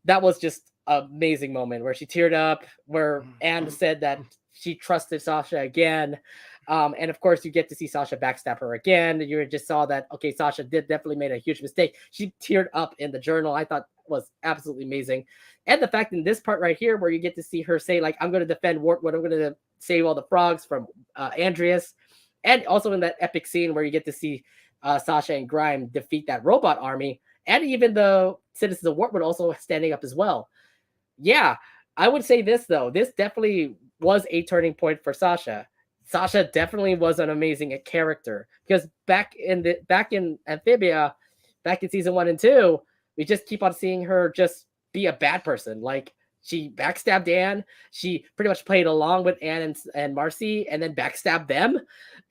that was just an amazing moment where she teared up, where Anne said that she trusted Sasha again. And of course, you get to see Sasha backstab her again. You just saw that, okay, Sasha did definitely made a huge mistake. She teared up in the journal. I thought was absolutely amazing. And the fact in this part right here, where you get to see her say, like, I'm going to defend Wartwood. I'm going to save all the frogs from Andreas. And also in that epic scene where you get to see Sasha and Grime defeat that robot army. And even the citizens of Wartwood also standing up as well. Yeah, I would say this, though. This definitely was a turning point for Sasha. Sasha definitely was an amazing character because back in Amphibia, back in season 1 and 2, we just keep on seeing her just be a bad person. Like she backstabbed Anne. She pretty much played along with Anne and Marcy and then backstabbed them.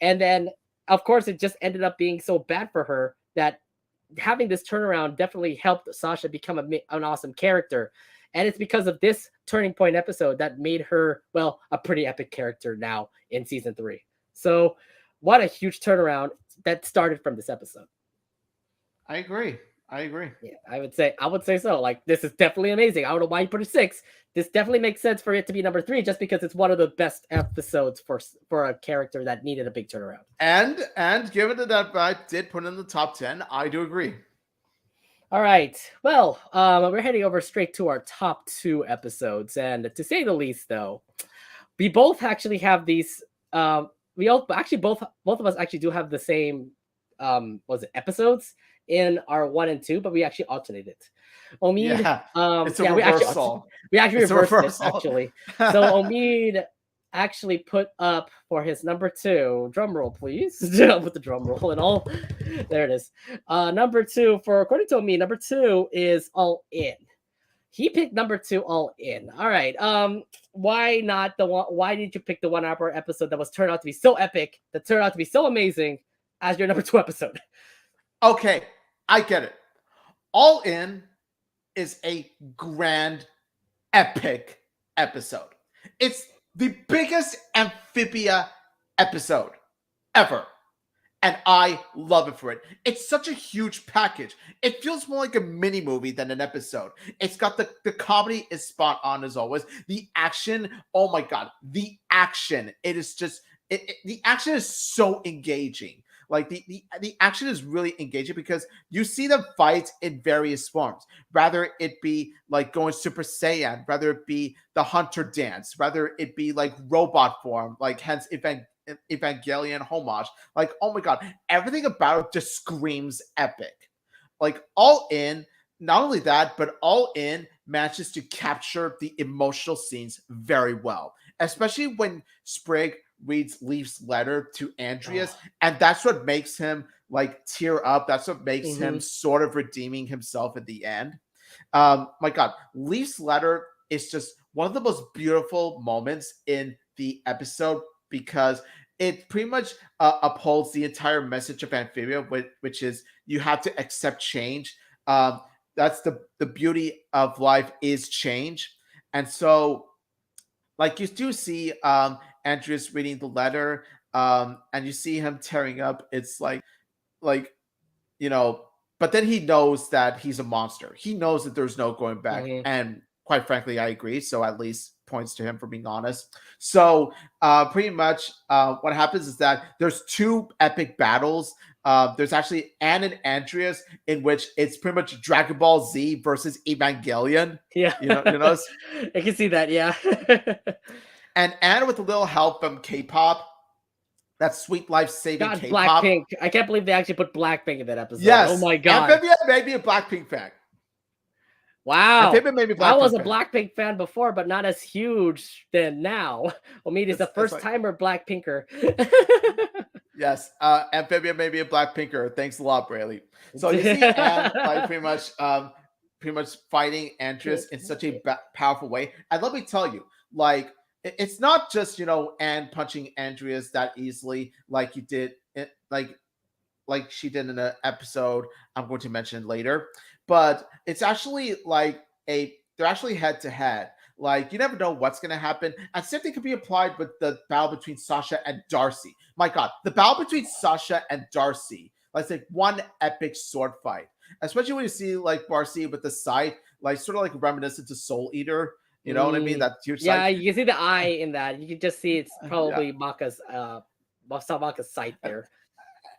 And then, of course, it just ended up being so bad for her that having this turnaround definitely helped Sasha become an awesome character. And it's because of this turning point episode that made her, well, a pretty epic character now in season 3. So what a huge turnaround that started from this episode. I agree. Yeah, I would say so. Like, this is definitely amazing. I don't know why you put it 6. This definitely makes sense for it to be number 3, just because it's one of the best episodes for a character that needed a big turnaround. And given that I did put it in the top 10, I do agree. All right. Well, we're heading over straight to our top 2 episodes, and to say the least, though, we both actually have these. Both of us actually do have the same. Episodes in our 1 and 2, but we actually alternated. Omid, it's a reversal. We actually reversed it, actually. So Omid actually put up for his number 2, drum roll, please. With the drum roll and all. There it is. Number 2 according to Omid, number 2 is All In. He picked number 2, All In. All right. Why not the one? Why did you pick the 1 hour episode that was turned out to be so epic, that turned out to be so amazing as your number 2 episode? Okay, I get it. All In is a grand, epic episode. It's the biggest Amphibia episode ever. And I love it for it. It's such a huge package. It feels more like a mini movie than an episode. It's got the comedy is spot on as always. The action, oh my god, the action. It is just the action is so engaging. Like the action is really engaging because you see them fight in various forms. Rather it be like going Super Saiyan, rather it be the Hunter dance, rather it be like robot form, like hence Evangelion homage. Like, oh my god, everything about it just screams epic. Like, All In, not only that, but All In manages to capture the emotional scenes very well, especially when Sprig reads Leaf's letter to Andreas, and that's what makes him like tear up. That's what makes him sort of redeeming himself at the end. My god, Leaf's letter is just one of the most beautiful moments in the episode because it pretty much upholds the entire message of Amphibia, which is you have to accept change. That's the beauty of life is change. And so, like, you do see Andreas reading the letter, and you see him tearing up. It's like you know, but then he knows that he's a monster. He knows that there's no going back. And quite frankly, I agree. So at least points to him for being honest. So pretty much what happens is that there's two epic battles. There's actually Anne and Andreas, in which it's pretty much Dragon Ball Z versus Evangelion. Yeah. You know? I can see that, yeah. And Anne with a little help from K-pop. That's sweet life-saving God, K-pop. Blackpink. I can't believe they actually put Blackpink in that episode. Yes. Oh my god. Amphibia made me a Blackpink fan. Wow. Amphibia made me I was a fan. Blackpink fan before, but not as huge than now. Omid is the first timer Blackpinker. Yes. Amphibia made me a Blackpinker. Thanks a lot, Braley. So you see Anne like pretty much fighting Andreas in such a powerful way. And let me tell you, like, it's not just, Anne punching Andreas that easily like you did, like she did in an episode I'm going to mention later. But it's actually they're actually head to head. Like, you never know what's going to happen. And same thing could be applied with the battle between Sasha and Darcy. My God, the battle between Sasha and Darcy, like one epic sword fight. Especially when you see like Darcy with the sight, like sort of like reminiscent to Soul Eater. You know what I mean? That huge yeah, sight. you can see the eye in that. You can just see it's probably Maka's sight there.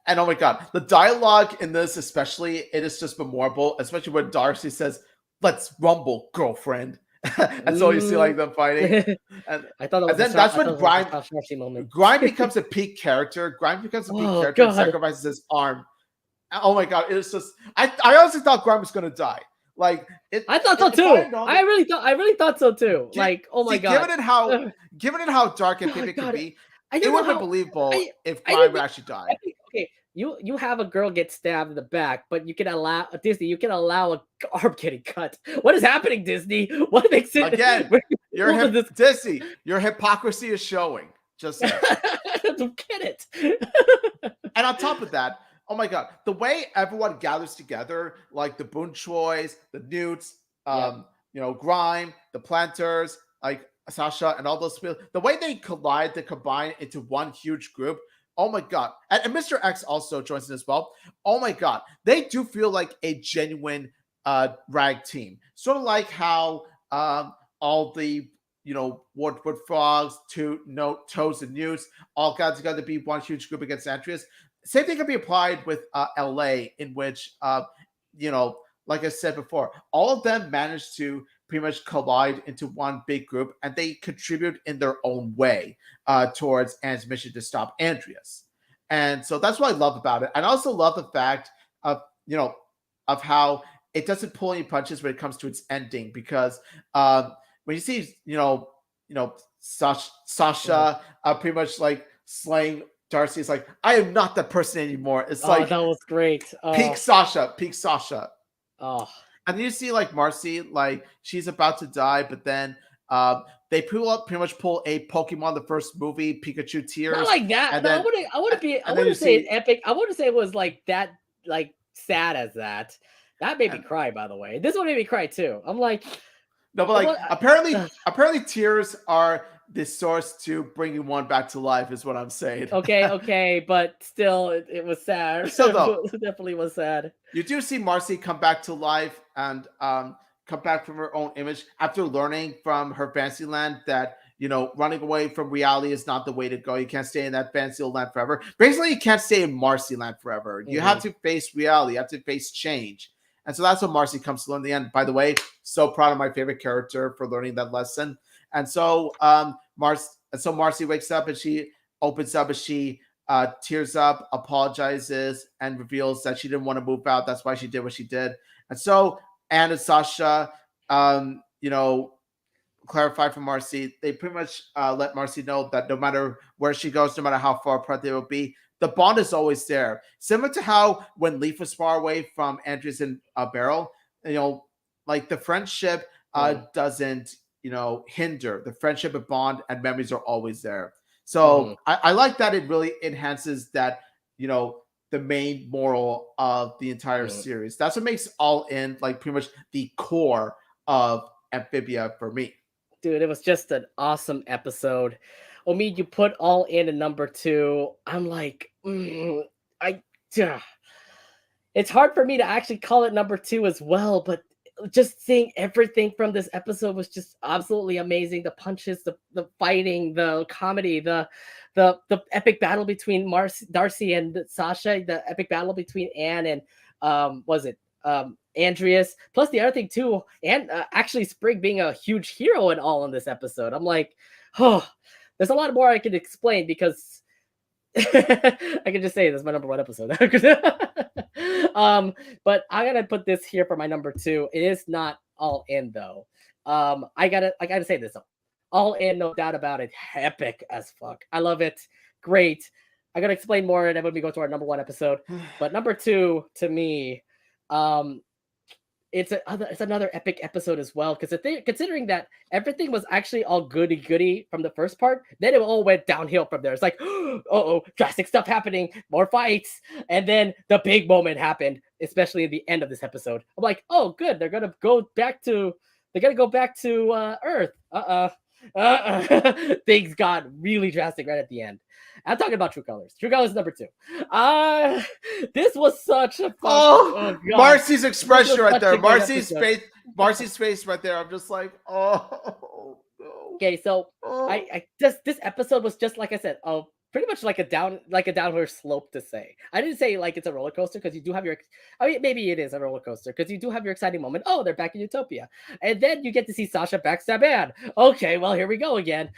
And oh my god, the dialogue in this especially, it is just memorable, especially when Darcy says, "Let's rumble, girlfriend." And so you see like them fighting. And I thought that was that's when Grime becomes a peak character. Grime becomes a peak character and sacrifices his arm. Oh my god, it's just I honestly thought Grime was gonna die. Like I thought so too. I really thought so too. Like, oh my god. Given it how dark Amphibia could be, it would have been believable if Grime would actually die. Okay, you have a girl get stabbed in the back, but you can allow Disney. You can allow a arm getting cut. What is happening, Disney? What makes it again? Disney. Your hypocrisy is showing. Just I don't get it. And on top of that, oh my god, the way everyone gathers together, like the Boon Choys, the Newts, Grime, the Planters, like Sasha, and all those people, the way they combine into one huge group. Oh my god. And Mr. X also joins in as well. Oh my god. They do feel like a genuine rag team. Sort of like how all the Wood Frogs, Toes and Newts all got together to be one huge group against Andreas. Same thing can be applied with LA, in which like I said before, all of them managed to pretty much collide into one big group, and they contribute in their own way towards Anne's mission to stop Andreas. And so that's what I love about it. And I also love the fact of how it doesn't pull any punches when it comes to its ending, because when you see Sasha pretty much like slaying Darcy, is like, I am not that person anymore. It's like that was great. Peak Sasha. Oh. And then you see like Marcy, like she's about to die, but then they pretty much pull a Pokemon the first movie, Pikachu Tears. Not like that. And no, then, I wouldn't say it's epic. I wouldn't say it was like that, like sad as that. That made me cry, by the way. This one made me cry too. I'm like, no, but like apparently Tears are the source to bringing one back to life, is what I'm saying. Okay, but still, it was sad. Still though, It definitely was sad. you do see Marcy come back to life and come back from her own image after learning from her fantasy land that, you know, running away from reality is not the way to go. You can't stay in that fantasy land forever. Basically, you can't stay in Marcy land forever. You have to face reality. You have to face change. And so that's what Marcy comes to learn in the end. By the way, so proud of my favorite character for learning that lesson. And so Marcy wakes up and she opens up and she tears up, apologizes, and reveals that she didn't want to move out. That's why she did what she did. And so Anne and Sasha, you know, clarify for Marcy. They pretty much let Marcy know that no matter where she goes, no matter how far apart they will be, the bond is always there. Similar to how when Leaf was far away from Andreas and Beryl, you know, like the friendship doesn't, you know, hinder. The friendship and bond and memories are always there. So I like that it really enhances that, you know, the main moral of the entire series. That's what makes All In like pretty much the core of Amphibia for me. Dude, it was just an awesome episode. Omid, you put All In at number 2. I'm like, it's hard for me to actually call it number 2 as well, but just seeing everything from this episode was just absolutely amazing. The punches, the fighting, the comedy, the epic battle between Darcy and Sasha, the epic battle between Anne and Andreas. Plus the other thing too, and actually Sprig being a huge hero and all in this episode. I'm like, oh, there's a lot more I could explain because I can just say this is my number 1 episode. But I gotta put this here for my number 2. It is not All In though. I gotta say this though. All In, no doubt about it. Epic as fuck. I love it. Great. I gotta explain more and then when we go to our number 1 episode. But number 2 to me, it's another epic episode as well, because considering that everything was actually all goody from the first part, then it all went downhill from there. It's like, drastic stuff happening, more fights, and then the big moment happened, especially at the end of this episode. I'm like, oh, good, they're gonna go back to Earth. Things got really drastic right at the end. I'm talking about True Colors. True Colors number 2. This was such a Marcy's expression right there. Marcy's face right there. I'm just like, oh no. Okay, so I just this episode was just like I said, pretty much like a downward slope to say. I didn't say like it's a roller coaster because you do have your, I mean, maybe it is a roller coaster because you do have your exciting moment. Oh, they're back in Utopia. And then you get to see Sasha backstab Anne. Okay, well, here we go again.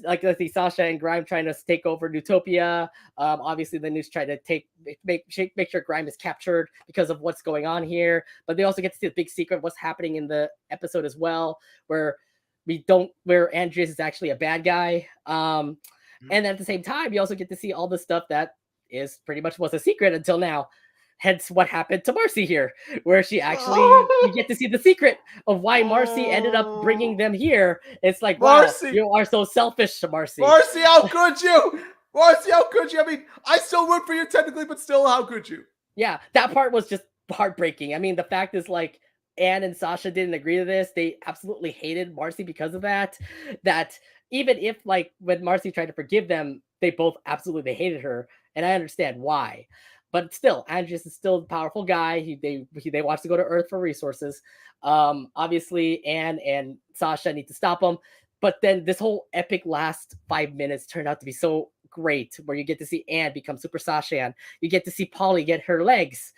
Like let's see Sasha and Grime trying to take over Utopia. Obviously the news trying to make sure Grime is captured because of what's going on here. But they also get to see the big secret, what's happening in the episode as well, where Andreas is actually a bad guy. And at the same time, you also get to see all the stuff that is pretty much was a secret until now. Hence what happened to Marcy here, where she actually, you get to see the secret of why Marcy ended up bringing them here. It's like, Marcy, wow, you are so selfish, Marcy. Marcy, how could you? Marcy, how could you? I mean, I still root for you technically, but still, how could you? Yeah, that part was just heartbreaking. I mean, the fact is like, Anne and Sasha didn't agree to this. They absolutely hated Marcy because of that. That even if like when Marcy tried to forgive them, they both absolutely hated her. And I understand why. But still, Andreas is still a powerful guy. They wants to go to Earth for resources. Obviously, Anne and Sasha need to stop him. But then this whole epic last 5 minutes turned out to be so great, where you get to see Anne become Super Sasha. You get to see Polly get her legs.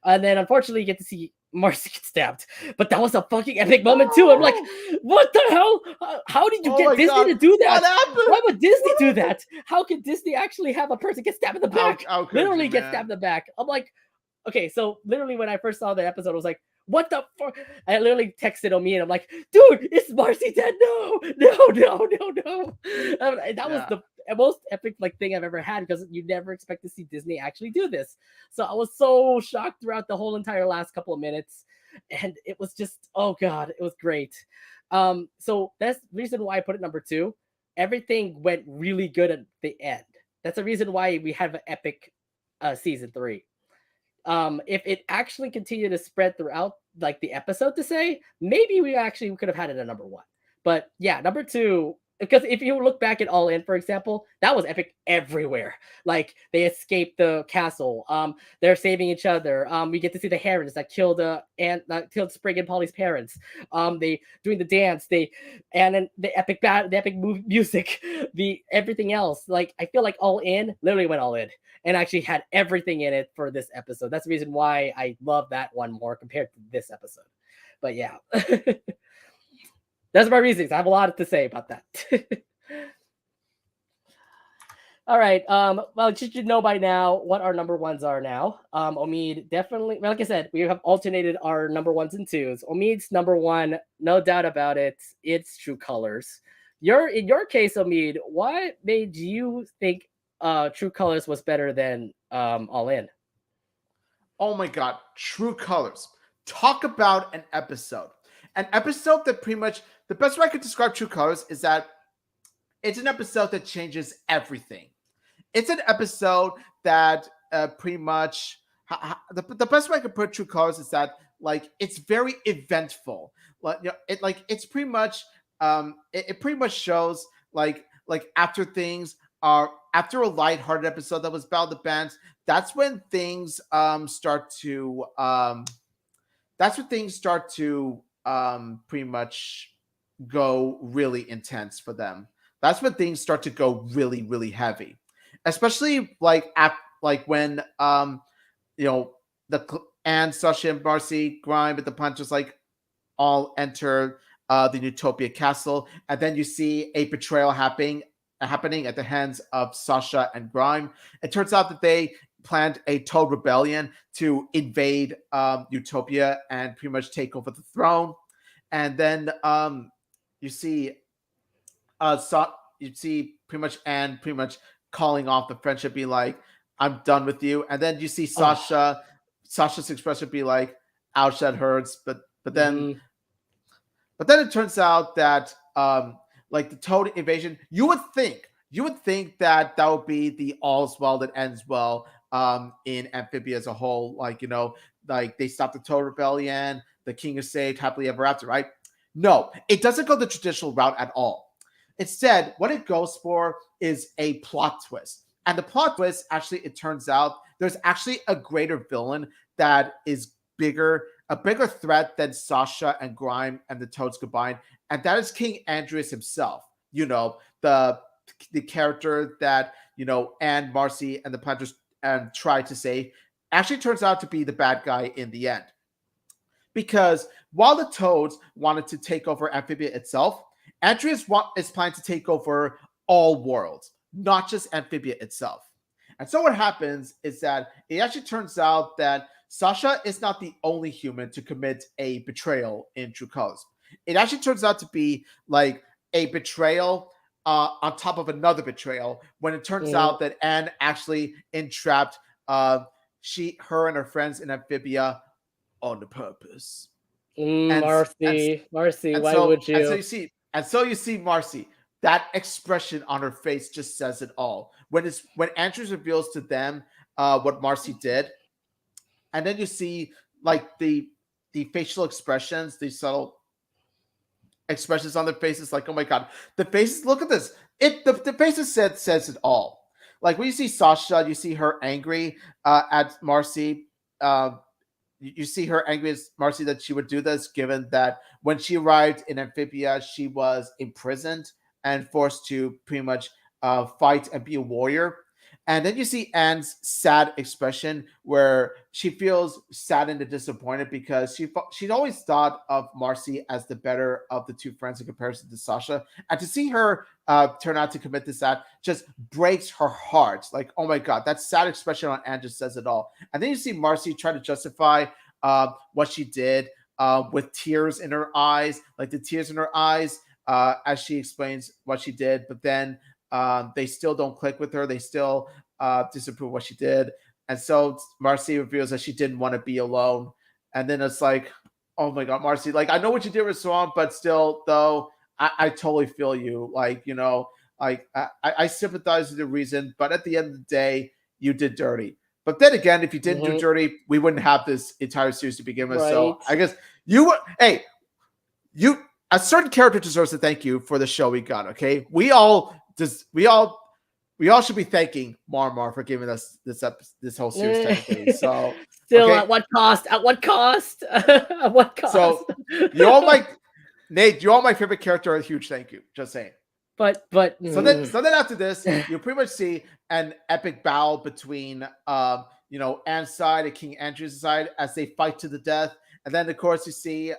And then unfortunately, you get to see Marcy get stabbed. But that was a fucking epic moment too. I'm like, what the hell? How did you get Disney to do that? What happened? Why would Disney do that? How could Disney actually have a person get stabbed in the back? Literally get stabbed in the back. I'm like, okay, so literally when I first saw the episode, I was like, what the fuck? I literally texted Omid and I'm like, dude, is Marcy dead? No. That was the most epic like thing I've ever had, because you never expect to see Disney actually do this. So I was so shocked throughout the whole entire last couple of minutes, and it was just, oh god, it was great. So that's the reason why I put it number 2. Everything went really good at the end. That's the reason why we have an epic season 3. If it actually continued to spread throughout like the episode to say, maybe we could have had it at number 1. But yeah, number 2 because if you look back at All In, for example, that was epic everywhere. Like they escape the castle. They're saving each other. We get to see the herons that killed that killed Sprig and Polly's parents. They doing the dance. And then the epic music, the everything else. Like I feel like All In literally went all in and actually had everything in it for this episode. That's the reason why I love that one more compared to this episode. But yeah. That's my reasons. I have a lot to say about that. All right. Well, you should know by now what our number ones are now. Omid definitely, like I said, we have alternated our number ones and twos. Omid's number one, no doubt about it. It's True Colors. In your case, Omid, what made you think True Colors was better than All In? Oh my God, True Colors. Talk about an episode. An episode that pretty much, the best way I could describe True Colors is that it's an episode that changes everything. It's an episode that pretty much, the best way I could put True Colors is that like it's very eventful. Like it's pretty much it pretty much shows like after things are after a lighthearted episode that was about the bands, that's when things start to pretty much go really intense for them. That's when things start to go really, really heavy, especially like when the Anne, Sasha, and Marcy, Grime, and the Punchers like all enter the Utopia Castle, and then you see a betrayal happening at the hands of Sasha and Grime. It turns out that they planned a Toad rebellion to invade Utopia and pretty much take over the throne. And then you see pretty much Anne pretty much calling off the friendship, be like, "I'm done with you." And then you see Sasha's expression be like, "Ouch, that hurts." But then it turns out that like the Toad invasion, you would think that would be the all's well that ends well in Amphibia as a whole. Like, like they stopped the Toad rebellion, the king is saved, happily ever after, right? No, it doesn't go the traditional route at all. Instead, what it goes for is a plot twist. And the plot twist, actually, it turns out there's actually a greater villain that is a bigger threat than Sasha and Grime and the Toads combined, and that is King Andreas himself. The character that Anne, Marcy, and the Planters try to save actually turns out to be the bad guy in the end. Because while the Toads wanted to take over Amphibia itself, Andreas is planning to take over all worlds, not just Amphibia itself. And so what happens is that it actually turns out that Sasha is not the only human to commit a betrayal in True Colors. It actually turns out to be like a betrayal on top of another betrayal, when it turns out that Anne actually entrapped her and her friends in Amphibia on the purpose. Marcy, why would you? And so you see Marcy. That expression on her face just says it all. When Andrews reveals to them what Marcy did, and then you see like the facial expressions, the subtle expressions on their faces, like, oh my God, the faces, look at this. The faces says it all. Like when you see Sasha, you see her angry at Marcy. You see her angry at Marcy that she would do this, given that when she arrived in Amphibia, she was imprisoned and forced to pretty much fight and be a warrior. And then you see Anne's sad expression, where she feels saddened and disappointed because she'd always thought of Marcy as the better of the two friends in comparison to Sasha. And to see her turn out to commit this act just breaks her heart. Like, oh my God, that sad expression on Anne just says it all. And then you see Marcy try to justify what she did with tears in her eyes, like the tears in her eyes as she explains what she did. But then they still don't click with her. They still disapprove what she did. And so Marcy reveals that she didn't want to be alone. And then it's like, oh my God, Marcy, like, I know what you did was wrong, but still, though, I totally feel you. Like, like I sympathize with the reason, but at the end of the day, you did dirty. But then again, if you didn't do dirty, we wouldn't have this entire series to begin with. Right. So I guess you would, hey, a certain character deserves a thank you for the show we got. Okay, we all should be thanking Mar for giving us this whole series technically. So Still, okay, at what cost? At what cost? At what cost? so you all my Nate, you're all my favorite character. A huge thank you. Just saying. but So then after this, you pretty much see an epic battle between Anne's side and King Andrew's side as they fight to the death. And then of course you see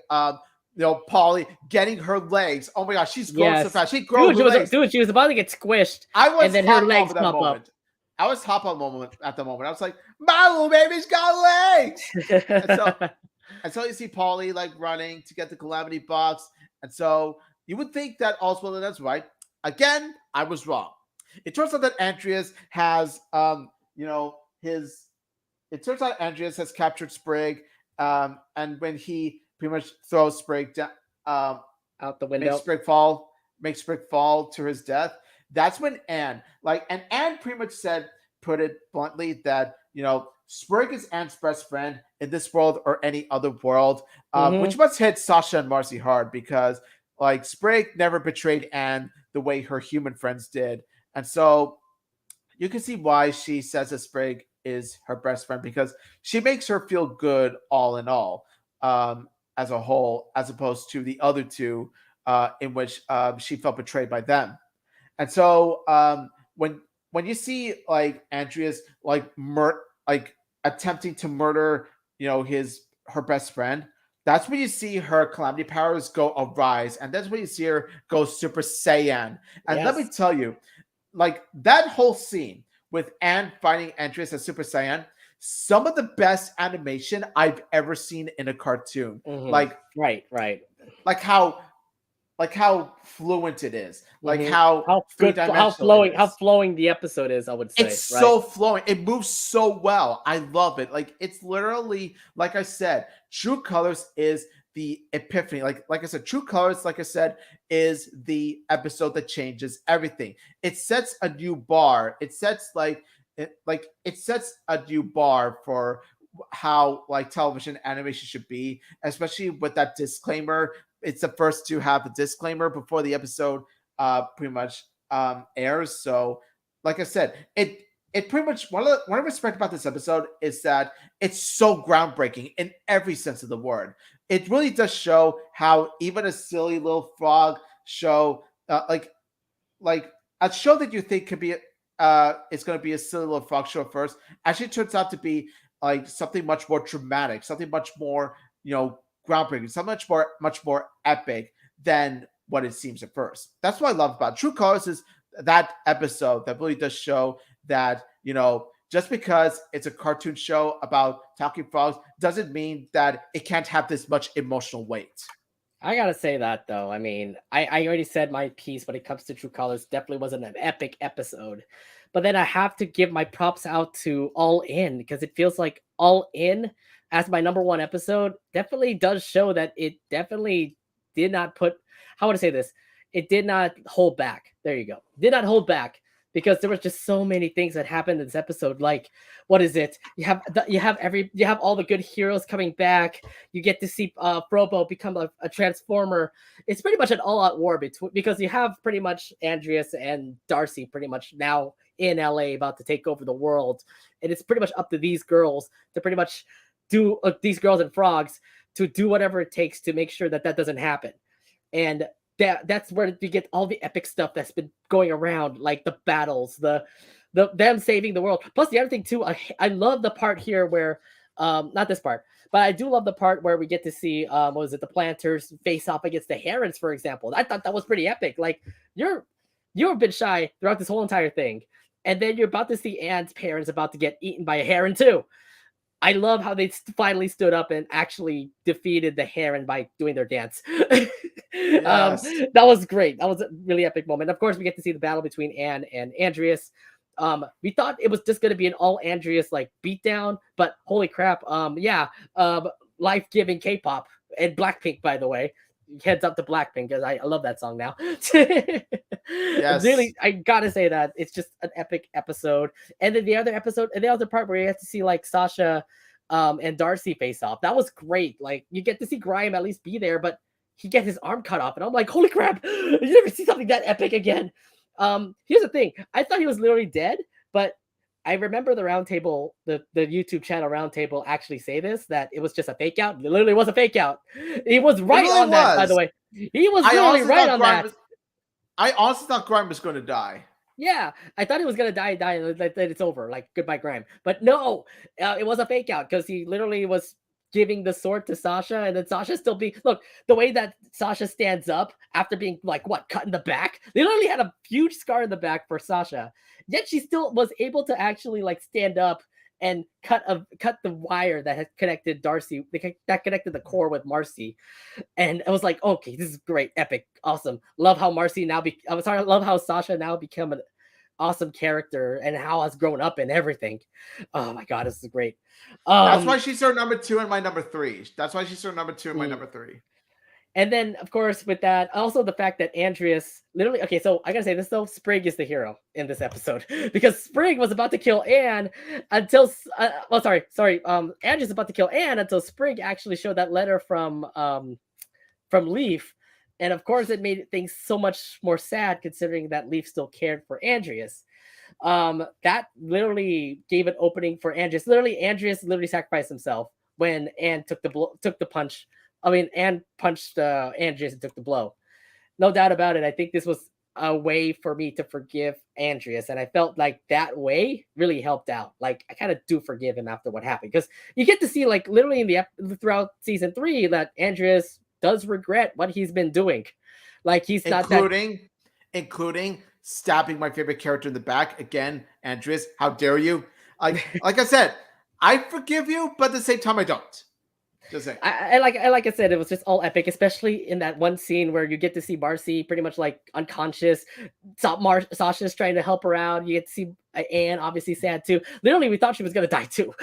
Polly getting her legs. Oh my gosh, she's growing so fast. She grows her legs. Dude, she was about to get squished. I was and then her legs that pop moment. up. I was hop on moment at the moment. I was like, my little baby's got legs. and so you see Polly like running to get the Calamity Box. And so you would think that Oswald and that's right. Again, I was wrong. It turns out that Andreas has it turns out Andreas has captured Sprig. And when he pretty much throws Sprig down out the window, makes Sprig fall to his death. That's when Anne pretty much put it bluntly that Sprig is Anne's best friend in this world or any other world, which must hit Sasha and Marcy hard because Sprig never betrayed Anne the way her human friends did, and so you can see why she says that Sprig is her best friend because she makes her feel good all in all, as a whole, as opposed to the other two, in which she felt betrayed by them. And so when you see Andreas attempting to murder her best friend, that's when you see her calamity powers go arise, and that's when you see her go Super Saiyan. And let me tell you, that whole scene with Anne fighting Andreas as Super Saiyan, some of the best animation I've ever seen in a cartoon. Right. How fluent it is, how flowing the episode is. I would say it's so flowing. It moves so well. I love it. It's literally, like I said, True Colors is the epiphany. Like I said, True Colors, like I said, is the episode that changes everything. It sets a new bar. It sets it sets a new bar for how television animation should be, especially with that disclaimer. It's the first to have the disclaimer before the episode pretty much airs. So like I said, it pretty much one I respect about this episode is that it's so groundbreaking in every sense of the word. It really does show how even a silly little frog show, like a show that you think could be it's going to be a silly little frog show first, actually turns out to be something much more dramatic, something much more groundbreaking, so much more epic than what it seems at first. That's what I love about True Colors, is that episode that really does show that just because it's a cartoon show about talking frogs doesn't mean that it can't have this much emotional weight. I gotta say that though. I mean, I already said my piece when it comes to True Colors. Definitely wasn't an epic episode, but then I have to give my props out to All In because it feels like All In as my number one episode definitely does show that it definitely did not put, how would I say this? It did not hold back. There you go. Did not hold back because there was just so many things that happened in this episode. Like, what is it? You have all the good heroes coming back. You get to see Frobo become a transformer. It's pretty much an all-out war because you have pretty much Andreas and Darcy pretty much now in LA about to take over the world, and it's pretty much up to these girls to pretty much do these girls and frogs to do whatever it takes to make sure that doesn't happen. And that's where we get all the epic stuff that's been going around, like the battles, the them saving the world. Plus the other thing too, I love the part here where not this part, but I do love the part where we get to see the planters face off against the herons, for example. I thought that was pretty epic. Like you're a bit shy throughout this whole entire thing, and then you're about to see Anne's parents about to get eaten by a heron too. I love how they finally stood up and actually defeated the heron by doing their dance. Yes. That was great. That was a really epic moment. Of course, we get to see the battle between Anne and Andreas. We thought it was just going to be an all Andreas beatdown, but holy crap. Life-giving K-pop and Blackpink, by the way. Heads up to Blackpink because I love that song now. Yes. Really, I gotta say that it's just an epic episode. And then the other part where you have to see Sasha and Darcy face off. That was great. You get to see Grime at least be there, but he gets his arm cut off, and I'm like, holy crap! You never see something that epic again. Here's the thing: I thought he was literally dead, but I remember the roundtable, the YouTube channel roundtable actually say this, that it was just a fake out. It literally was a fake out. He was right really on that, by the way. He was I literally honestly right thought on that. I honestly thought Grime was going to die. Yeah, I thought he was gonna die, and that it's over, like goodbye, Grime. But no, it was a fake out because he literally was giving the sword to Sasha, and then Sasha still being look the way that Sasha stands up after being like what cut in the back. They literally had a huge scar in the back for Sasha, yet she still was able to actually like stand up and cut the wire that had connected Darcy, that connected the core with Marcy. And I was like, okay, this is great, epic, awesome. Love how Marcy now love how Sasha now become an awesome character and how has grown up and everything. Oh my god, this is great. That's why she's her number 2 and my number 3. That's why she's her number 2 and my number 3. And then, of course, with that, also the fact that Andreas literally, okay, so I gotta say this though, Sprig is the hero in this episode because Sprig was about to kill Anne until, Andreas about to kill Anne until Sprig actually showed that letter from Leaf. And of course, it made things so much more sad considering that Leaf still cared for Andreas. That literally gave an opening for Andreas. Andreas sacrificed himself when Anne took the punch. I mean, Anne punched Andreas and took the blow. No doubt about it. I think this was a way for me to forgive Andreas, and I felt like that way really helped out. Like I kind of do forgive him after what happened because you get to see like literally in throughout season 3 that Andreas does regret what he's been doing. Like he's including stabbing my favorite character in the back again. Andreas, how dare you? Like I said, I forgive you, but at the same time, I don't. Just saying. Like I said, it was just all epic, especially in that one scene where you get to see Marcy pretty much like unconscious. Sasha's trying to help her out. You get to see Anne, obviously sad too. Literally, we thought she was gonna die too.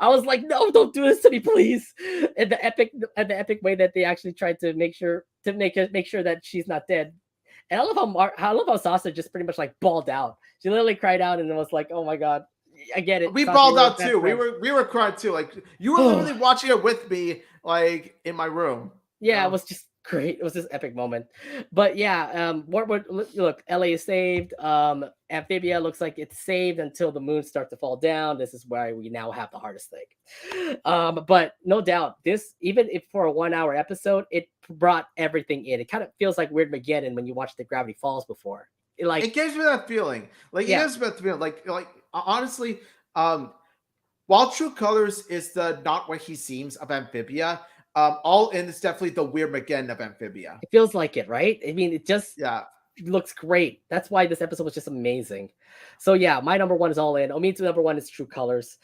I was like, no, don't do this to me, please. And the epic way that they actually tried to make sure that she's not dead. And I love how Sasha just pretty much like bawled out. She literally cried out and it was like, oh my god. I get it. We bawled out too. We were crying too. Like you were literally watching it with me, like in my room. Yeah, it was just great. It was this epic moment. But yeah, look, LA is saved. Amphibia looks like it's saved until the moon starts to fall down. This is why we now have the hardest thing. But no doubt, this, even if for a 1 hour episode, it brought everything in. It kind of feels like Weird Mageddon when you watch the Gravity Falls before. It gives me that feeling. Like it gives me that feeling. Like honestly, while True Colors is the not what he seems of Amphibia, All In is definitely the Weird Mageddon of Amphibia. It feels like it, right? I mean, it just looks great. That's why this episode was just amazing. So yeah, my number 1 is All In. Omid's number 1 is True Colors.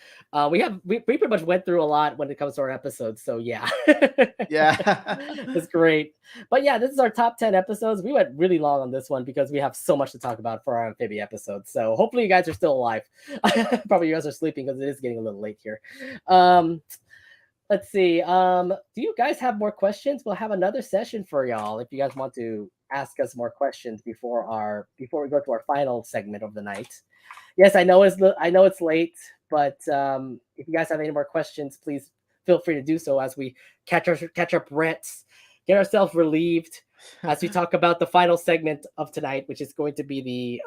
We pretty much went through a lot when it comes to our episodes. So yeah, it's great. But yeah, this is our top 10 episodes. We went really long on this one because we have so much to talk about for our Amphibia episode. So hopefully you guys are still alive. Probably you guys are sleeping because it is getting a little late here. Let's see. Do you guys have more questions? We'll have another session for y'all if you guys want to ask us more questions before we go to our final segment of the night. Yes, I know it's late, but if you guys have any more questions, please feel free to do so as we catch our breaths, get ourselves relieved as we talk about the final segment of tonight, which is going to be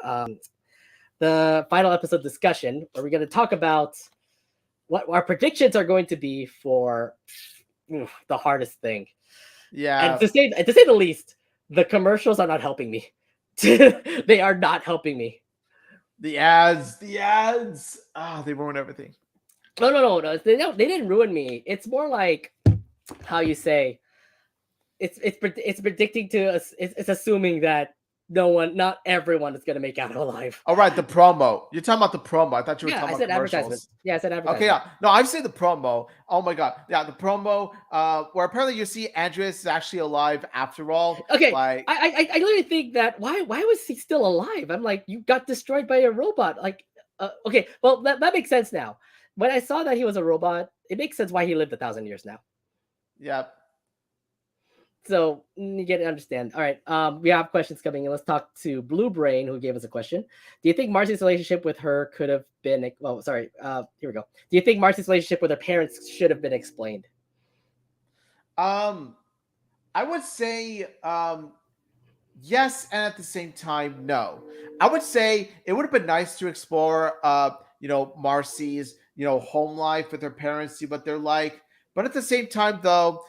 the final episode discussion, where we're going to talk about what our predictions are going to be for the hardest thing. Yeah. And to say the least, the commercials are not helping me. They are not helping me. The ads. They ruin everything. No. They didn't ruin me. It's more like how you say. It's predicting to us. It's assuming that not everyone is going to make out alive. All right, the promo. You're talking about the promo. I thought you were talking about commercials. Yeah, I said advertisement. Okay, yeah. No, I've seen the promo. Oh my god. Yeah, the promo where apparently you see Andreas is actually alive after all. Okay, like, I literally think that why was he still alive? I'm like, you got destroyed by a robot. Like, okay, well, that makes sense now. When I saw that he was a robot, it makes sense why he lived 1,000 years now. Yeah. So you get to understand. All right, we have questions coming in. Let's talk to Blue Brain, who gave us a question. Do you think Marcy's relationship with her could have been? Here we go. Do you think Marcy's relationship with her parents should have been explained? I would say yes, and at the same time, no. I would say it would have been nice to explore, Marcy's, home life with her parents, see what they're like. But at the same time, though,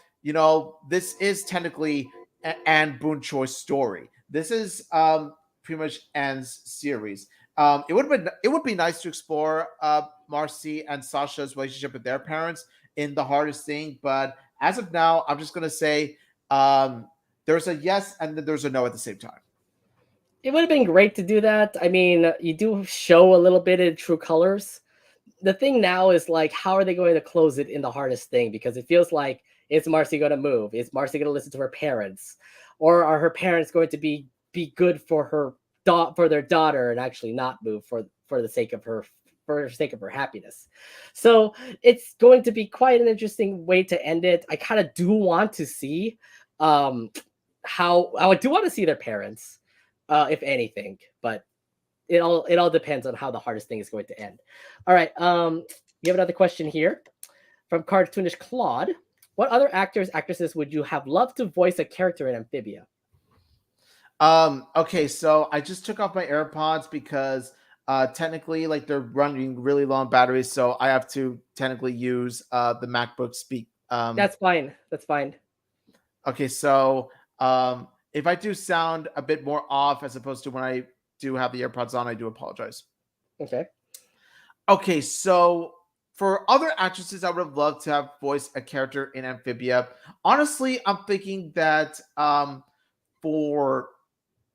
this is technically Anne Boone Choi's story. This is pretty much Anne's series. It would be nice to explore Marcy and Sasha's relationship with their parents in the hardest thing. But as of now, I'm just gonna say there's a yes and then there's a no at the same time. It would have been great to do that. I mean, you do show a little bit in True Colors. The thing now is like, how are they going to close it in the hardest thing? Because it feels like, is Marcy going to move? Is Marcy going to listen to her parents, or are her parents going to be good for her for their daughter and actually not move for the sake of her, for the sake of her happiness? So it's going to be quite an interesting way to end it. I kind of do want to see how I do want to see their parents, if anything, but it all depends on how the hardest thing is going to end. All right. We have another question here from Cartoonish Claude. What other actors, actresses would you have loved to voice a character in Amphibia? Okay, so I just took off my AirPods because technically like they're running really long batteries, so I have to technically use the MacBook speak. That's fine. That's fine. Okay, so if I do sound a bit more off as opposed to when I do have the AirPods on, I do apologize. Okay. Okay, so for other actresses, I would have loved to have voiced a character in Amphibia. Honestly, I'm thinking that for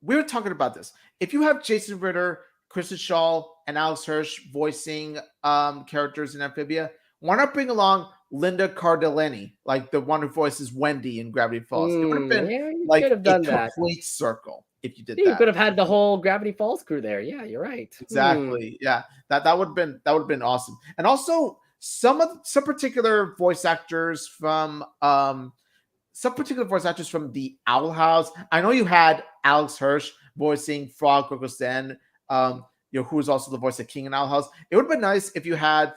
we were talking about this. If you have Jason Ritter, Kristen Shaw, and Alex Hirsch voicing characters in Amphibia, why not bring along Linda Cardellini, like the one who voices Wendy in Gravity Falls? It would have been Yeah, you like could have a done that. complete circle if you did Yeah, you that. could have had the whole Gravity Falls crew there. Yeah, you're right. Exactly. Yeah. That would have been awesome. And also some particular voice actors from the Owl House. I know you had Alex Hirsch voicing Frog Krokostan, who was also the voice of King in Owl House. It would have been nice if you had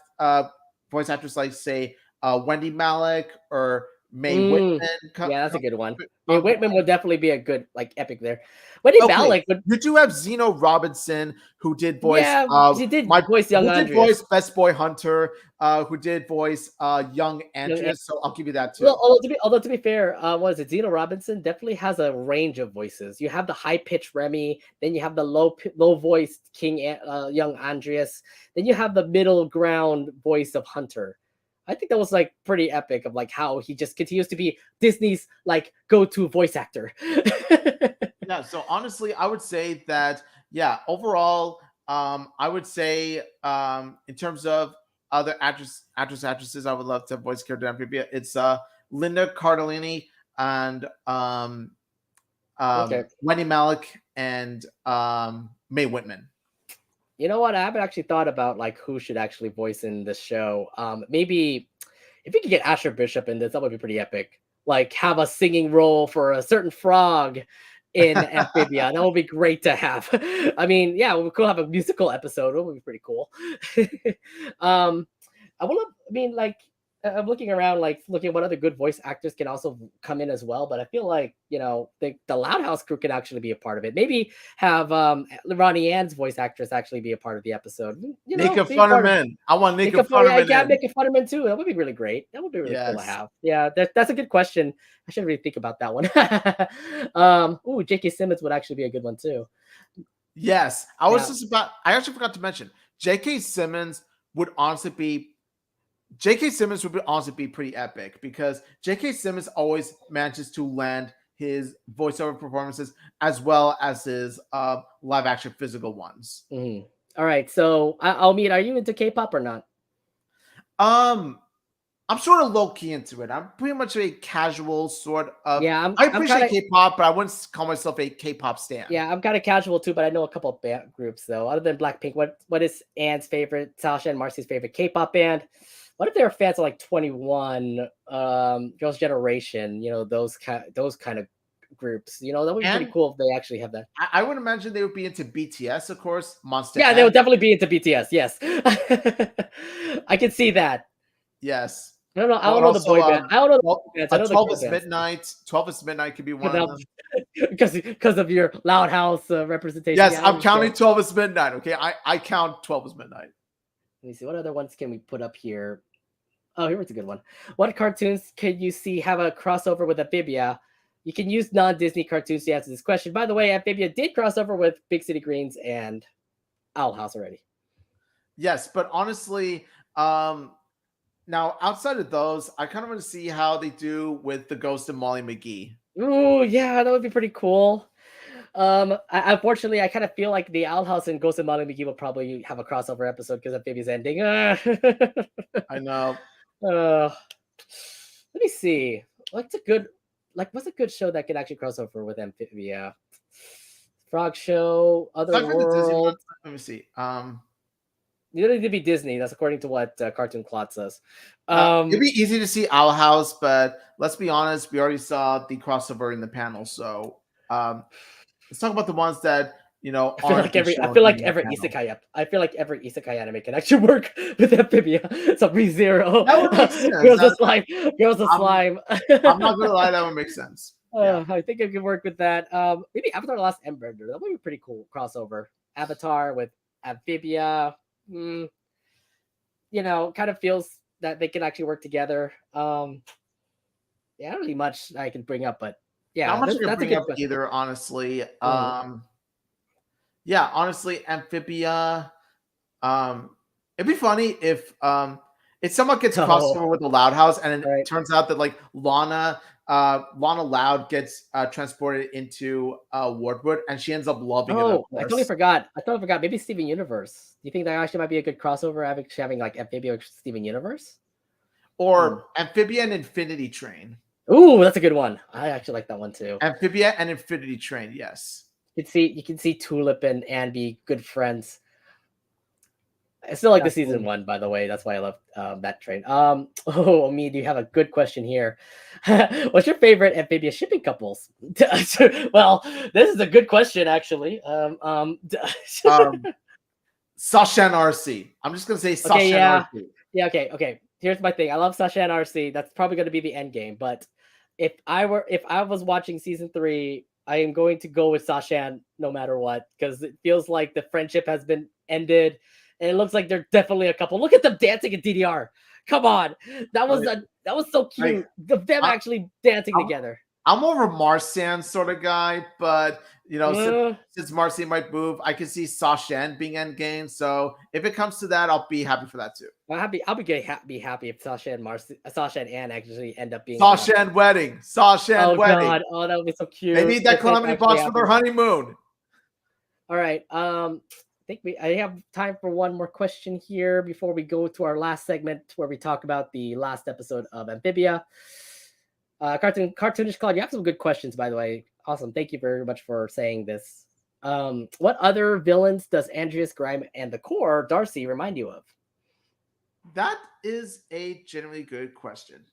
voice actors like, say, Wendy Malick or Mae Whitman. Yeah, that's a good one. Mae Whitman would definitely be a good like epic there. Wendy Malick would. You do have Zeno Robinson, who did voice. She did voice young Andreas. Who did voice Best Boy Hunter. Who did voice young Andreas. So I'll give you that too. Well, although to be fair, what is it? Zeno Robinson definitely has a range of voices. You have the high pitched Remy, then you have the low voiced King, young Andreas, then you have the middle ground voice of Hunter. I think that was like pretty epic of like how he just continues to be Disney's like go-to voice actor. Yeah, so honestly, I would say that overall, I would say in terms of other actresses, I would love to voice character Amphibia. It's Linda Cardellini and Wendy Malick and Mae Whitman. You know what? I haven't actually thought about like who should actually voice in the show. Maybe if we could get Asher Bishop in this, that would be pretty epic. Like have a singing role for a certain frog in Amphibia. That would be great to have. I mean, yeah, we could have a musical episode. It would be pretty cool. I'm looking around, like looking at what other good voice actors can also come in as well. But I feel like, the Loud House crew could actually be a part of it. Maybe have Ronnie Ann's voice actress actually be a part of the episode. Nika Futterman. I want Nika Futterman. Yeah, Nika Futterman too. That would be really great. That would be really cool to have. Yeah, that's a good question. I should really think about that one. J.K. Simmons would actually be a good one too. Yes, I actually forgot to mention J.K. Simmons would honestly be pretty epic because J.K. Simmons always manages to land his voiceover performances as well as his live action physical ones. Mm-hmm. All right, so Omid, are you into K-pop or not? I'm sort of low key into it. I'm pretty much a casual sort of. Yeah, I appreciate K-pop, but I wouldn't call myself a K-pop stan. Yeah, I'm kind of casual too, but I know a couple of band groups though. Other than Blackpink, what is Anne's favorite, Sasha and Marcy's favorite K-pop band? What if they were fans of like 21, Girls' Generation? Those kind of groups. That would be pretty cool if they actually have that. I would imagine they would be into BTS, of course. Monster. Yeah, they would definitely be into BTS. Yes, I can see that. Yes. I don't know. I Oh, don't and know the also, boy band. I don't know the well, boy bands. I know the 12 girl is bands. Midnight. 12 is Midnight could be one of them. Because of your Loud House representation. Yes, Yeah, I'm understand. counting 12 is Midnight. Okay, I count 12 is Midnight. Let me see. What other ones can we put up here? Oh, here's a good one. What cartoons can you see have a crossover with Amphibia? You can use non-Disney cartoons to answer this question. By the way, Amphibia did cross over with Big City Greens and Owl House already. Yes, but honestly, now outside of those, I kind of want to see how they do with the Ghost of Molly McGee. Ooh, yeah, that would be pretty cool. Unfortunately, I kind of feel like the Owl House and Ghost and Molly McGee will probably have a crossover episode because Amphibia's ending. I know. Let me see. What's a good show that could actually cross over with Amphibia? Frog Show, Other Aside from the Disney ones, World. let me see. You don't need to be Disney. That's according to what Cartoon Clot says. It'd be easy to see Owl House, but let's be honest, we already saw the crossover in the panel. So let's talk about the ones that I feel aren't like every shown in the panel. isekai anime can actually work with Amphibia. So ReZero. That would make sense. Girls of Slime. Girls of I'm- Slime. I'm not gonna lie, that would make sense. Yeah. I think I could work with that. Maybe Avatar: The Last Airbender. That would be a pretty cool crossover. Avatar with Amphibia. Kind of feels that they can actually work together. Yeah, not really much I can bring up, but yeah, Not much I can that's a bring good up question. either, honestly. Yeah, honestly, Amphibia. It'd be funny if it somewhat gets crossed over with the Loud House, and it turns out that like Lana Loud gets transported into Wardwood, and she ends up loving it. Of I totally forgot. Maybe Steven Universe. Do you think that actually might be a good crossover? Having like Amphibia with Steven Universe, or Amphibia and Infinity Train. Ooh, that's a good one. I actually like that one too. Amphibia and Infinity Train. Yes. You can see Tulip and Anne be good friends. I still like the season 1, by the way. That's why I love that train. Omid, you have a good question here. What's your favorite Amphibia shipping couples? Well, this is a good question, actually. Sasha and RC. I'm just gonna say Sasha and RC. Yeah, okay. Here's my thing. I love Sasha and RC. That's probably gonna be the end game. But if I was watching season 3, I am going to go with Sasha no matter what, because it feels like the friendship has been ended. And it looks like they're definitely a couple. Look at them dancing in DDR. Come on, that was so cute. Them actually dancing together. I'm more of a Marsan sort of guy, but since Marcy might move, I can see Sasha being endgame. So if it comes to that, I'll be happy for that too. I'll be happy if Sasha and Anne actually end up being Sasha and wedding. Oh god, oh that would be so cute. They need that Calamity box for their honeymoon. All right, I have time for one more question here before we go to our last segment where we talk about the last episode of Amphibia. Cartoonish Claude, you have some good questions, by the way. Awesome. Thank you very much for saying this. What other villains does Andreas, Grime, and the core, Darcy, remind you of? That is a genuinely good question.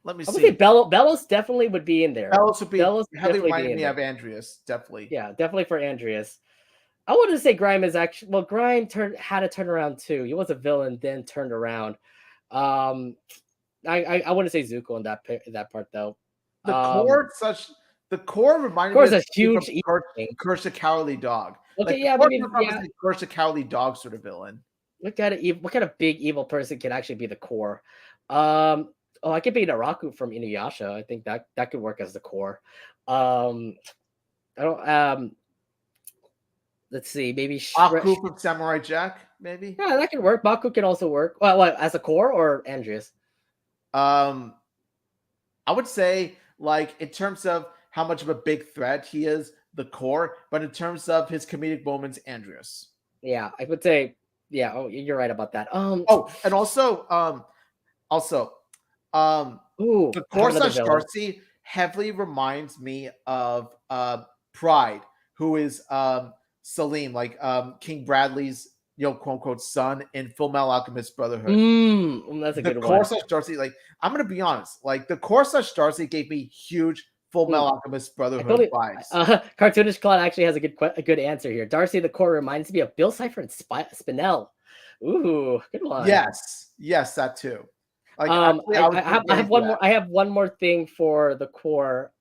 Let me see. I would say Bellows definitely would be in there. Bellows definitely remind me of Andreas, definitely. Yeah, definitely for Andreas. I wouldn't say Grime is actually Grime had a turnaround too. He was a villain, then turned around. I wouldn't say Zuko in that part though. The core reminded me of a huge Curse the Cowardly Dog. Okay, Curse the Cowardly Dog sort of villain. What kind of big evil person can actually be the core? I could be Naraku from Inuyasha. I think that could work as the core. Let's see, maybe Baku from Samurai Jack, maybe. Yeah, that can work. Baku can also work. Well, as a core or Andreas? I would say, like, in terms of how much of a big threat he is, the core, but in terms of his comedic moments, Andreas. Yeah, I would say, yeah. Oh, you're right about that. And also, the core / Darcy heavily reminds me of Pride, who is Salim, like King Bradley's quote unquote son in Full Metal Alchemist Brotherhood. That's a good one. The core / Darcy, like, I'm gonna be honest, like the core / Darcy gave me huge Full Metal Alchemist Brotherhood vibes. Cartoonish Claude actually has a good answer here. Darcy the core reminds me of Bill Cipher and Spinel. Ooh, good one. Yes, that too. Like actually, I I have one more. I have one more thing for the core.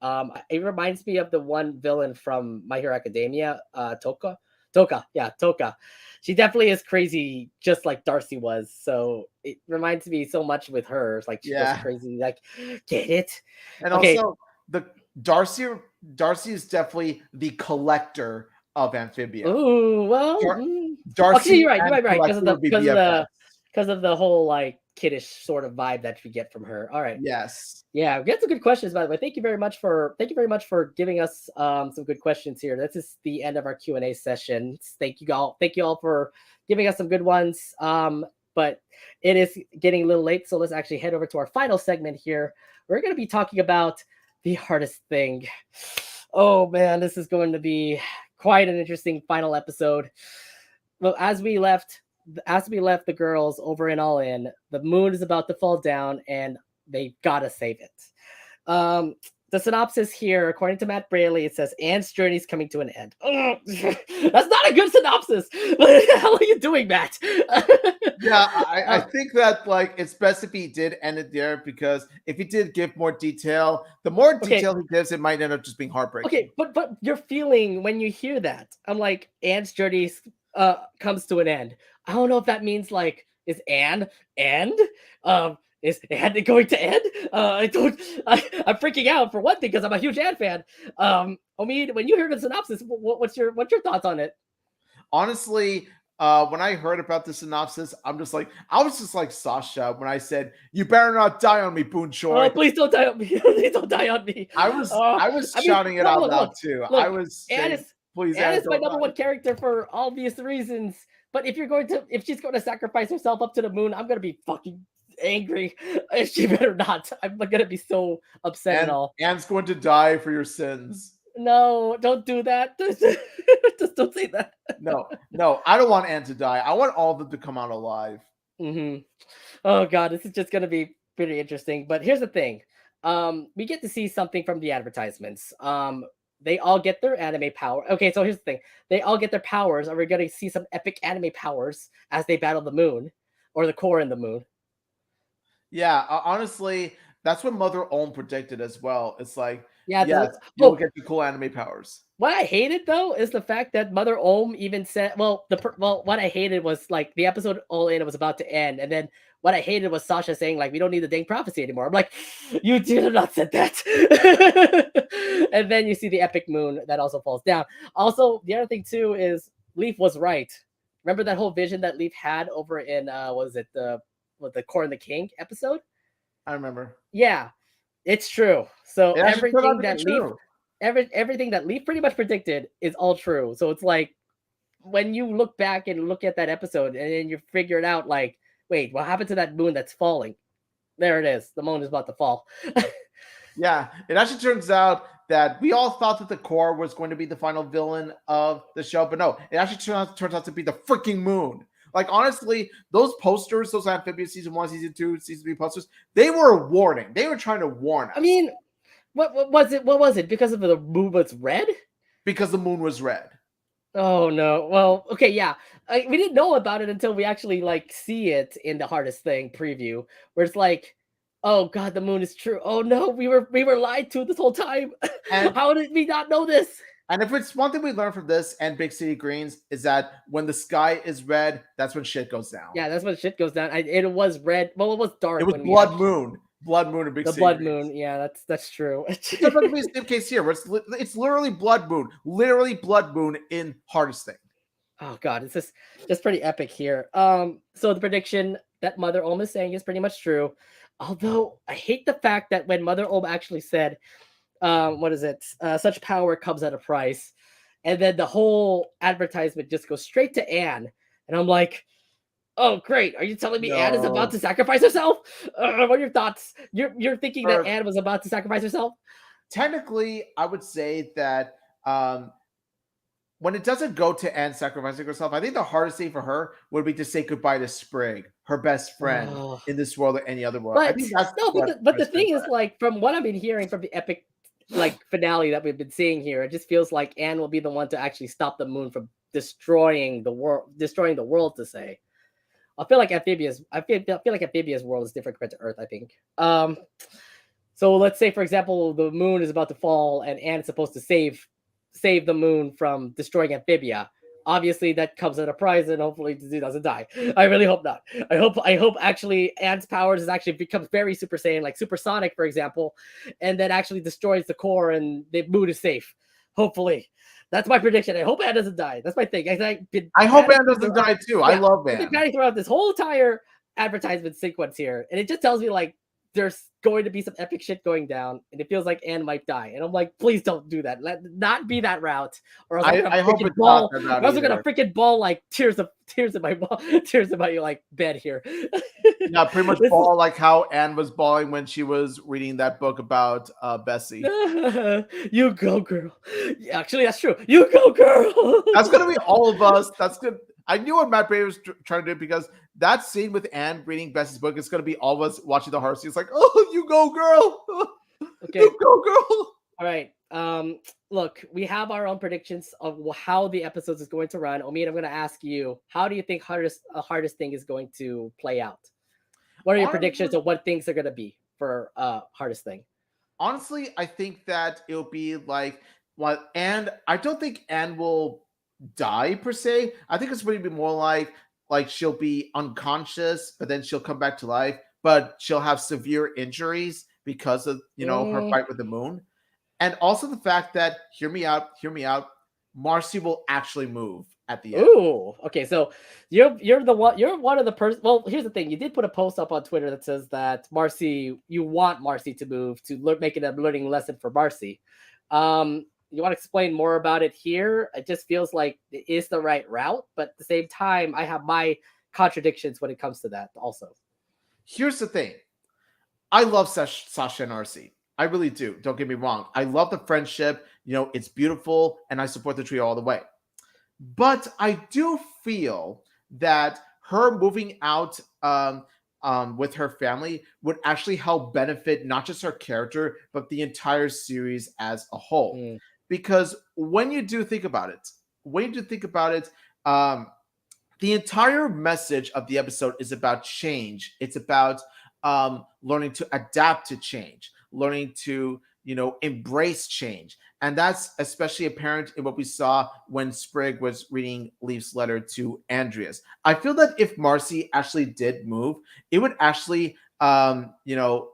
It reminds me of the one villain from My Hero Academia, Toka. She definitely is crazy, just like Darcy was. So it reminds me so much with her. It's like she goes Yeah, crazy. Like, get it? and Okay. also the Darcy. Darcy is definitely the collector of Amphibia. Ooh, well, actually, Darcy you're right. You and might be right collector would be BFFs. because of the whole like kiddish sort of vibe that we get from her. All right. Yes. Yeah, we got some good questions by the way. Thank you very much for giving us some good questions here. This is the end of our Q&A session. Thank you all for giving us some good ones. But it is getting a little late, so let's actually head over to our final segment here. We're going to be talking about the hardest thing. Oh man, this is going to be quite an interesting final episode. Well, as we left the girls over in All In, the moon is about to fall down and they gotta save it. The synopsis here, according to Matt Braley, it says Anne's journey is coming to an end. That's not a good synopsis. What the hell are you doing, Matt? Yeah, I think that like it's best if he did end it there, because if he did give more detail, the more detail he gives, it might end up just being heartbreaking. Okay, but your feeling when you hear that, I'm like, Anne's journey comes to an end. I don't know if that means like, is Anne end? Is Anne going to end? I'm freaking out for one thing because I'm a huge Anne fan. Omid, when you hear the synopsis, what's your thoughts on it? Honestly, when I heard about the synopsis, I was just like Sasha when I said, "You better not die on me, Boon Choi." Oh, please don't die on me! Please don't die on me! I was shouting it out loud too. Look, I was saying, "Please, Anne is my don't number die." one character for obvious reasons. But if she's going to sacrifice herself up to the moon, I'm gonna be fucking angry. She better not. I'm gonna be so upset and all. Anne's going to die for your sins. No, don't do that. Just don't say that. No, I don't want Anne to die. I want all of them to come out alive. Oh god, this is just gonna be pretty interesting. But here's the thing. We get to see something from the advertisements. They all get their anime power. Okay, so here's the thing. They all get their powers, and we're gonna see some epic anime powers as they battle the moon. Or the core in the moon. Yeah, honestly, that's what Mother Ohm predicted as well. It's like, yeah, yes, you'll get the cool anime powers. What I hated though is the fact that Mother Ohm even said, what I hated was like the episode All In was about to end, and then what I hated was Sasha saying like we don't need the dang prophecy anymore. I'm like, you did not said that. And then you see the epic moon that also falls down. Also, the other thing too is Leaf was right. Remember that whole vision that Leaf had over in the Core and the King episode? I remember. Yeah, it's true. So everything that Leaf pretty much predicted is all true. So it's like when you look back and look at that episode and then you figure it out, like, wait, what happened to that moon that's falling? There it is. The moon is about to fall. Yeah, it actually turns out that we all thought that the Core was going to be the final villain of the show, but no, it actually turns out to be the freaking moon. Like, honestly, those posters, those Amphibia Season 1, Season 2, Season 3 posters, they were a warning. They were trying to warn us. I mean, what was it? What was it? Because of the moon was red? Because the moon was red. Oh, no. Well, okay, yeah. We didn't know about it until we actually, like, see it in the Hardest Thing preview, where it's like, oh, God, the moon is true. Oh, no, we were lied to this whole time. And how did we not know this? And if it's one thing we learned from this and Big City Greens is that when the sky is red, that's when shit goes down. Yeah, that's when shit goes down. It was red. Well, it was dark. It was blood moon. Blood moon and Big City. The blood moon. Yeah, that's true. It's not going to be the same case here. It's literally blood moon. Literally blood moon in Hardest Thing. Oh God, it's just pretty epic here. So the prediction that Mother Ohm is saying is pretty much true. Although I hate the fact that when Mother Ohm actually said, such power comes at a price, and then the whole advertisement just goes straight to Anne, and I'm like, oh great, are you telling me Anne is about to sacrifice herself? What are your thoughts? You're thinking that Anne was about to sacrifice herself? Technically, I would say that when it doesn't go to Anne sacrificing herself, I think the hardest thing for her would be to say goodbye to Sprig, her best friend in this world or any other world. But, but the thing is, like, from what I've been hearing from the epic finale that we've been seeing here, it just feels like Anne will be the one to actually stop the moon from destroying the world to say. I feel like Amphibia's world is different compared to Earth, I think. So let's say, for example, the moon is about to fall, and Anne's supposed to save the moon from destroying Amphibia. Obviously, that comes at a price, and hopefully, he doesn't die. I really hope not. I hope actually Anne's powers is actually becomes very Super Saiyan, like supersonic, for example, and then actually destroys the core, and the moon is safe. Hopefully, that's my prediction. I hope Anne doesn't die. That's my thing. I hope Anne doesn't die too. I Yeah, love I've been Anne. padding throughout this whole entire advertisement sequence here, and it just tells me like there's going to be some epic shit going down, and it feels like Anne might die. And I'm like, please don't do that. Let not be that route, or else I'm gonna I hope freaking it's not ball. that Or route else I'm gonna either. freaking ball like tears in my tears in my like bed here. Yeah, pretty much This is ball like how Anne was bawling when she was reading that book about Bessie. you go, girl. Yeah, actually, that's true. You go, girl. That's gonna be all of us. That's good. I knew what Matt Brady was trying to do because that scene with Anne reading Bessie's book is gonna be all of us watching the horror scene. It's like, oh, you go, girl. Okay. You go, girl. All right. Look, we have our own predictions of how the episodes is going to run. Omid, I'm going to ask you, how do you think hardest thing is going to play out? What are your predictions Honestly, of what things are going to be for hardest thing? honestly, I think that it'll be like what, and I don't think Anne will die per se. I think it's going to be more like she'll be unconscious, but then she'll come back to life, but she'll have severe injuries because of her Mm, fight with the moon. And also the fact that, hear me out, Marcy will actually move at the end. ooh. Okay, so you're one of the person. Well, here's the thing. You did put a post up on Twitter that says that you want Marcy to move to make it a learning lesson for Marcy. You want to explain more about it here? It just feels like it is the right route, but at the same time, I have my contradictions when it comes to that also. Here's the thing. I love Sasha and RC. I really do. Don't get me wrong. I love the friendship. It's beautiful, and I support the trio all the way. But I do feel that her moving out with her family would actually help benefit not just her character, but the entire series as a whole. Mm, Because when you do think about it, um, the entire message of the episode is about change. It's about learning to adapt to change, learning to embrace change, and that's especially apparent in what we saw when Sprig was reading Leaf's letter to Andreas. I feel that if Marcy actually did move, it would actually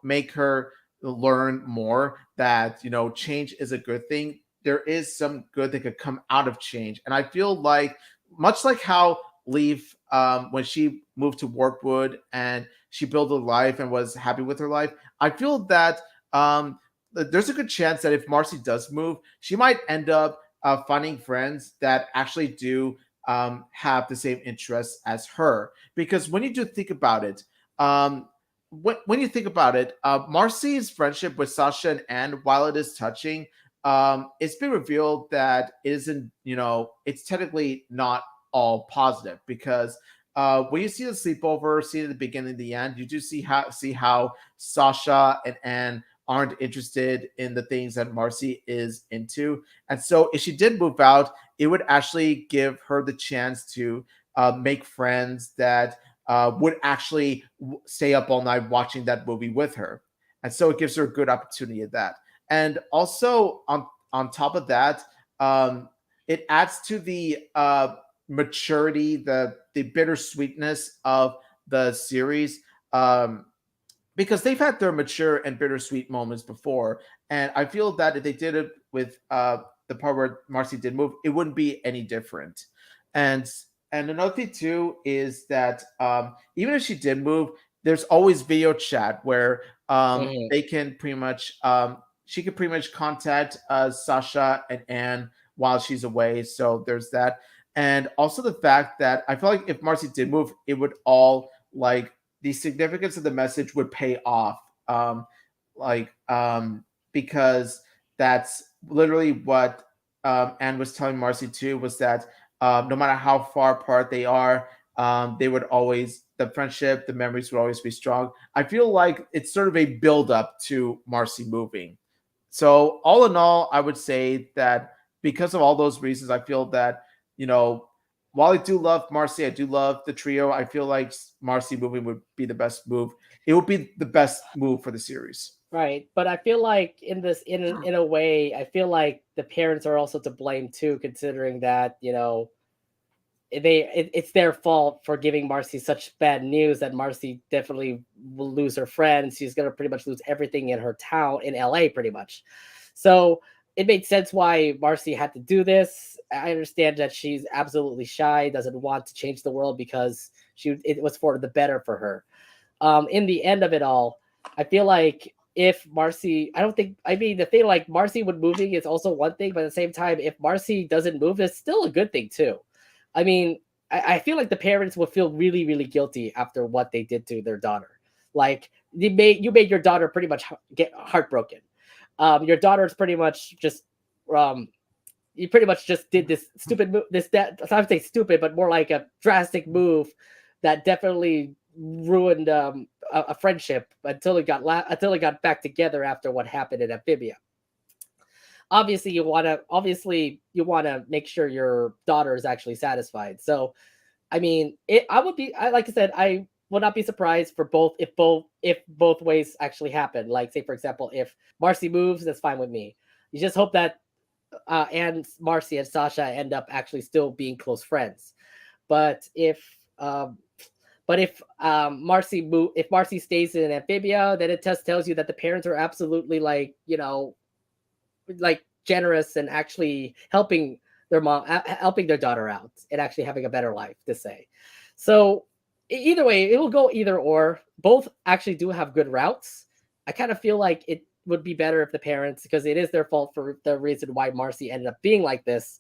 make her learn more that change is a good thing. There is some good that could come out of change, and I feel like much like how Leaf, when she moved to Warpwood and she built a life and was happy with her life, I feel that there's a good chance that if Marcy does move, she might end up finding friends that actually do have the same interests as her. Because when you do think about it, when you think about it, Marcy's friendship with Sasha and Anne, while it is touching, it's been revealed that it isn't, it's technically not all positive because when you see the sleepover, see at the beginning and the end, you do see how Sasha and Anne aren't interested in the things that Marcy is into. And so if she did move out, it would actually give her the chance to make friends that would actually stay up all night watching that movie with her. And so it gives her a good opportunity at that. And also on top of that, it adds to the maturity, the bittersweetness of the series. Because they've had their mature and bittersweet moments before. And I feel that if they did it with the part where Marcy did move, it wouldn't be any different. And another thing too is that even if she did move, there's always video chat where mhm. they can pretty much she can pretty much contact Sasha and Anne while she's away. So there's that. And also the fact that I feel like if Marcy did move, it would all like the significance of the message would pay off. Like because that's literally what Anne was telling Marcy too, was that no matter how far apart they are, they would always, the friendship, the memories would always be strong. I feel like it's sort of a build up to Marcy moving. So all in all, I would say that because of all those reasons, I feel that you know while I do love Marcy, I do love the trio. I feel like Marcy moving would be the best move. It would be the best move for the series. Right, but I feel like in this in a way, I feel like the parents are also to blame too, considering that it's their fault for giving Marcy such bad news that Marcy definitely will lose her friends. She's gonna pretty much lose everything in her town in LA, pretty much. So it made sense why Marcy had to do this. I understand that she's absolutely shy, doesn't want to change the world because it was for the better for her. In the end of it all, I feel like if Marcy, I don't think, I mean, the thing like Marcy would moving is also one thing, but at the same time, if Marcy doesn't move, it's still a good thing too. I mean, I feel like the parents would feel really, really guilty after what they did to their daughter. Like you made your daughter pretty much get heartbroken. Your daughter's pretty much just um, you pretty much just did this stupid move. I would say stupid, but more like a drastic move that definitely ruined a friendship until until it got back together after what happened in Amphibia. Obviously you want to make sure your daughter is actually satisfied. So I mean, like I said, I would not be surprised for if both ways actually happen. Like say for example, if Marcy moves, that's fine with me. You just hope that and Marcy and Sasha end up actually still being close friends. But if Marcy stays in Amphibia, then it just tells you that the parents are absolutely like like generous and actually helping helping their daughter out and actually having a better life to say. So either way, it will go either or. Both actually do have good routes. I kind of feel like it would be better if the parents, because it is their fault for the reason why Marcy ended up being like this,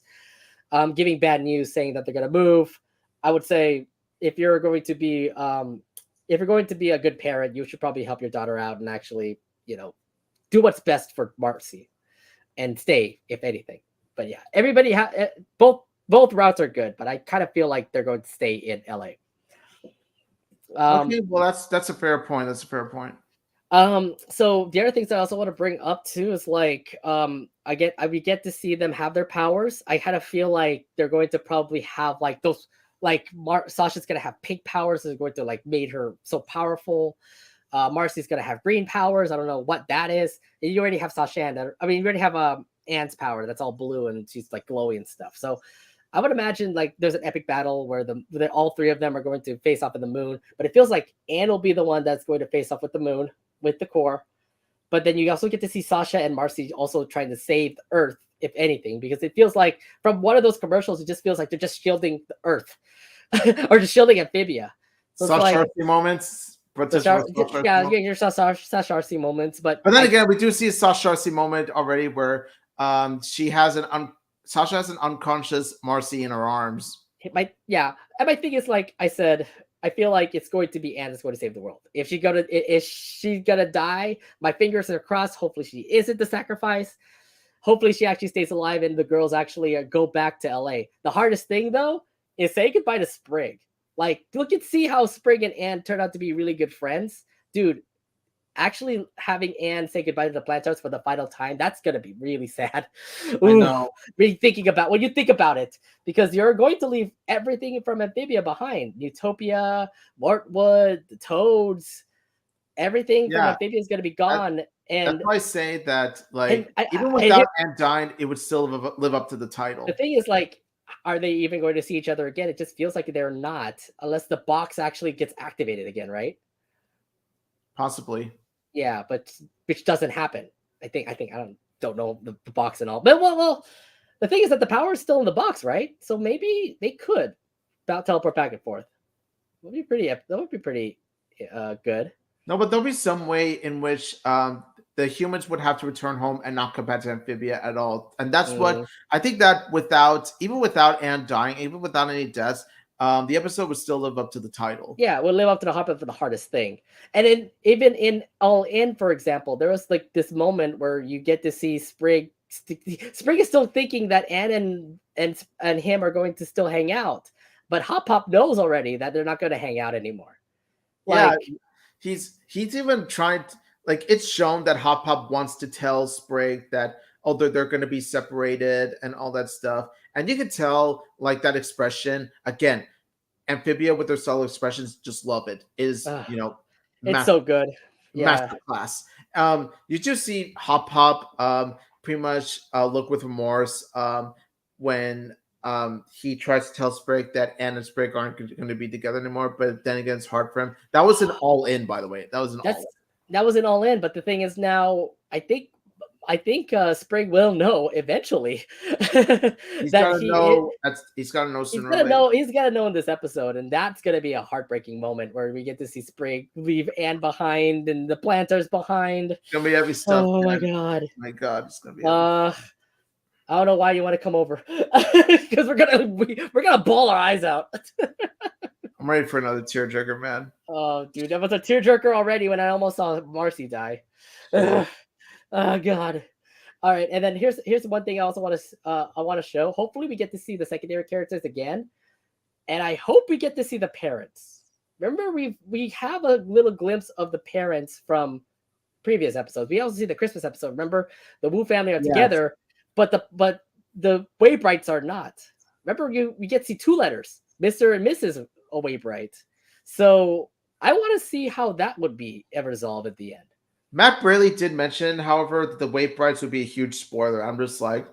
giving bad news saying that they're going to move. I would say if you're going to be a good parent, you should probably help your daughter out and actually do what's best for Marcy and stay, if anything. But yeah, both routes are good, but I kind of feel like they're going to stay in LA. Okay, well that's a fair point. That's a fair point. So the other things I also want to bring up too is like we get to see them have their powers. I kind of feel like they're going to probably have like those like Sasha's gonna have pink powers is going to like made her so powerful. Marcy's gonna have green powers. I don't know what that is. You already have Sasha and you already have Anne's power that's all blue and she's like glowy and stuff. So I would imagine like there's an epic battle where all three of them are going to face off in the moon, but it feels like Anne will be the one that's going to face off with the moon with the core. But then you also get to see Sasha and Marcy also trying to save the Earth, if anything, because it feels like from one of those commercials, it just feels like they're just shielding the Earth or just shielding Amphibia. So Sasha like, moments. But your Sasha Arcee moments, but then again, we do see a Sasha Arcee moment already where Sasha has an unconscious Marcy in her arms. And my thing is, like I said, I feel like it's going to be Anne that's going to save the world. If she's gonna die, my fingers are crossed. Hopefully she isn't the sacrifice. Hopefully she actually stays alive and the girls actually go back to LA. The hardest thing though is saying goodbye to Sprig. Like, look and see how Sprig and Anne turned out to be really good friends. Dude, actually having Anne say goodbye to the Plantards for the final time, that's going to be really sad. I know. Really thinking about when you think about it, because you're going to leave everything from Amphibia behind. Utopia, Mortwood, the Toads, everything from Amphibia is going to be gone. That's why I say that, like, even without Anne dying, it would still live up to the title. The thing is, like, are they even going to see each other again? It just feels like they're not, unless the box actually gets activated again, right? Possibly. Yeah, but which doesn't happen. I think I don't know the box and all. But well, the thing is that the power is still in the box, right? So maybe they could teleport back and forth. That would be pretty good. No, but there'll be some way in which the humans would have to return home and not come back to Amphibia at all. And that's what I think that even without Anne dying, even without any deaths, the episode would still live up to the title. Yeah, it would live up to the hardest for the hardest thing. And even in All In, for example, there was like this moment where you get to see Sprig. Sprig is still thinking that Anne and him are going to still hang out, but Hop Pop knows already that they're not going to hang out anymore. Like, yeah, he's even trying to, like, it's shown that Hop Pop wants to tell Sprig that they're going to be separated and all that stuff. and you can tell like that expression again. Amphibia with their subtle expressions, just love it. Is It's so good. Yeah. masterclass. You just see Hop pretty much look with remorse when he tries to tell Sprig that Anne and Sprig aren't going to be together anymore, but then again, it's hard for him. That was an all in, by the way. That was an all in. That was an all in, but the thing is now I think Sprig will know eventually. He's got to know. He's got to know sooner. He's got to know in this episode, and that's gonna be a heartbreaking moment where we get to see Sprig leave Anne behind and the planters behind. It's gonna be heavy stuff. Oh my god! My god, it's gonna be. I don't know why you want to come over because we're gonna bawl our eyes out. I'm ready for another tearjerker, man. Oh, dude, that was a tearjerker already when I almost saw Marcy die. Oh god. All right, and then here's one thing I also want to show. Hopefully, we get to see the secondary characters again, and I hope we get to see the parents. Remember, we have a little glimpse of the parents from previous episodes. We also see the Christmas episode. Remember, the Wu family are together, but the Waybrights are not. Remember, we get to see two letters, Mr. and Mrs. Waybright. So I want to see how that would be ever resolved at the end. Matt Braley did mention, however, that the Waybrights would be a huge spoiler. I'm just like,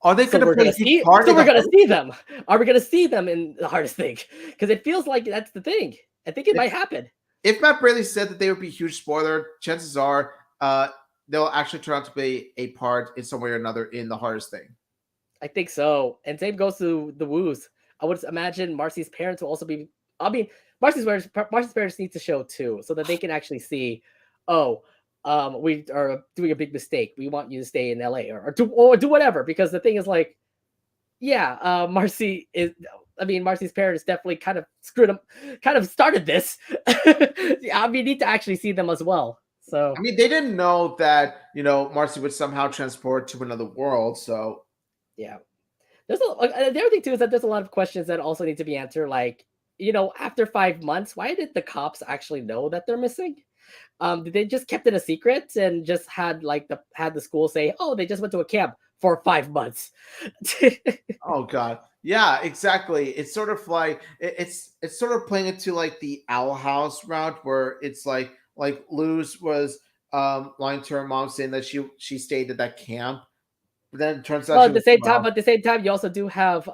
are they going to play a huge part? So we're going to see them. Are we going to see them in the hardest thing? Because it feels like that's the thing. I think it might happen. If Matt Braley said that they would be a huge spoiler, chances are they'll actually turn out to be a part in some way or another in the hardest thing. I think so. And same goes to the Woos. I would imagine Marcy's parents will also be. I mean, Marcy's parents need to show too, so that they can actually see. We are doing a big mistake. We want you to stay in LA or do whatever. Because the thing is, like, Marcy's parents definitely kind of screwed them, kind of started this. We need to actually see them as well. So they didn't know that Marcy would somehow transport to another world. So yeah, the other thing too is that there's a lot of questions that also need to be answered. Like, after 5 months, why did the cops actually know that they're missing? Did they just kept it a secret and just had the school say, oh, they just went to a camp for 5 months? Oh god, yeah, exactly. It's sort of like it's sort of playing into like the Owl House route where it's like Luz was lying to her mom saying that she stayed at that camp, but then it turns out at the same time, you also do have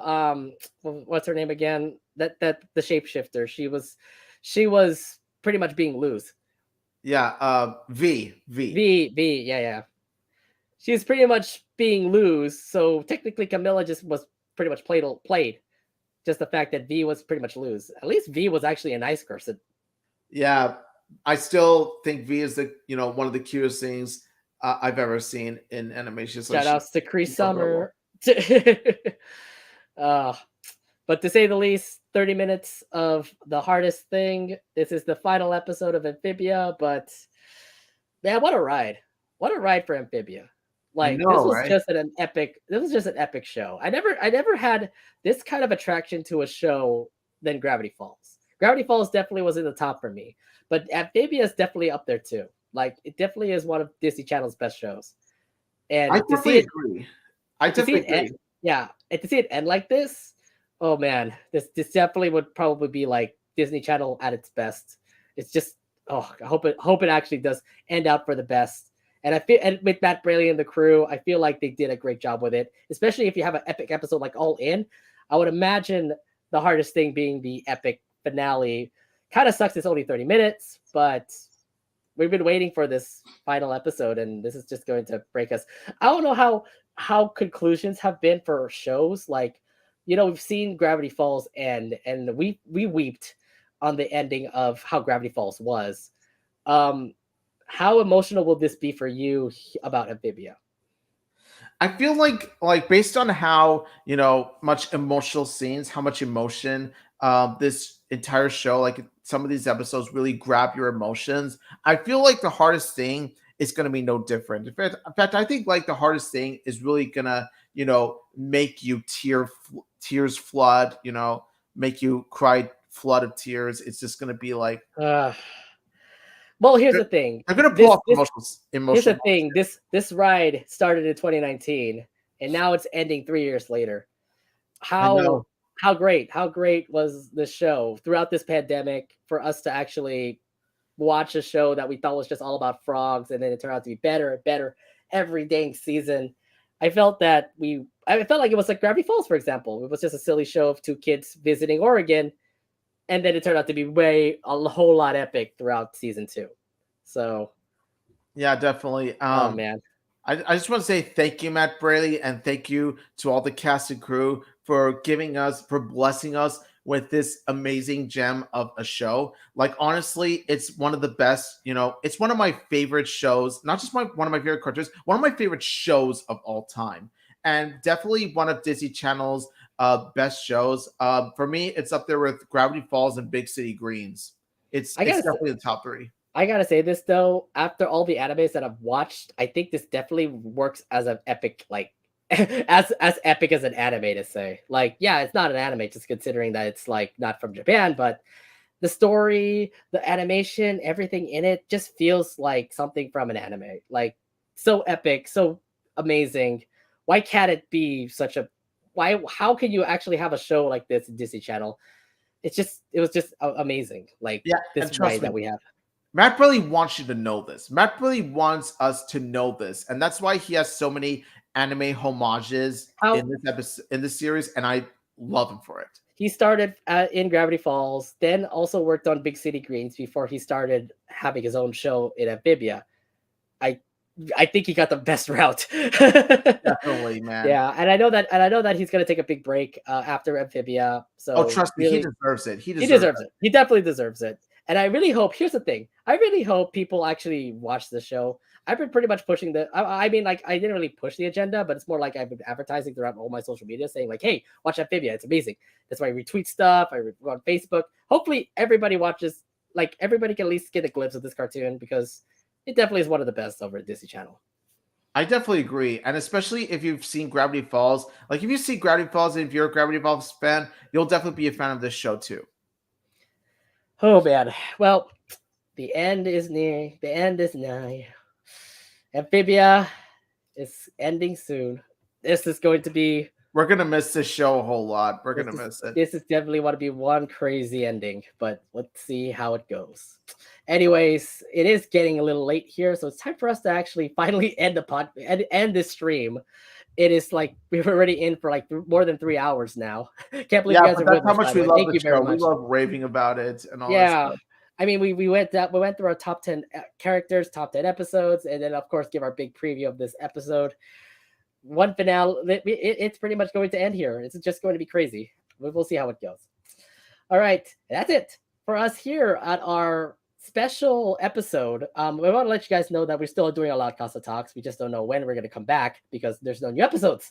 what's her name again? That the shapeshifter. She was pretty much being Luz. Yeah, V. Yeah. She's pretty much being Luz, so technically Camilla just was pretty much played. Just the fact that V was pretty much Luz. At least V was actually a nice person. Yeah, I still think V is the one of the cutest things I've ever seen in animation. Shout outs to Cree Summer. But to say the least, 30 minutes of the hardest thing. This is the final episode of Amphibia, but man, what a ride! What a ride for Amphibia! This was just an epic show. I never had this kind of attraction to a show than Gravity Falls. Gravity Falls definitely was in the top for me, but Amphibia is definitely up there too. Like, it definitely is one of Disney Channel's best shows. And I definitely agree. And to see it end like this, oh man, this definitely would probably be like Disney Channel at its best. It's just, I hope it actually does end out for the best. And I feel, and with Matt Braley and the crew, I feel like they did a great job with it. Especially if you have an epic episode like All In, I would imagine the hardest thing being the epic finale. Kind of sucks it's only 30 minutes, but we've been waiting for this final episode, and this is just going to break us. I don't know how conclusions have been for shows. Like, we've seen Gravity Falls end, and we weeped on the ending of how Gravity Falls was. How emotional will this be for you about Amphibia? I feel like based on how much emotional scenes, how much emotion this entire show, like some of these episodes really grab your emotions. I feel like the hardest thing is going to be no different. In fact, I think like the hardest thing is really gonna make you tears flood, make you cry flood of tears. It's just gonna be like. Well, here's the thing. I'm gonna pull off emotions. Here's the thing. This ride started in 2019, and now it's ending 3 years later. I how know. how great was the show throughout this pandemic for us to actually watch a show that we thought was just all about frogs, and then it turned out to be better and better every dang season. I felt like it was like Gravity Falls, for example. It was just a silly show of two kids visiting Oregon, and then it turned out to be a whole lot epic throughout season two. So, Yeah, definitely. oh man, I just want to say thank you, Matt Braley, and thank you to all the cast and crew for for blessing us with this amazing gem of a show. Like, honestly, it's one of the best, it's one of my favorite shows, not just one of my favorite cartoons, one of my favorite shows of all time. And definitely one of Disney Channel's best shows. For me, it's up there with Gravity Falls and Big City Greens. It's I it's gotta definitely the top three. I gotta say this though. After all the animes that I've watched, I think this definitely works as an epic, like as epic as an anime to say. Like, yeah, it's not an anime, just considering that it's like not from Japan, but the story, the animation, everything in it just feels like something from an anime. Like, so epic, so amazing. Why can't it be such a why how can you actually have a show like this in Disney Channel? It was just amazing. Like Yeah, this and way trust me, that we have. Matt really wants you to know this. Matt really wants us to know this, and that's why he has so many anime homages in How this episode, in this series, and I love him for it. he started in Gravity Falls, then also worked on Big City Greens before he started having his own show in Amphibia. I I think he got the best route. Definitely, man. Yeah, and I know that he's gonna take a big break after Amphibia. Oh, So trust me, he really, deserves it. He he deserves deserves it. He definitely deserves it. And I really hope. Here's the thing. I really hope people actually watch the show. I've been pretty much pushing I mean, like, I didn't really push the agenda, but it's more like I've been advertising throughout all my social media, saying like, "Hey, watch Amphibia. It's amazing." That's why I retweet stuff. Go on Facebook. Hopefully, everybody watches. Like, everybody can at least get a glimpse of this cartoon because it definitely is one of the best over at Disney Channel. I definitely agree, and especially if you've seen Gravity Falls. Like, if you see Gravity Falls, and if you're a Gravity Falls fan, you'll definitely be a fan of this show too. Oh man. Well, the end is near. The end is nigh. Amphibia is ending soon. This is going to be We're gonna miss this show a whole lot. We're gonna miss it. this is definitely want to be one crazy ending, but let's see how it goes. Anyways, it is getting a little late here, so it's time for us to actually finally end end this stream. It is like we're already in for like more than 3 hours now. Can't believe Yeah, you guys but are that's with how us. much By the we way, love thank the you very show. We much. love raving about it and all that Yeah, stuff. I mean, we went through our top 10 characters, top 10 episodes, and then of course give our big preview of this episode. One finale. It's pretty much going to end here. It's just going to be crazy. We'll see how it goes. All right, that's it for us here at our special episode. We want to let you guys know that we're still doing a LoudCasa Talks. We just don't know when we're going to come back because there's no new episodes.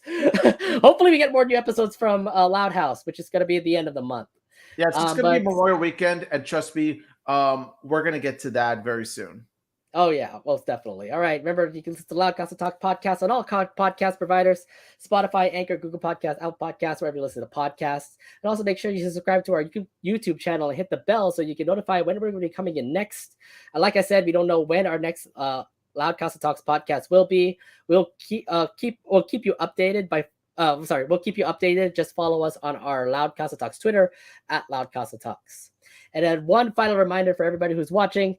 Hopefully, we get more new episodes from Loud House, which is going to be at the end of the month. Yeah, it's just gonna be But Memorial Weekend, and trust me, we're gonna get to that very soon. oh yeah, most definitely. All right, remember you can listen to LoudCasa Talk podcast on all podcast providers: Spotify, Anchor, Google Podcasts, Apple Podcasts, wherever you listen to podcasts. And also make sure you subscribe to our YouTube channel and hit the bell so you can notify when we're going to be coming in next. And like I said, we don't know when our next LoudCasa Talks podcast will be. We'll keep you updated by. We'll keep you updated. Just follow us on our LoudCasa Talks Twitter at LoudCasa Talks. And then one final reminder for everybody who's watching.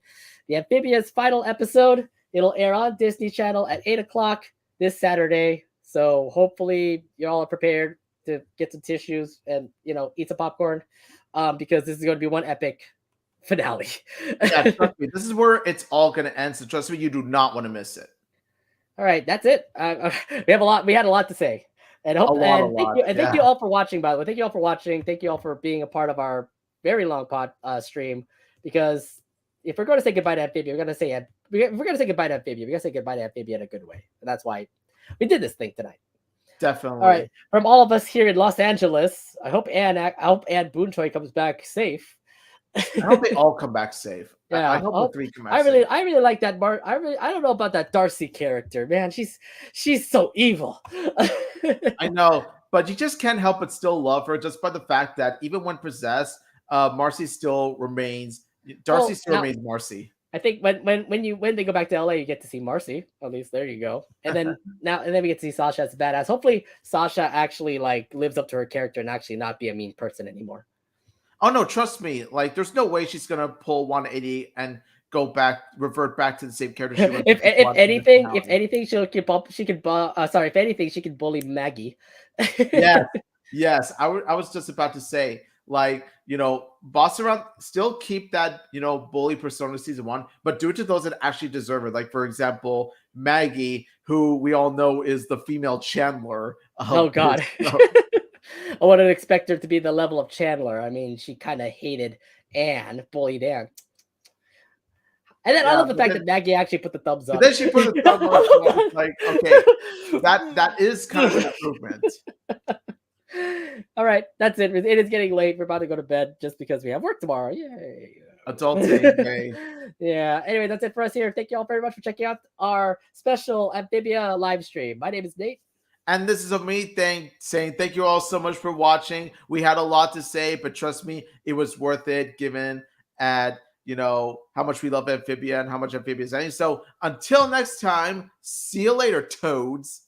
The Amphibia's final episode, it'll air on Disney Channel at 8 o'clock this Saturday. So hopefully you all are prepared to get some tissues and, eat some popcorn because this is going to be one epic finale. Yeah, trust me, this is where it's all gonna end. So trust me, you do not want to miss it. All right, that's it. We had a lot to say. And thank you all for watching, by the way. Thank you all for watching. Thank you all for being a part of our very long stream, because if we're going to say goodbye to Amphibia, we're going to say goodbye to Amphibia. We're going to say goodbye to Amphibia in a good way. And that's why we did this thing tonight. Definitely. All right. From all of us here in Los Angeles, I hope Anne Boonchoy comes back safe. I hope they all come back safe. Yeah, I hope the three come back safe. I really like that I don't know about that Darcy character, man. She's so evil. I know, but you just can't help but still love her just by the fact that even when possessed, Marcy still remains. Darcy still remains Marcy. I think when they go back to LA, you get to see Marcy. At least there you go. And then we get to see Sasha as a badass. Hopefully, Sasha actually like lives up to her character and actually not be a mean person anymore. Oh no, trust me. Like, there's no way she's gonna pull 180 and revert back to the same character she was. If anything, she could if anything, she could bully Maggie. Yes. I was just about to say, like, boss around, still keep that, bully persona season 1, but do it to those that actually deserve it. Like, for example, Maggie, who we all know is the female Chandler. Oh God. I wouldn't expect her to be the level of Chandler. I mean, she kind of hated Anne, bullied Anne. And then I love the fact that Maggie actually put the thumbs up. Then she put the thumbs up. Like, okay, that is kind of an improvement. All right, that's it. It is getting late. We're about to go to bed just because we have work tomorrow. Yay. Adulting, yay. Yeah. Anyway, that's it for us here. Thank you all very much for checking out our special Amphibia live stream. My name is Nate. And this is Omid saying thank you all so much for watching. We had a lot to say, but trust me, it was worth it given at how much we love Amphibia and how much Amphibia is ending. So until next time, see you later, toads.